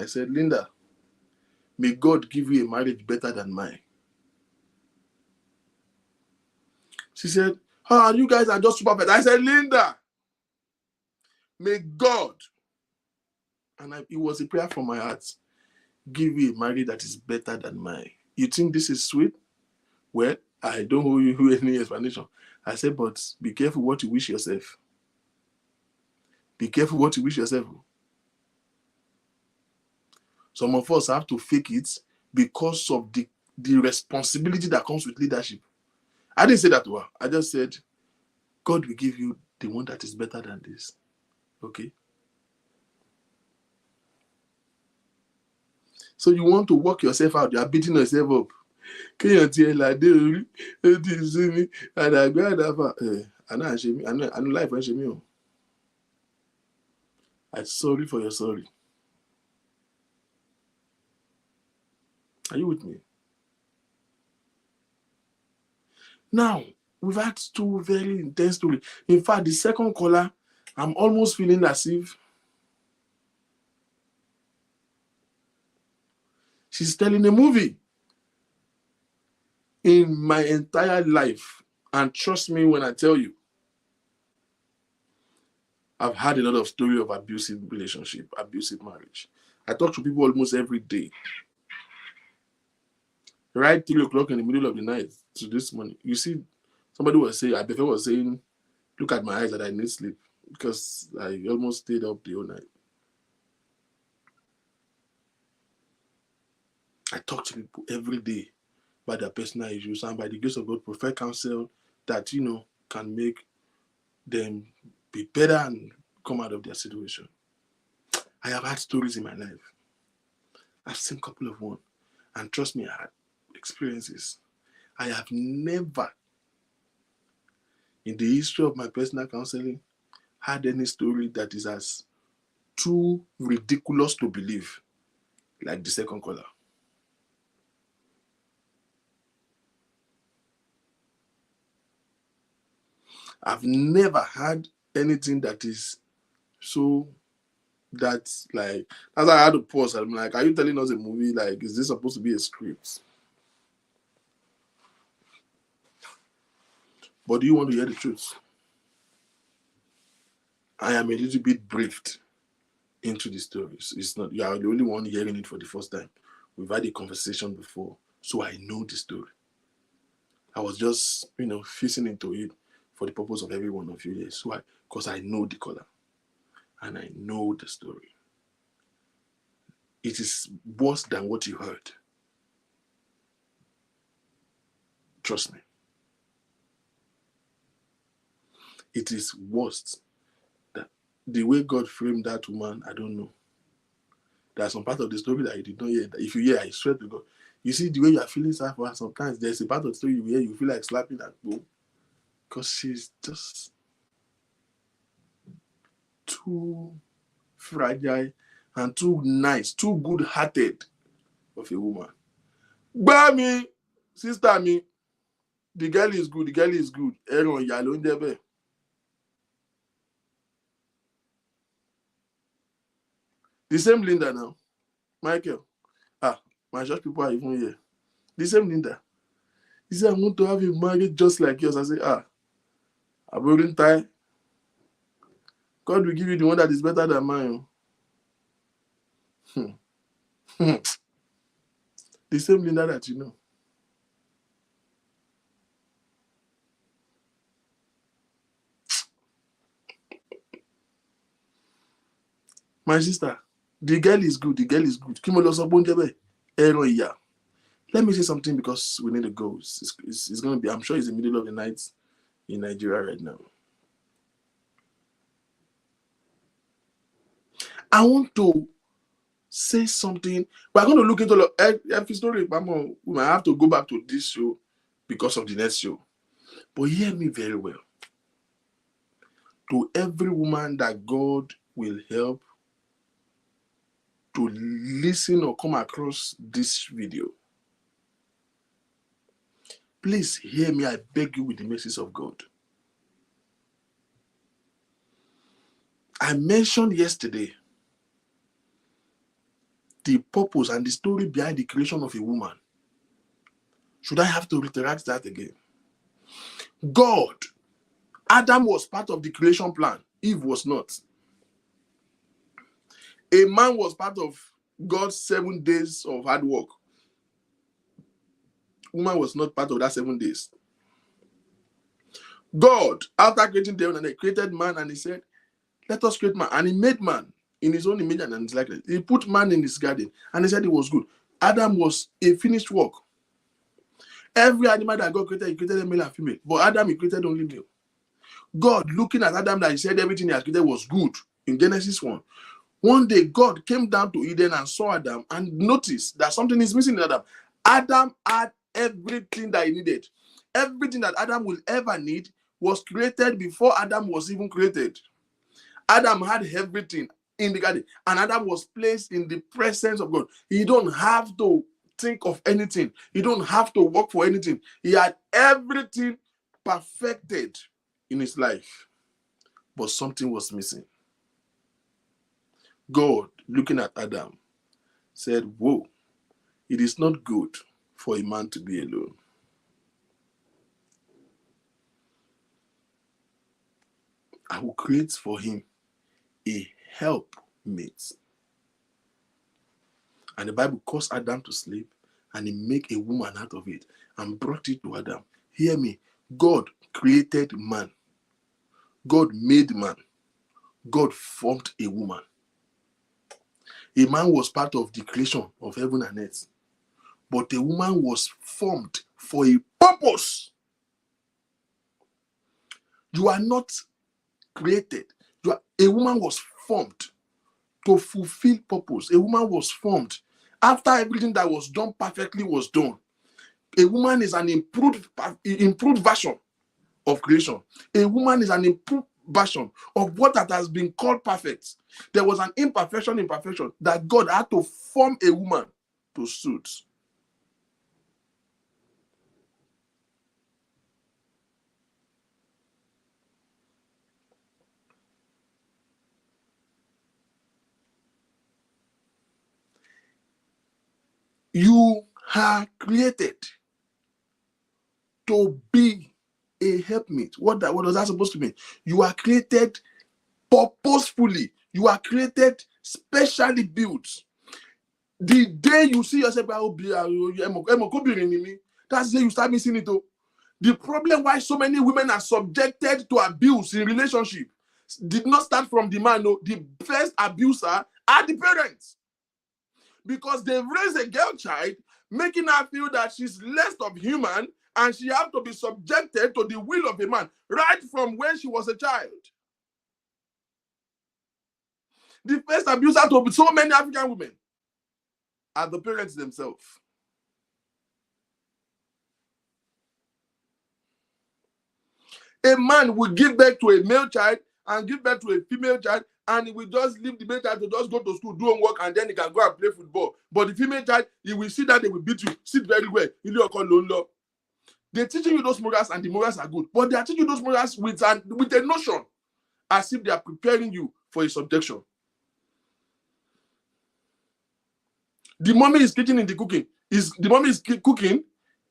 A: said, Linda, may God give you a marriage better than mine. She said, you guys are just super perfect. I said, Linda, may God, and it was a prayer from my heart, give you a marriage that is better than mine. You think this is sweet? Well, I don't owe you any explanation. I said, but be careful what you wish yourself. Be careful what you wish yourself. Some of us have to fake it because of the responsibility that comes with leadership. I didn't say that to her. I just said, God will give you the one that is better than this. Okay? So you want to work yourself out. You are beating yourself up. Kéèyàn tiẹ̀ làdé orí, ó ti sú mi, àdàgbé àdàfà. Àná àṣẹ mi, àná life ẹ̀ ṣe mí o. I'm sorry for your sorry. Are you with me? Now, we've had 2 very intense stories. In fact, the second caller, I'm almost feeling as if she's telling a movie. In my entire life, and trust me when I tell you, I've had a lot of story of abusive relationship, abusive marriage. I talk to people almost every day. Right 3 o'clock in the middle of the night to this morning. You see, somebody was saying, Abefe was saying, look at my eyes that I need sleep because I almost stayed up the whole night. I talk to people every day about their personal issues, and by the grace of God, provide counsel that, can make them be better and come out of their situation. I have had stories in my life. I've seen a couple of one. And trust me, I had experiences. I have never, in the history of my personal counseling, had any story that is as too ridiculous to believe like the second caller. I've never had anything that is so that's why I had to pause. I'm like, are you telling us a movie? Like, is this supposed to be a script? But do you want to hear the truth? I am a little bit briefed into the stories. It's not, you are the only one hearing it for the first time. We've had a conversation before, so I know the story. I was just, fishing into it for the purpose of every one of you here. So because I know the caller and I know the story. It is worse than what you heard. Trust me. It is worse. That the way God framed that woman, I don't know. There's some part of the story that you did not hear. If you hear, I swear to God. You see the way you are feeling sad for her, sometimes there's a part of the story you hear, you feel like slapping that boom. Because she's just too fragile and too nice, too good-hearted of a woman. Bami, sister me, the girl is good, the girl is good. Aaron, yalo in there. The same Linda now. Michael. My church people are even here. The same Linda. He said, I want to have a marriage just like yours. I say, I wouldn't tie. God will give you the one that is better than mine. The same Linda that you know. My sister, the girl is good. The girl is good. Let me say something because we need to go. It's going to be, I'm sure it's the middle of the night in Nigeria right now. I want to say something. We're going to look into every story. We might have to go back to this show because of the next show. But hear me very well. To every woman that God will help to listen or come across this video, please hear me, I beg you with the mercies of God. I mentioned yesterday the purpose and the story behind the creation of a woman. Should I have to reiterate that again? God, Adam was part of the creation plan. Eve was not. A man was part of God's 7 days of hard work. Woman was not part of that 7 days. God, after creating the heaven and earth, created man, and he said, let us create man. And he made man in his own image and his likeness. He put man in his garden, and he said it was good. Adam was a finished work. Every animal that God created, he created a male and female. But Adam, he created only male. God, looking at Adam, that he said everything he has created was good in Genesis 1. One day, God came down to Eden and saw Adam and noticed that something is missing in Adam. Adam had everything that he needed. Everything that Adam will ever need was created before Adam was even created. Adam had everything in the garden, and Adam was placed in the presence of God. He don't have to think of anything. He don't have to work for anything. He had everything perfected in his life, but something was missing. God, looking at Adam, said, "Whoa, it is not good for a man to be alone. I will create for him a helpmate." And the Bible caused Adam to sleep, and he made a woman out of it and brought it to Adam. Hear me. God created man. God made man. God formed a woman. A man was part of the creation of heaven and earth, but a woman was formed for a purpose. You are not created. A woman was formed to fulfill purpose. A woman was formed after everything that was done perfectly was done. A woman is an improved version of creation. A woman is an improved version of what that has been called perfect. There was an imperfection that God had to form a woman to suit. You are created to be a helpmate. What does that supposed to mean? You are created purposefully. You are created specially built. The day you see yourself, that's the day you start missing it. The problem why so many women are subjected to abuse in relationship did not start from the man. No, the first abuser are the parents, because they've raised a girl child, making her feel that she's less of human and she has to be subjected to the will of a man right from when she was a child. The first abuser to so many African women are the parents themselves. A man will give birth to a male child and give birth to a female child, and he will just leave the male child to just go to school, do homework, and then he can go and play football. But the female child, he will see that they will beat you. Sit very well. They're teaching you those morals, and the morals are good. But they are teaching you those morals with a notion, as if they are preparing you for a subjection. The mommy is cooking in the cooking. The mommy is cooking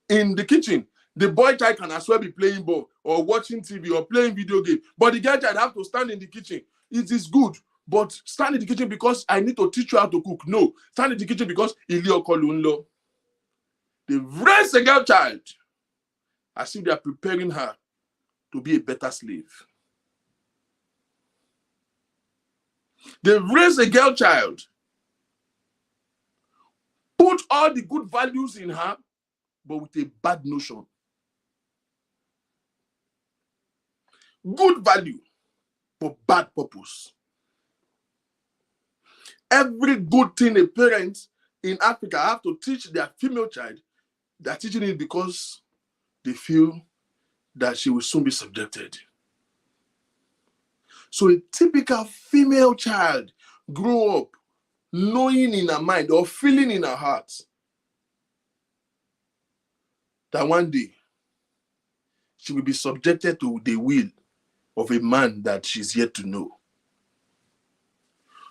A: in the kitchen. The boy child can as well be playing ball or watching TV or playing video game. But the girl child have to stand in the kitchen. It is good, but stand in the kitchen because I need to teach you how to cook. No, stand in the kitchen because they raise a girl child as if they are preparing her to be a better slave. They raise a girl child, put all the good values in her, but with a bad notion. Good value, but bad purpose. Every good thing a parent in Africa have to teach their female child, they're teaching it because they feel that she will soon be subjected. So a typical female child grow up knowing in her mind or feeling in her heart that one day she will be subjected to the will of a man that she's yet to know.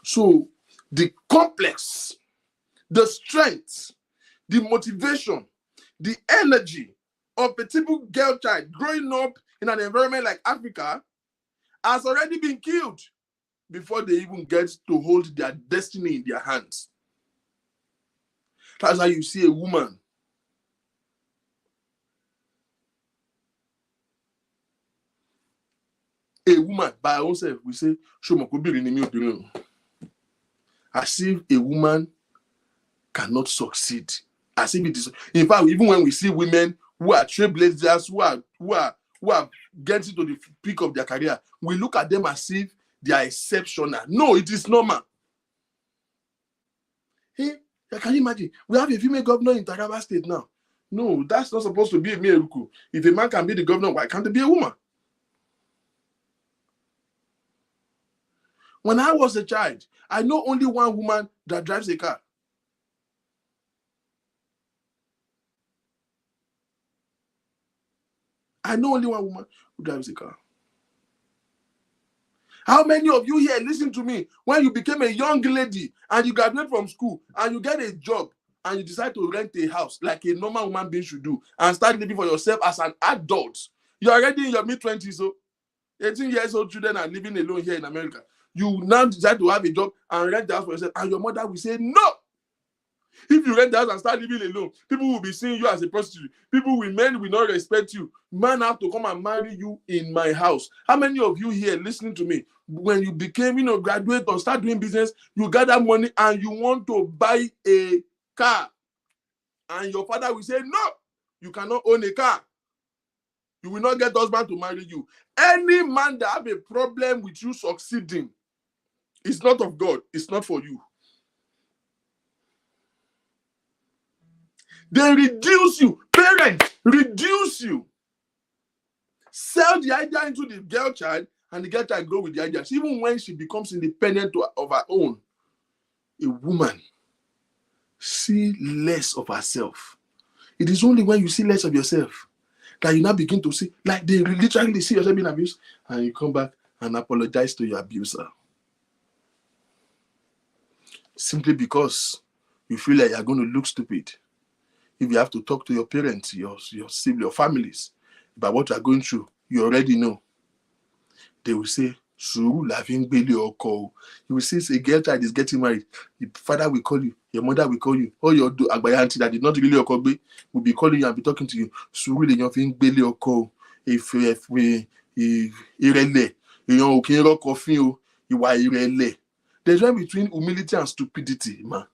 A: So the complex, the strength, the motivation, the energy of a typical girl child growing up in an environment like Africa has already been killed before they even get to hold their destiny in their hands. That's how you see a woman by herself, we say, as if a woman cannot succeed. As if it is. In fact, even when we see women who are trailblazers, who are getting to the peak of their career, we look at them as if they are exceptional. No, it is normal. Hey, can you imagine? We have a female governor in Taraba State now. No, that's not supposed to be a miracle. If a man can be the governor, why can't it be a woman? When I was a child, I know only one woman that drives a car. I know only one woman who drives a car. How many of you here listen to me when you became a young lady and you graduate from school and you get a job and you decide to rent a house like a normal woman being should do and start living for yourself as an adult? You're already in your mid-20s, so 18 years old children are living alone here in America. You now decide to have a job and rent the house for yourself, and your mother will say no. If you rent the house and start living alone, people will be seeing you as a prostitute. Men will not respect you. Man have to come and marry you in my house. How many of you here listening to me, when you became, graduate or start doing business, you gather money and you want to buy a car, and your father will say, no, you cannot own a car. You will not get husband to marry you. Any man that have a problem with you succeeding is not of God. It's not for you. They reduce you. Parents reduce you. Sell the idea into the girl child, and the girl child grow with the idea. Even when she becomes independent of her own, a woman see less of herself. It is only when you see less of yourself that you now begin to see, like they literally see yourself being abused, and you come back and apologize to your abuser. Simply because you feel like you're going to look stupid. If you have to talk to your parents, your siblings, your families about what you are going through, you already know. They will say, Suru laughing baby or call. You will see a girl child is getting married. Your father will call you, your mother will call you, or your Agbaye auntie that did not really occur will be calling you and be talking to you. Suru le yan fi baby or call. If irele, you can rock coffee, you are irele. There's one between humility and stupidity, man.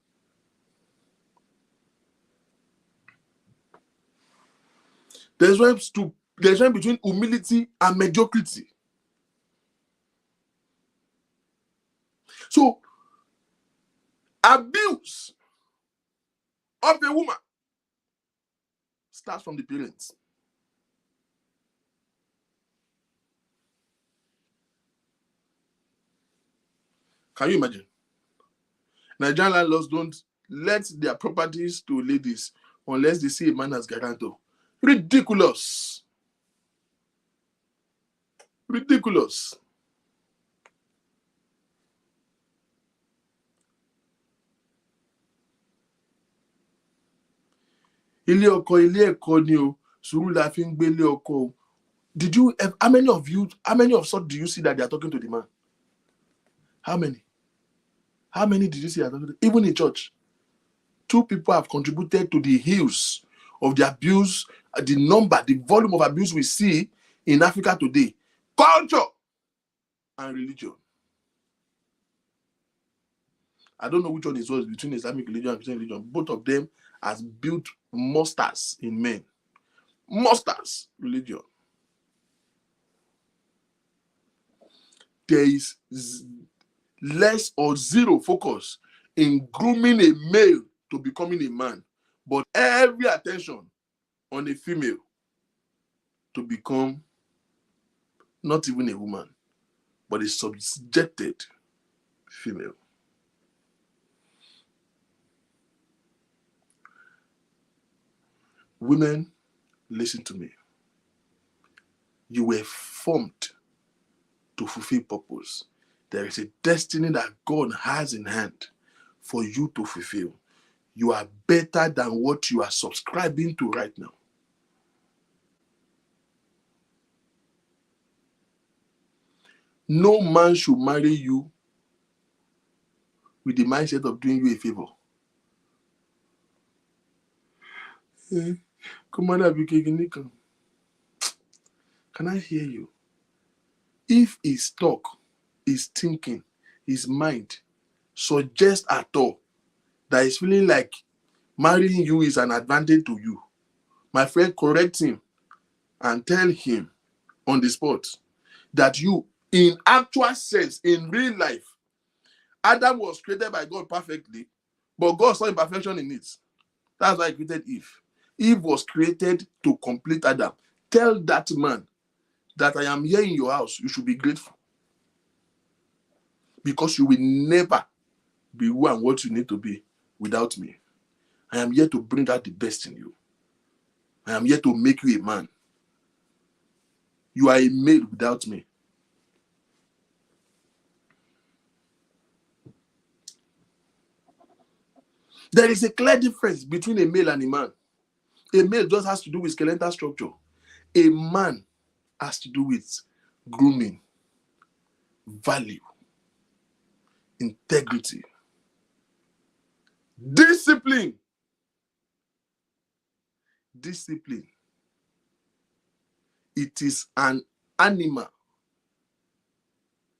A: There's one between humility and mediocrity. So, abuse of a woman starts from the parents. Can you imagine? Nigerian landlords don't let their properties to ladies unless they see a man as guarantor. Ridiculous. Ridiculous. Ilé ọkọ ni o, sùúrù la fi ń gbé ilé ọkọ o. Did you have, how many of such do you see that they are talking to the man? How many? How many did you see that? Even in church, 2 people have contributed to the hills of the abuse, the volume of abuse we see in Africa today. Culture and religion. I don't know which one is worse between Islamic religion and Christian religion. Both of them has built monsters in men. Monsters religion. There is less or zero focus in grooming a male to becoming a man, but every attention on a female to become not even a woman, but a subjected female. Women, listen to me. You were formed to fulfill purpose. There is a destiny that God has in hand for you to fulfill. You are better than what you are subscribing to right now. No man should marry you with the mindset of doing you a favor. Commander, can I hear you? If his talk, his thinking, his mind suggests at all that he's feeling like marrying you is an advantage to you, my friend, correct him and tell him on the spot that you, in actual sense, in real life, Adam was created by God perfectly, But God saw imperfection in it. That's why he created Eve. Eve was created to complete Adam. Tell that man that I am here in your house. You should be grateful. Because you will never be who and what you need to be without me. I am here to bring out the best in you. I am here to make you a man. You are a male without me. There is a clear difference between a male and a man. A male just has to do with skeletal structure. A man has to do with grooming, value, integrity, discipline. Discipline. It is an animal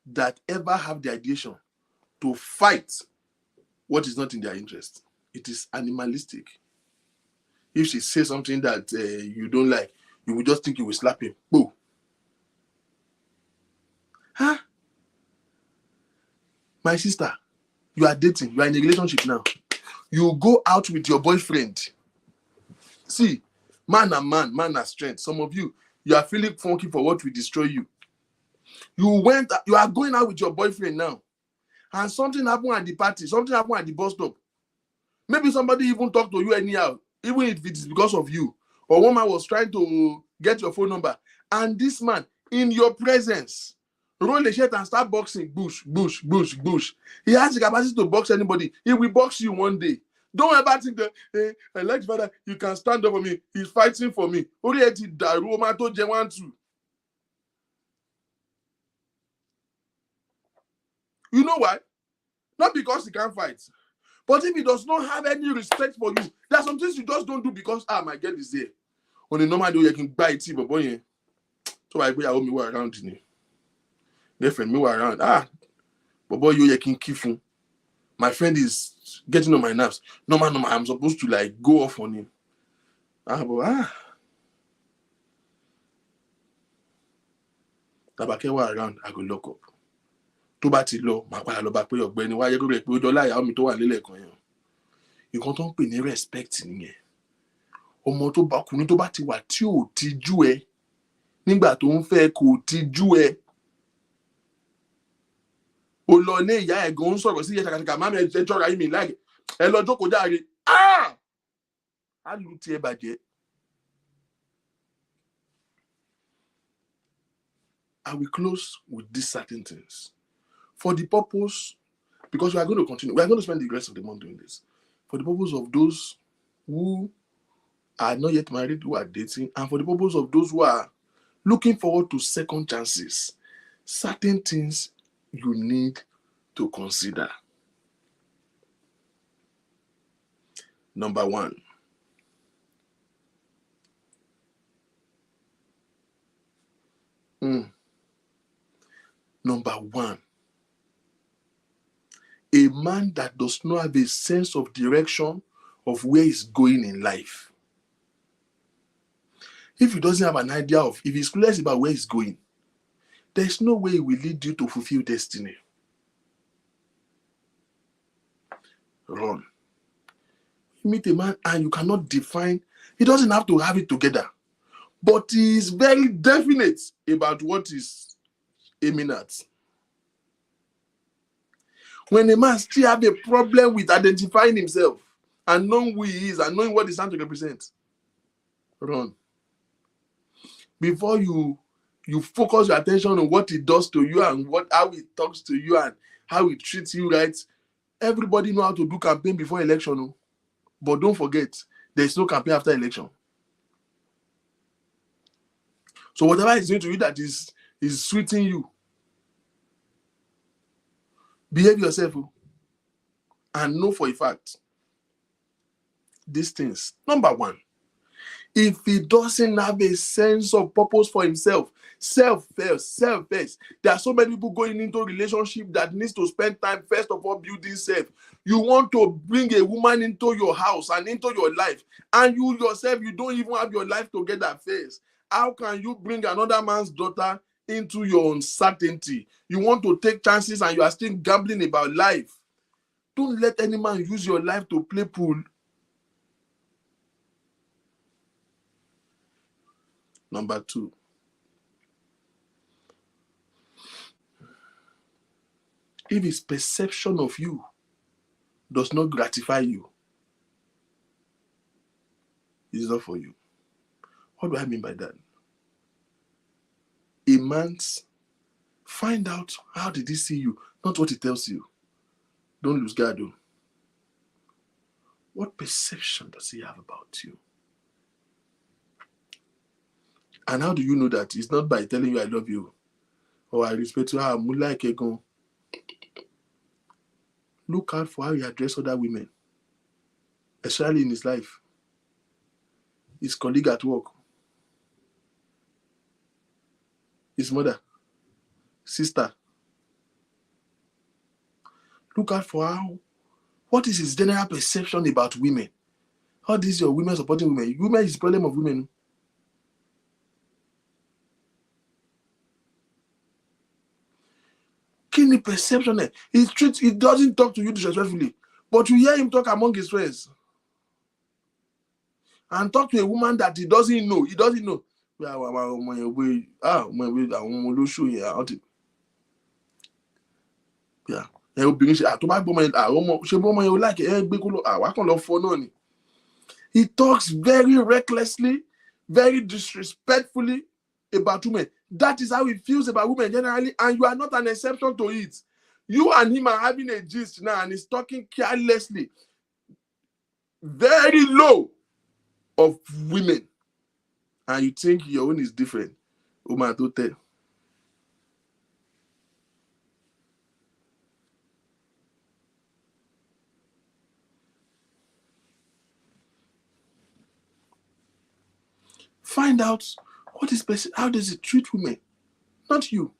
A: that ever have the ideation to fight what is not in their interest. It is animalistic. If she says something that you don't like, you will just think you will slap him. Boom. Huh? My sister, you are dating. You are in a relationship now. You go out with your boyfriend. See, man and man has strength. Some of you, you are feeling funky for what will destroy you. You are going out with your boyfriend now. And something happened at the party. Something happened at the bus stop. Maybe somebody even talked to you anyhow, even if it is because of you. Or one man was trying to get your phone number. And this man, in your presence, roll a shirt and start boxing. Bush. He has the capacity to box anybody. He will box you one day. Don't ever think that, hey, I like father, you can stand up for me. He's fighting for me. You know why? Not because he can't fight. But if he does not have any respect for you, there are some things you just don't do because, my girl is there. On a normal day, you can buy it, but boy, so I owe me around. Their friend, me around. But boy, you can keep him. My friend is getting on my nerves. No, I'm supposed to like go off on him. Tabake wa around, I go lock up. Tó bá ti lọ, màá padà lọ bá pé ọ̀gbẹ́ni wáyé lórí ẹ̀ pé ó dọ́là ìyàwó mi tó wà nílẹ̀ kan yẹn. Nǹkan tó ń pè ní respect nìyẹn. Ọmọ tó bá ọkùnrin tó bá ti wà tí ò tijú ẹ nígbà tó ń fẹ́ kò tijú ẹ. O lọ ní ìyá ẹ̀ gan ń sọ̀rọ̀ sí ìyá mami ẹ jọra yín mi láàyè. Ẹ lọ jókòó járe. Á lu ti ẹ bàjẹ́. I will close with these certain things. For the purpose, because we are going to continue, we are going to spend the rest of the month doing this. For the purpose of those who are not yet married, who are dating, and for the purpose of those who are looking forward to second chances, certain things you need to consider. Number one. Number one. A man that does not have a sense of direction of where he's going in life. If he doesn't have an idea of, if he's clueless about where he's going, there's no way he will lead you to fulfill destiny. Run. You meet a man and you cannot define, he doesn't have to have it together, but he is very definite about what he's aiming at. When a man still have a problem with identifying himself and knowing who he is and knowing what he's trying to represent, run. Before you focus your attention on what he does to you and how he talks to you and how he treats you right. Everybody know how to do campaign before election. But don't forget, there's no campaign after election. So whatever he's doing to you that is sweeting you, behave yourself and know for a fact these things. Number one, if he doesn't have a sense of purpose for himself, self first. There are so many people going into a relationship that needs to spend time, first of all, building self. You want to bring a woman into your house and into your life, and you yourself, you don't even have your life together first. How can you bring another man's daughter into your uncertainty? You want to take chances and you are still gambling about life. Don't let any man use your life to play pool. Number 2. If his perception of you does not gratify you, it's not for you. What do I mean by that? A man's find out how did he see you, not what he tells you. Don't lose guard. What perception does he have about you? And how do you know that? It's not by telling you I love you or I respect you. Look out for how he addresses other women, especially in his life. His colleague at work, his mother, sister. Look out for what is his general perception about women? How is your women supporting women? Women is the problem of women. Kidney perception. He doesn't talk to you disrespectfully, but you hear him talk among his friends. And talk to a woman that he doesn't know. He doesn't know. Yeah. He talks very recklessly, very disrespectfully about women. That is how he feels about women generally, and you are not an exception to it. You and him are having a gist now, and he's talking carelessly, very low of women, and you think your own is different. Find out how does he treat women, not you.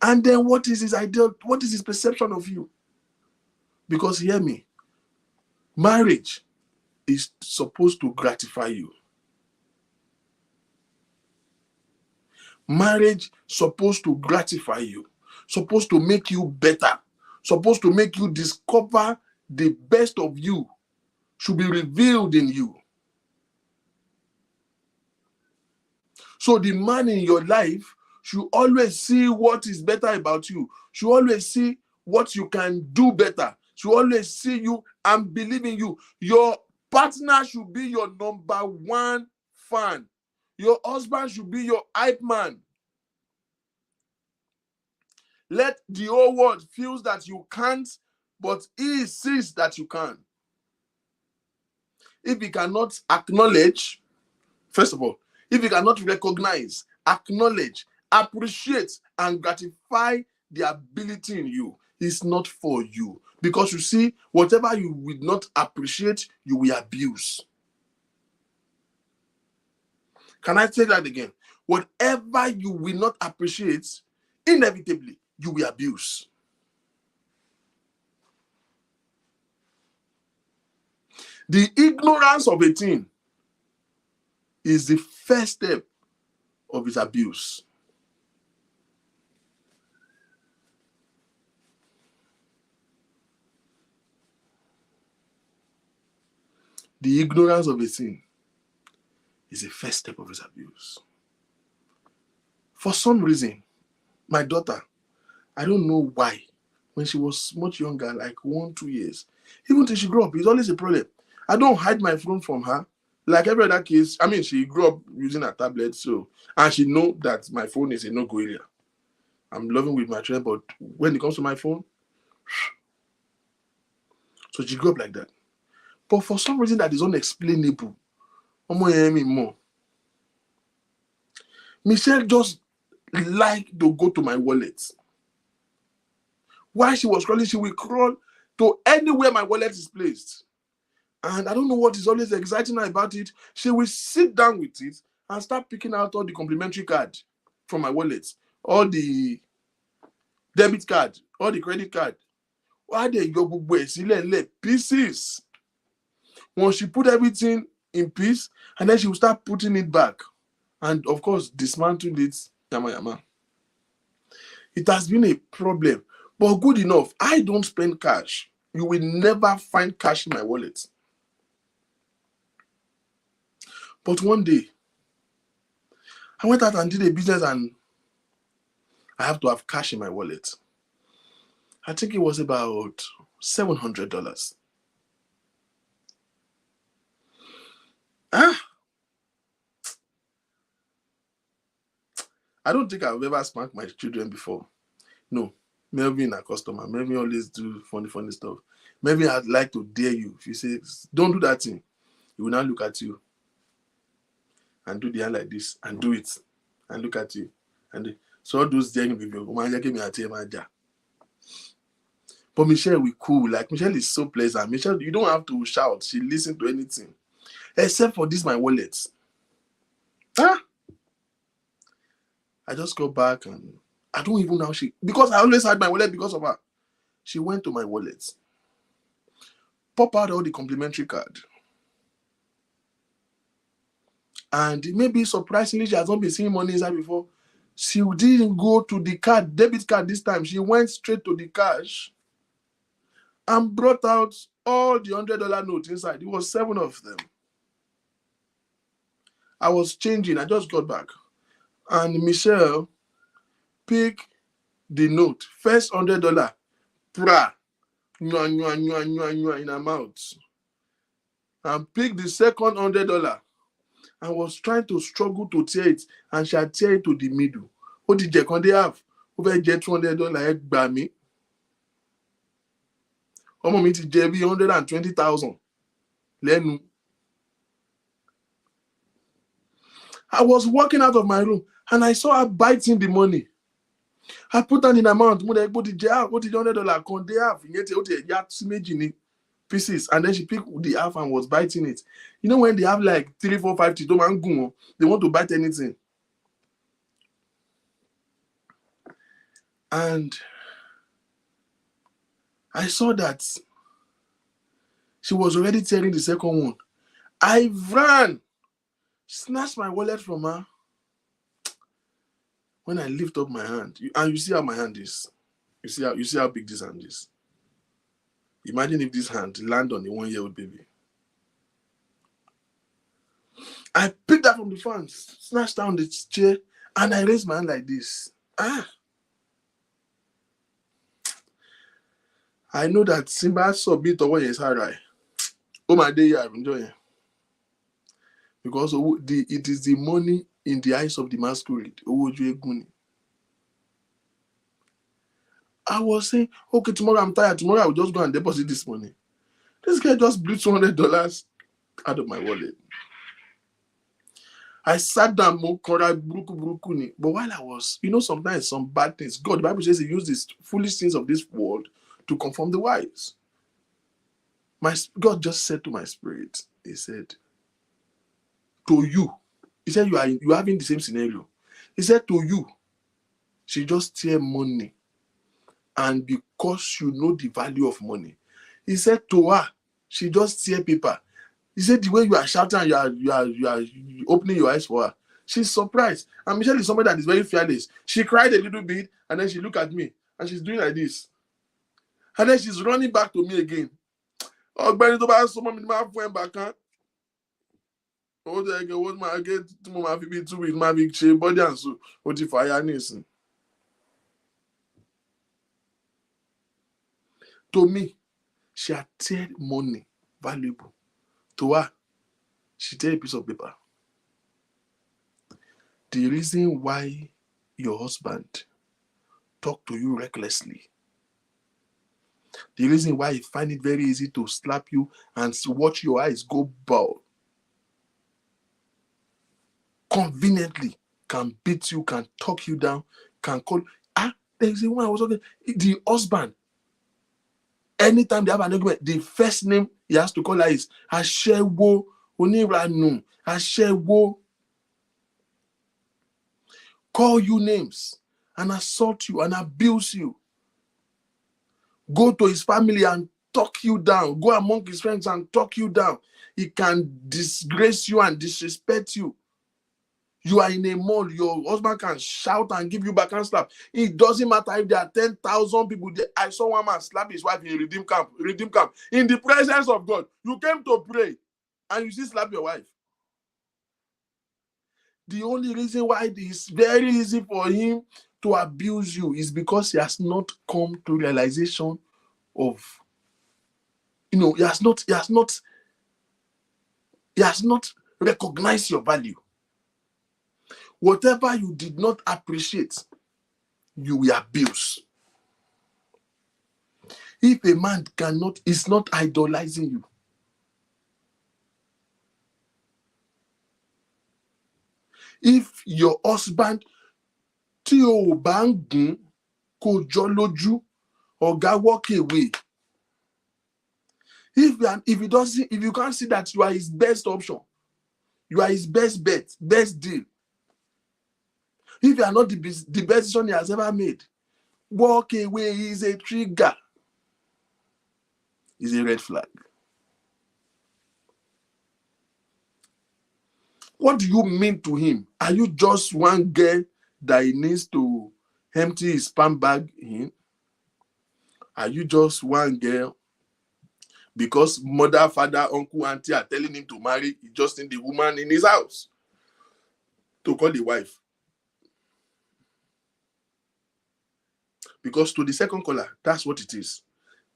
A: And then what is his ideal? What is his perception of you? Because hear me, marriage is supposed to gratify you. Marriage supposed to gratify you, supposed to make you better, supposed to make you discover the best of you should be revealed in you. So the man in your life should always see what is better about you, should always see what you can do better, should always see you and believe in you. Your partner should be your number 1 fan. Your husband should be your hype man. Let the whole world feel that you can't, but he sees that you can. If he cannot acknowledge, first of all, if he cannot recognize, acknowledge, appreciate, and gratify the ability in you, it's not for you. Because you see, whatever you will not appreciate, you will abuse. Can I say that again? Whatever you will not appreciate, inevitably, you will abuse. The ignorance of a thing is the first step of its abuse. The ignorance of a thing is the first step of its abuse. For some reason, my daughter, I don't know why, when she was much younger, like 1-2 years, even till she grew up, it's always a problem. I don't hide my phone from her. Like every other case, I mean, she grew up using a tablet, and she know that my phone is a no-go area. I'm loving with my children, but when it comes to my phone, so she grew up like that. But for some reason that is unexplainable, Michelle just liked to go to my wallet. While she was crawling, she will crawl to anywhere my wallet is placed. And I don't know what is always exciting her about it. She will sit down with it and start picking out all the complimentary card from my wallet, all the debit card, all the credit card. Why they go pieces? Once she put everything in peace, and then she will start putting it back. And of course, dismantle it, yama yama. It has been a problem But good enough, I don't spend cash. You will never find cash in my wallet. But one day, I went out and did a business and I have to have cash in my wallet. I think it was about $700. Ah, I don't think I've ever spanked my children before. No, Melvin a customer. Melvin always do funny stuff. Melvin, I'd like to dare you. If you say, don't do that thing, he will now look at you and do the hand like this and do it and look at you. And so all those daring people, but Michelle, we cool. Like, Michelle is so pleasant. Michelle, you don't have to shout. She listens to anything. Except for this, my wallet. Ah! I just got back and I don't even know how because I always had my wallet because of her. She went to my wallet, pop out all the complimentary card. And maybe surprisingly, she has not been seeing money inside before. She didn't go to the card, debit card this time. She went straight to the cash and brought out all the $100 notes inside. It was 7 of them. I was changing. I just got back. And Michelle picked the note. First $100. Pra. In her mouth. And picked the second $100. I was trying to struggle to tear it. And she had tear it to the middle. What did they have? Over get $200 by me. Ọmọ mi ti jẹ bí 120,000 lẹ́nu. I was walking out of my room and I saw her biting the money. I put an in amount. What did $100 can they have? Pieces. And then she picked the half and was biting it. You know when they have like 3, 4, 5 teeth, they want to bite anything. And I saw that she was already tearing the second one. I ran, snatched my wallet from her. When I lift up my hand, and you see how my hand is. You see how big this hand is. Imagine if this hand land on a 1-year-old baby. I picked that from the fan, snatched down the chair, and I raised my hand like this. I know that Simba saw bit of what is hard. Oh my day, I'm enjoying. Because it is the money in the eyes of the masquerade. I was saying, okay, tomorrow I'm tired. Tomorrow I will just go and deposit this money. This guy just blew $200 out of my wallet. I sat down, but while I was, sometimes some bad things, God, the Bible says he used these foolish things of this world to conform the wise. God just said to my spirit, he said, to you, he said, you are having the same scenario. He said, to you, she just tear money. And because you know the value of money, he said to her, she just tear paper. He said the way you are shouting and you are opening your eyes for her, she's surprised. And Michelle is somebody that is very fearless. She cried a little bit and then she looked at me and she's doing like this. And then she's running back to me again. Oh, Benny, to buy someone in my friend back, huh? Oh, there again, what my get to my people 2 weeks, my big shape body and so what if I listen? To me, she had teared money valuable. To her, she tear a piece of paper. The reason why your husband talk to you recklessly, the reason why he find it very easy to slap you and watch your eyes go bald, conveniently can beat you, can talk you down, can call. There's a one I was talking. The husband, anytime they have an argument, the first name he has to call her is Ashewo Oniranu. Ashewo. Call you names and assault you and abuse you. Go to his family and talk you down. Go among his friends and talk you down. He can disgrace you and disrespect you. You are in a mall, your husband can shout and give you backhand slap. It doesn't matter if there are 10,000 people there. I saw one man slap his wife in redeem camp, in the presence of God. You came to pray and you still slap your wife. The only reason why it is very easy for him to abuse you is because he has not come to realization of, he has not recognized your value. Whatever you did not appreciate, you will abuse. If a man is not idolizing you, if your husband tí o bá ń gún kò jọ lójú, ọ̀gá walk away. If you can't see that you are his best option, you are his best bet, best deal. If you are not the best decision he has ever made, walk away is a trigger. Is a red flag. What do you mean to him? Are you just one girl that he needs to empty his sperm bag in? Are you just one girl because mother, father, uncle, auntie are telling him to marry? He just need the woman in his house to call the wife? Because to the second caller, that's what it is.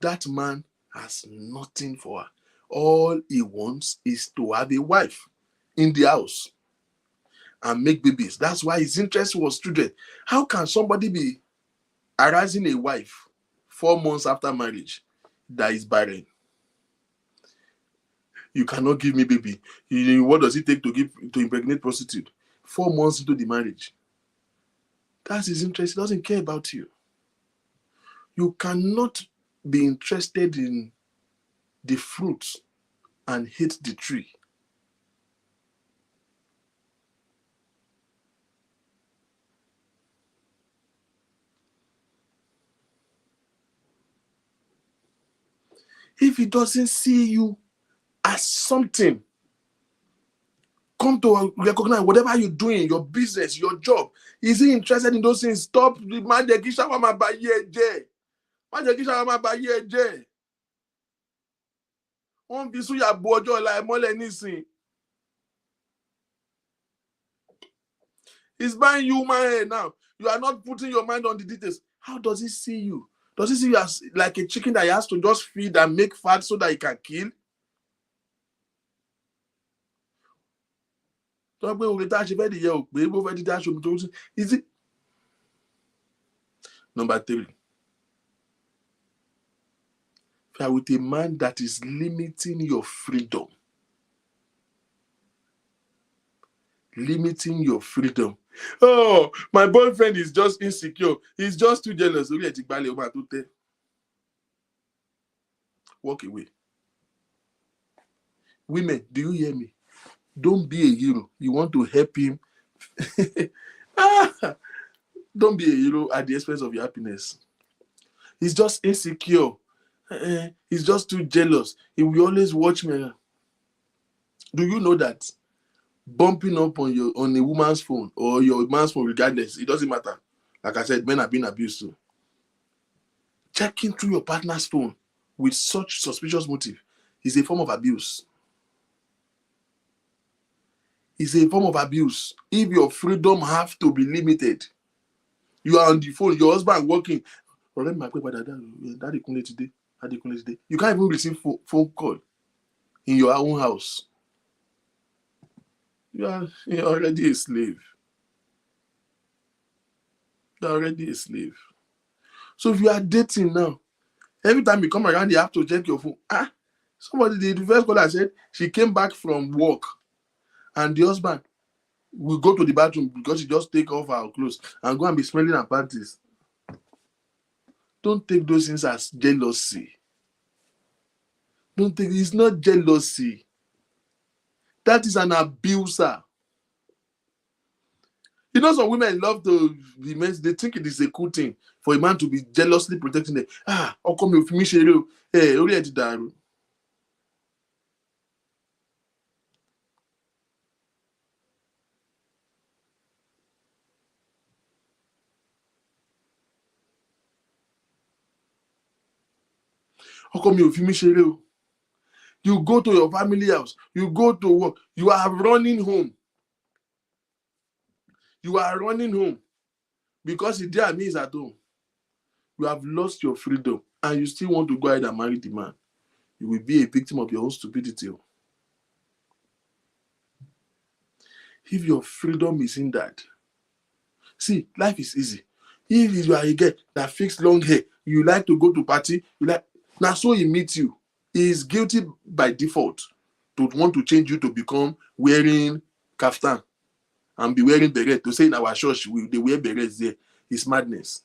A: That man has nothing for her. All he wants is to have a wife in the house and make babies. That's why his interest was children. How can somebody be harassing a wife 4 months after marriage that is barren? You cannot give me baby. What does it take to impregnate prostitute? 4 months into the marriage. That's his interest. He doesn't care about you. You cannot be interested in the fruit and hate the tree. If he doesn't see you as something, come to recognize whatever you're doing, your business, your job. Is he interested in those things? Stop. He's buying you human hair now. You are not putting your mind on the details. How does he see you? Does he see you as like a chicken that he has to just feed and make fat so that he can kill? Is it? Number 3. If you are with a man that is limiting your freedom, oh, my boyfriend is just insecure, he's just too jealous. Walk away. Women, do you hear me? Don't be a hero. You want to help him. Don't be a hero at the expense of your happiness. He's just insecure. He's just too jealous. He will always watch me. Do you know that bumping up on a woman's phone or your man's phone, regardless, it doesn't matter. Like I said, men are being abused too. Checking through your partner's phone with such suspicious motive is a form of abuse. It's a form of abuse. If your freedom have to be limited, you are on the phone, your husband working. Daddy Kunle today. You can't even receive phone call in your own house. You're already a slave. You're already a slave. So if you are dating now, every time you come around, you have to check your phone. Somebody, the first caller said she came back from work and the husband will go to the bathroom because she just take off her clothes and go and be smelling her panties. Don't take those things as jealousy. It's not jealousy. That is an abuser. You know, some women love to be men, they think it is a cool thing for a man to be jealously protecting them. How come you finish it? Hey, How come you finish it? You go to your family house, you go to work, you are running home. You are running home because the day is at home. You have lost your freedom and you still want to go ahead and marry the man. You will be a victim of your own stupidity. If your freedom is in that, see, life is easy. If you are a girl that fix long hair, you like to go to party, you like, now so he meets you. He is guilty by default to want to change you to become wearing kaftan and be wearing beret. To say in our church, they wear berets there. It's madness.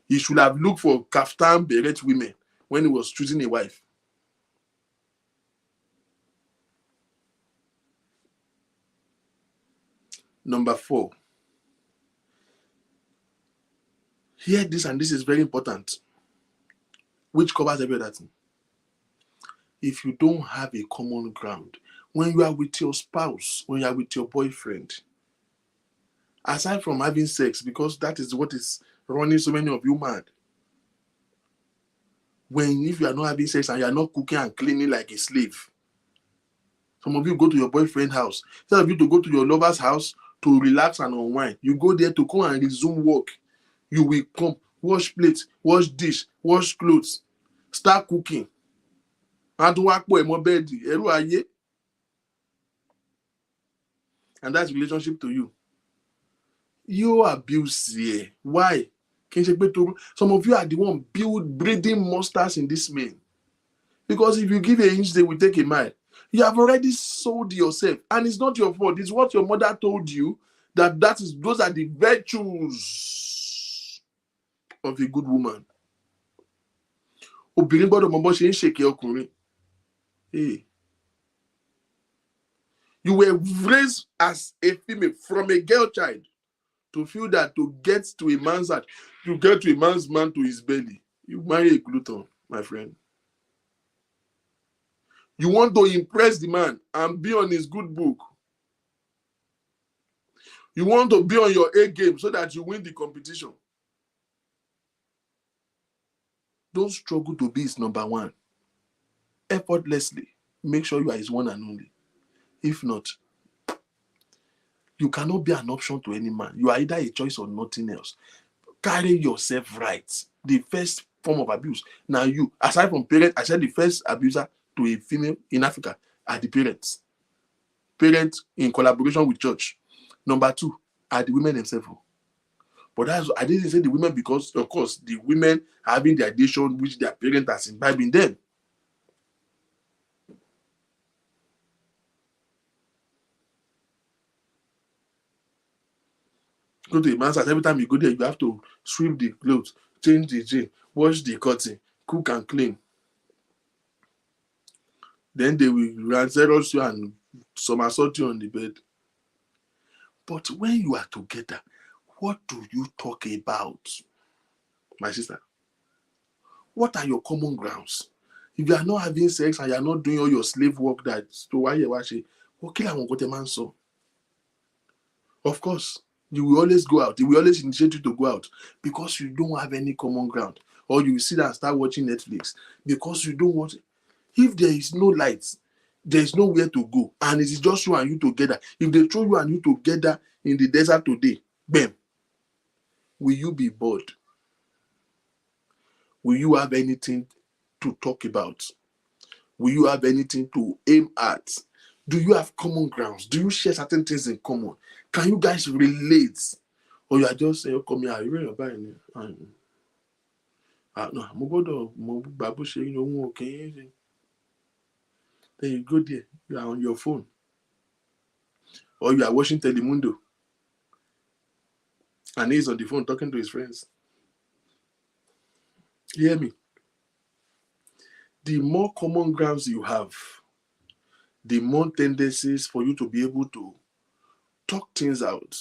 A: He should have looked for kaftan beret women when he was choosing a wife. Number 4. Hear this, and this is very important, which covers every other thing. If you don't have a common ground, when you are with your spouse, when you are with your boyfriend, aside from having sex, because that is what is running so many of you mad, if you are not having sex and you are not cooking and cleaning like a slave, some of you go to your boyfriend's house. Instead of you to go to your lover's house to relax and unwind, you go there to come and resume work. You will come, wash plates, wash dish, wash clothes, start cooking. And that's relationship to you. You abuse here. Why? Some of you are the one breeding monsters in this man. Because if you give an inch, they will take a mile. You have already sold yourself, and it's not your fault. It's what your mother told you, those are the virtues of a good woman. Hey. You were raised as a female from a girl child to feel that to get to a man's heart, to get to a man's man to his belly, you marry a glutton, my friend. You want to impress the man and be on his good book. You want to be on your A game so that you win the competition. Don't struggle to be his number one. Effortlessly, make sure you are his one and only. If not, you cannot be an option to any man. You are either a choice or nothing else. Carry yourself right. The first form of abuse. Now you, aside from parents, I said the first abuser to a female in Africa are the parents. Parents in collaboration with church. Number 2 are the women themselves. But I didn't say the women because, of course, the women are having the addiction which their parents are imbibing them. Go to a man's house, every time you go there, you have to sweep the clothes, change the chain, wash the curtain, cook and clean. Then they will ransack you and somersault you on the bed. But when you are together, what do you talk about? My sister, what are your common grounds? If you are not having sex and you are not doing all your slave work, that's why you're watching, what kill and what a man saw? Of course, you will always go out. He will always initiate you to go out because you don't have any common ground. Or you will sit and start watching Netflix because you don't want. If there is no light, there is nowhere to go, and it is just you and you together. If they throw you and you together in the desert today, bam, will you be bored? Will you have anything to talk about? Will you have anything to aim at? Do you have common grounds? Do you share certain things in common? Can you guys relate? Or you are just saying, come here, you ready about it? No, then you go there, you are on your phone. Or you are watching Telemundo. And he's on the phone talking to his friends. You hear me? The more common grounds you have, the more tendencies for you to be able to talk things out,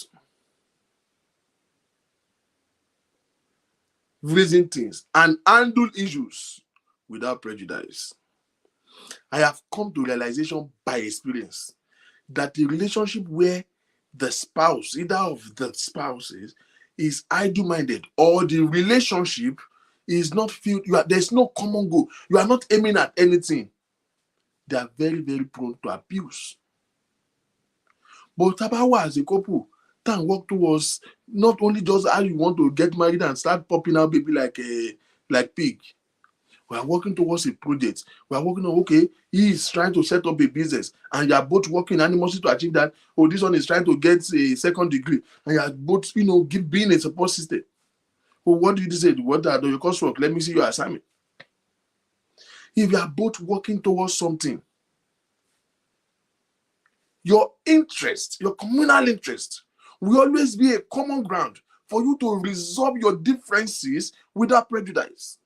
A: reason things, and handle issues without prejudice. I have come to realization by experience that the relationship where the spouse, either of the spouses, is idle-minded, or the relationship is not filled. There's no common goal. You are not aiming at anything. They are very, very prone to abuse. But Tabawa as a couple can work towards not only just how you want to get married and start popping out baby like pig. We are working towards a project. We are working on, okay, he is trying to set up a business and you are both working animously to achieve that. Oh, this one is trying to get a second degree and you are both, being a support system. Oh, what did you say? What are your coursework? Let me see your assignment. If you are both working towards something, your interest, your communal interest, will always be a common ground for you to resolve your differences without prejudice.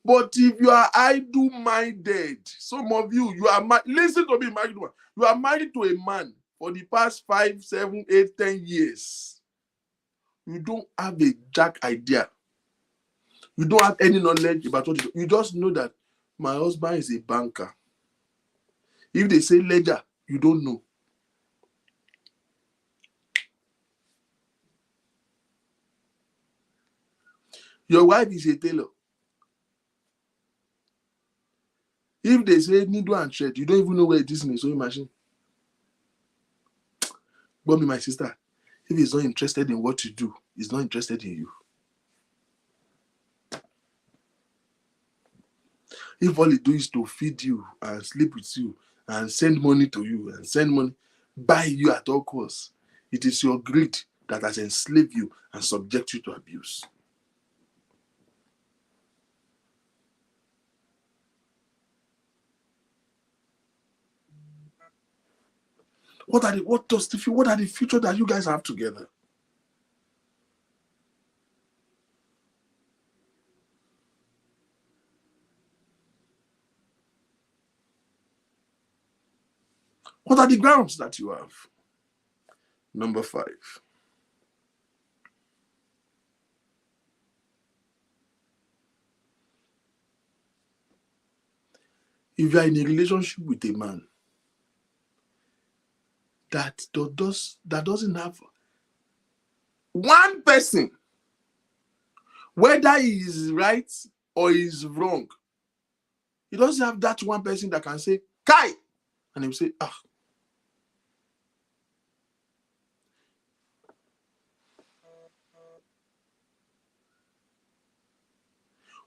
A: But if you are idle-minded, some of you are listen to me, married one. You are married to a man for the past 5, 7, 8, 10 years. You don't have a jack idea. You don't have any knowledge about what you just know that my husband is a banker. If they say ledger, you don't know. Your wife is a tailor. If they say needle and thread, you don't even know where it is in a sewing machine. But me, my sister, if he's not interested in what you do, he's not interested in you. If all he do is to feed you and sleep with you and send money to you and send money, buy you at all costs, it is your greed that has enslaved you and subject you to abuse. What are the future that you guys have together? What are the grounds that you have? Number 5. If you are in a relationship with a man that doesn't have one person, whether he is right or he is wrong, he doesn't have that one person that can say, Kai! And he will say,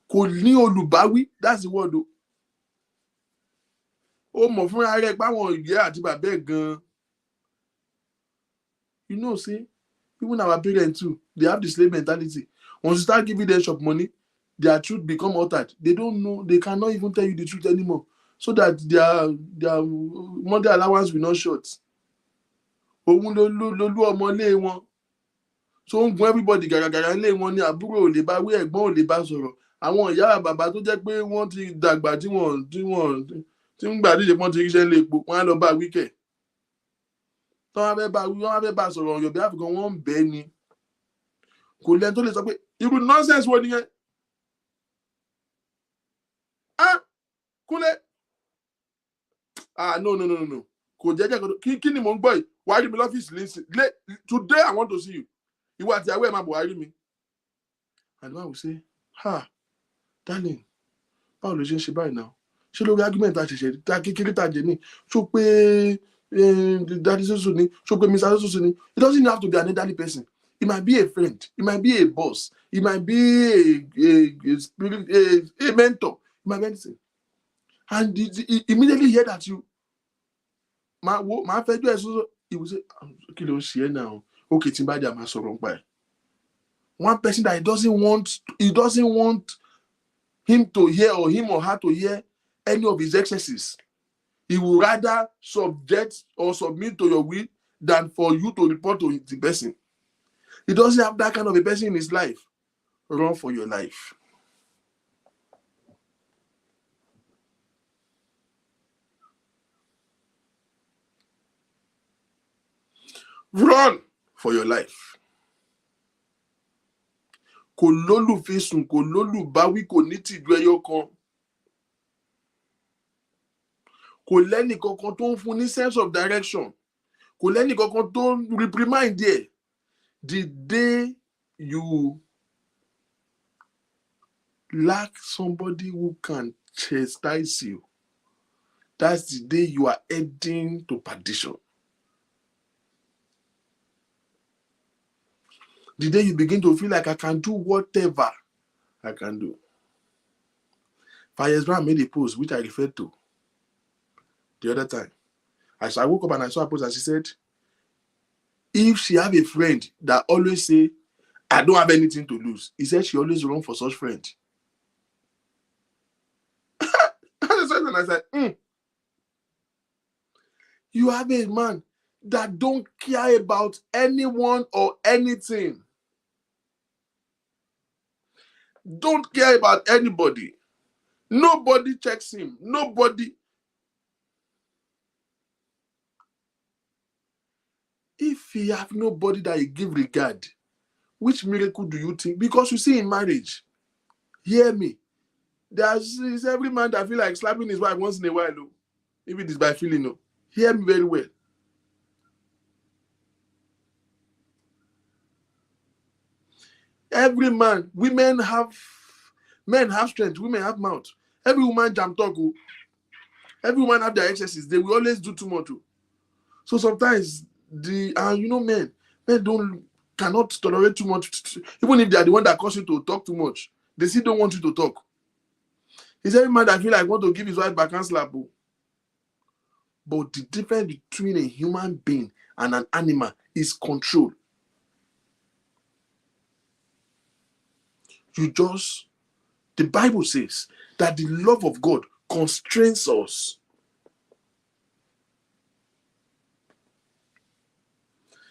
A: kò ní olùbáwí, that's the word. Ó mọ̀ fúnra rẹ̀ páwọn ìyá àti bàbá ẹ̀ gan. You know, see, even our parents too, they have the slave mentality. Once you start giving them shop money, their truth become altered. They don't know, they cannot even tell you the truth anymore. So that their money allowance will not short. Òun lolú ọmọ ilé wọn. So ń gun everybody gàràgàrà ilé wọn ní àbúrò ò lè bá wí, ẹ̀gbọ́n ò lè bá sọ̀rọ̀. Àwọn ìyá bàbá tó jẹ́ pé wọ́n ti dàgbà tí ń gbà díje pọ́n ti ríṣẹ́ lé epo, wọ́n á lọ bá wíkẹ̀. Tí wọ́n á fẹ́ bá sọ̀rọ̀ ọ̀yọ́ bí Áfíríkà wọ́n ń bẹ́ ni. Kò lẹ́ni tó lè sọ pé irú nonsense wo nìyẹn? Kúnlẹ̀. No. Kò jẹ́jẹ́ kí ni mò ń gbọ́ yìí? Wàá rí mi lọ́fíìsì today I want to see you. Ìwọ àti ìyàwó ẹ̀ máa bọ̀ wá rí mi. And the man will say, darling, báwo ló ṣe ń ṣe báyìí náà? Ṣé lórí argument àṣẹṣẹ kékeré tàjẹ́ ní? Ṣó pé daddy soso ni? Ṣó pé Mr. Soso ni? It doesn't have to be an elderly person. It might be a friend. It might be a boss. It might be a mentor. It might be anything. And he immediately hear that you, my fẹ́jọ́ ẹ̀ Soso, he will say, kí ló ń ṣe ẹ́ náà? Okay, tí n bá dé àmà sọ̀rọ̀ nípa ẹ̀. One person that he doesn't want him to hear or him or her to hear any of his excesses. He would rather subject or submit to your will than for you to report to the person. He doesn't have that kind of a person in his life. Run for your life. Run for your life. Kò lólùfẹ́ sùn, kò lólùbáwí, kò ní tìjú ẹyọ kan. Kò lẹ́nì kankan tó ń fún ní sense of direction. Kò lẹ́nì kankan tó ń reprimand there. The day you lack somebody who can chastise you, that's the day you are heading to perdition. The day you begin to feel like I can do whatever I can do. 5 years ago, I made a post which I referred to the other time. As I woke up and I saw a post and she said, if she have a friend that always say, I don't have anything to lose, he said she always run for such friend. And I said, you have a man that don't care about anyone or anything. Don't care about anybody. Nobody checks him. Nobody. If he have nobody that he give regard, which miracle do you think? Because you see in marriage, hear me, there's every man that feel like slapping his wife once in a while, though. If it is by feeling, no. Hear me very well. Every man, men have strength, women have mouth. Every woman jam talk. Every woman have their excesses. They will always do too much. So sometimes men cannot tolerate too much. Even if they are the one that cause you to talk too much, they still don't want you to talk. It's every man that feel like want to give his wife back and slap. But the difference between a human being and an animal is control. The Bible says that the love of God constrains us.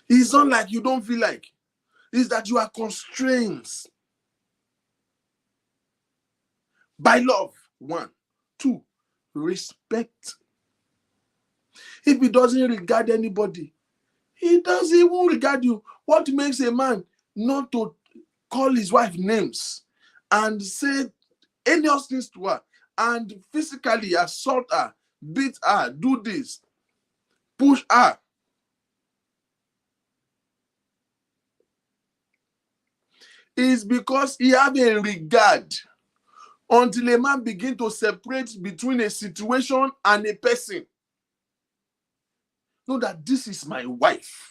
A: It's not like you don't feel like. It's that you are constrained by love. 1. 2, respect. If he doesn't regard anybody, he doesn't even regard you. What makes a man not to call his wife names and say heinous things to her and physically assault her, beat her, do this, push her? Is because he have a regard. Until a man begin to separate between a situation and a person. Know that this is my wife.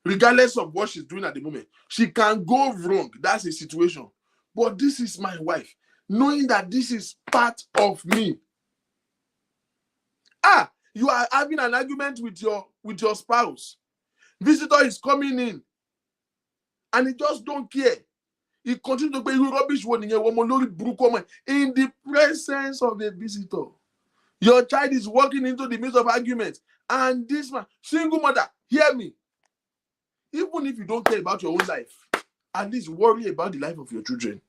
A: Regardless of what she's doing at the moment, she can go wrong. That's a situation. But this is my wife. Knowing that this is part of me. You are having an argument with your spouse. Visitor is coming in. And he just don't care. He continues to pay you rubbish in the presence of the visitor. Your child is walking into the midst of arguments. And this man, single mother, hear me. Even if you don't care about your own life, at least worry about the life of your children.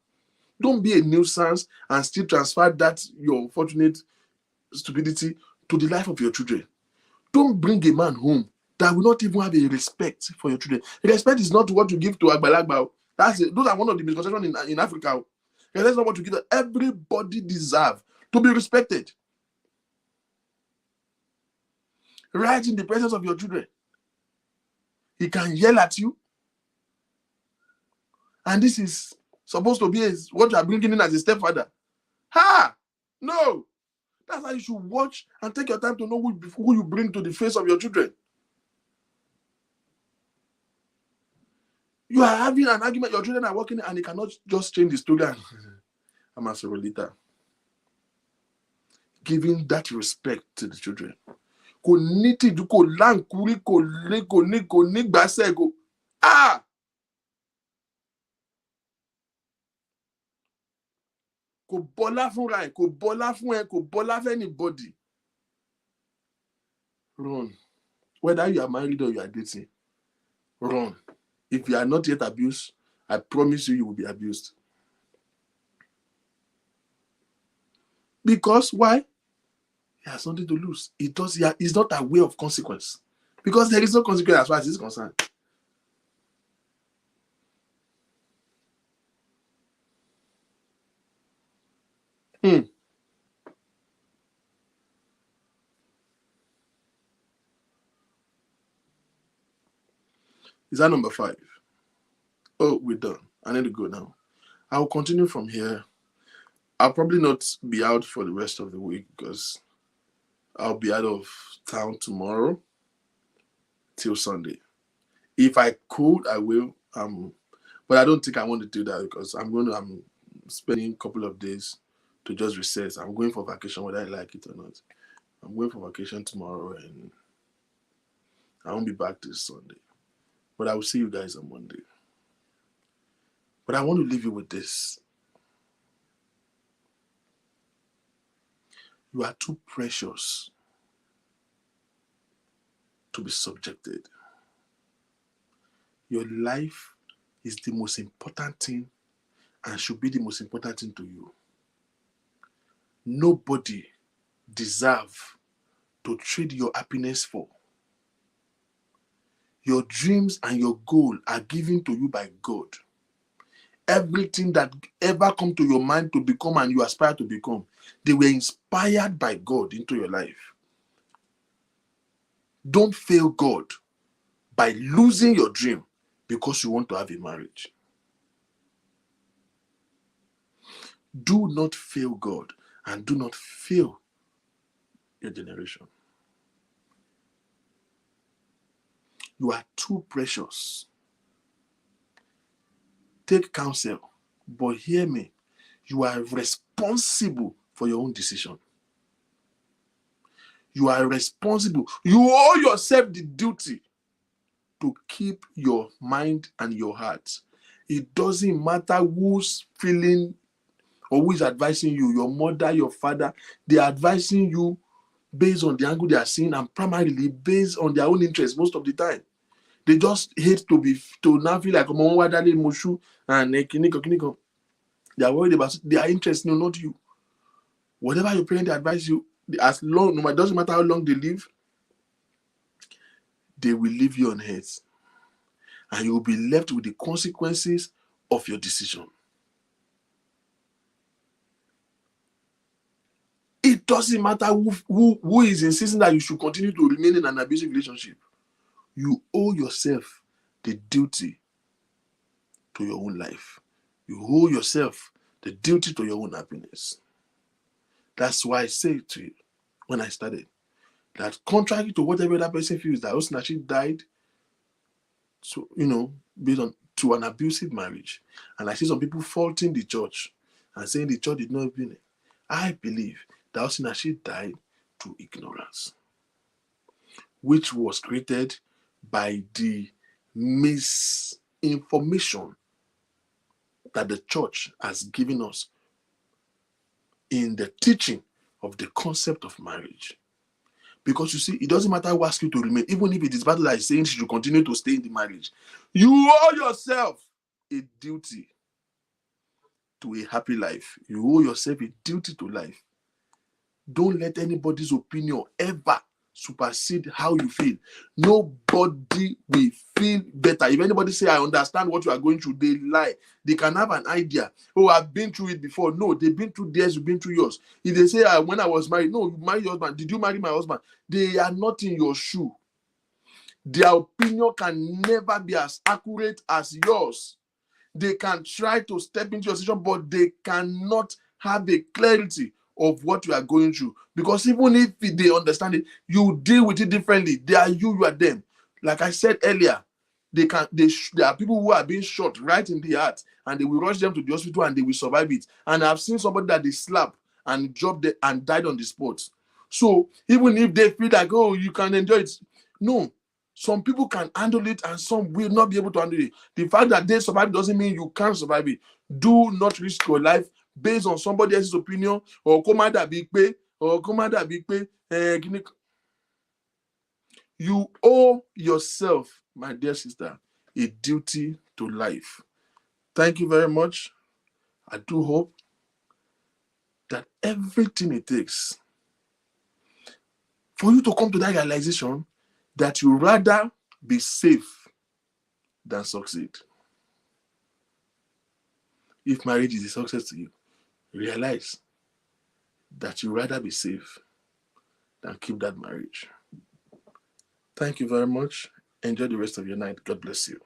A: Don't be a nuisance and still transfer that your unfortunate stupidity to the life of your children. Don't bring a man home that will not even have a respect for your children. Respect is not what you give to Agbalagba. Those are one of the misconceptions in Africa. That's not what you give. Everybody deserves to be respected. Right in the presence of your children. He can yell at you. And this is supposed to be what you are bringing in as a stepfather. No. That's why you should watch and take your time to know who you bring to the face of your children. You are having an argument, your children are working, and they cannot just change the story. I'm a sorolita. Giving that respect to the children. Kò bọ́lá fúnra ẹ̀, kò bọ́lá fún ẹ, kò bọ́lá fún anybody. Run. Whether you are married or you are dating, run. If you are not yet abused, I promise you will be abused. Because why? He has something to lose. He's not aware of consequence. Because there is no consequence as far as he's concerned. Is that number 5? Oh, we're done. I need to go now. I'll continue from here. I'll probably not be out for the rest of the week because I'll be out of town tomorrow till Sunday. If I could, I will. But I don't think I want to do that because I'm spending a couple of days to just recess. I'm going for vacation whether I like it or not. I'm going for vacation tomorrow and I won't be back this Sunday. But I will see you guys on Monday. But I want to leave you with this. You are too precious to be subjected. Your life is the most important thing and should be the most important thing to you. Nobody deserves to trade your happiness for. Your dreams and your goal are given to you by God. Everything that ever come to your mind to become and you aspire to become, they were inspired by God into your life. Don't fail God by losing your dream because you want to have a marriage. Do not fail God and do not fail your generation. You are too precious. Take counsel, but hear me. You are responsible for your own decision. You are responsible. You owe yourself the duty to keep your mind and your heart. It doesn't matter who's feeling or who is advising you, your mother, your father, they are advising you based on the angle they are seeing and primarily based on their own interest most of the time. They just hate to now feel like Mushu and Kiniko. They are worried about their interest, no, not you. Whatever your parents advise you, as long, no matter, doesn't matter how long they live, they will leave you on hate. And you will be left with the consequences of your decision. It doesn't matter who is insisting that you should continue to remain in an abusive relationship. You owe yourself the duty to your own life. You owe yourself the duty to your own happiness. That's why I say to you when I started that contrary to what every other person feels, that Osinachi died, so based on to an abusive marriage, and I see some people faulting the church and saying the church did not open it. I believe that Osinachi died to ignorance, which was created by the misinformation that the church has given us in the teaching of the concept of marriage. Because you see, it doesn't matter who asks you to remain, even if it is battle that is saying she should continue to stay in the marriage. You owe yourself a duty to a happy life. You owe yourself a duty to life. Don't let anybody's opinion ever supersede how you feel. Nobody will feel better. If anybody say, I understand what you are going through, they lie. They can have an idea. Oh, I've been through it before. No, they've been through theirs, you've been through yours. If they say, when I was married, no, you married your husband. Did you marry my husband? They are not in your shoe. Their opinion can never be as accurate as yours. They can try to step into your situation, but they cannot have a clarity of what you are going through. Because even if they understand it, you deal with it differently. They are you, you are them. Like I said earlier, there are people who are being shot right in the heart, and they will rush them to the hospital and they will survive it. And I've seen somebody that they slapped and dropped it and died on the spot. So even if they feel like, oh, you can enjoy it, no. Some people can handle it and some will not be able to handle it. The fact that they survive doesn't mean you can't survive it. Do not risk your life based on somebody else's opinion or commander big pay or commander big pay. You owe yourself, my dear sister, a duty to life. Thank you very much. I do hope that everything it takes for you to come to that realization that you rather be safe than succeed. If marriage is a success to you, realize that you rather be safe than keep that marriage. Thank you very much. Enjoy the rest of your night. God bless you.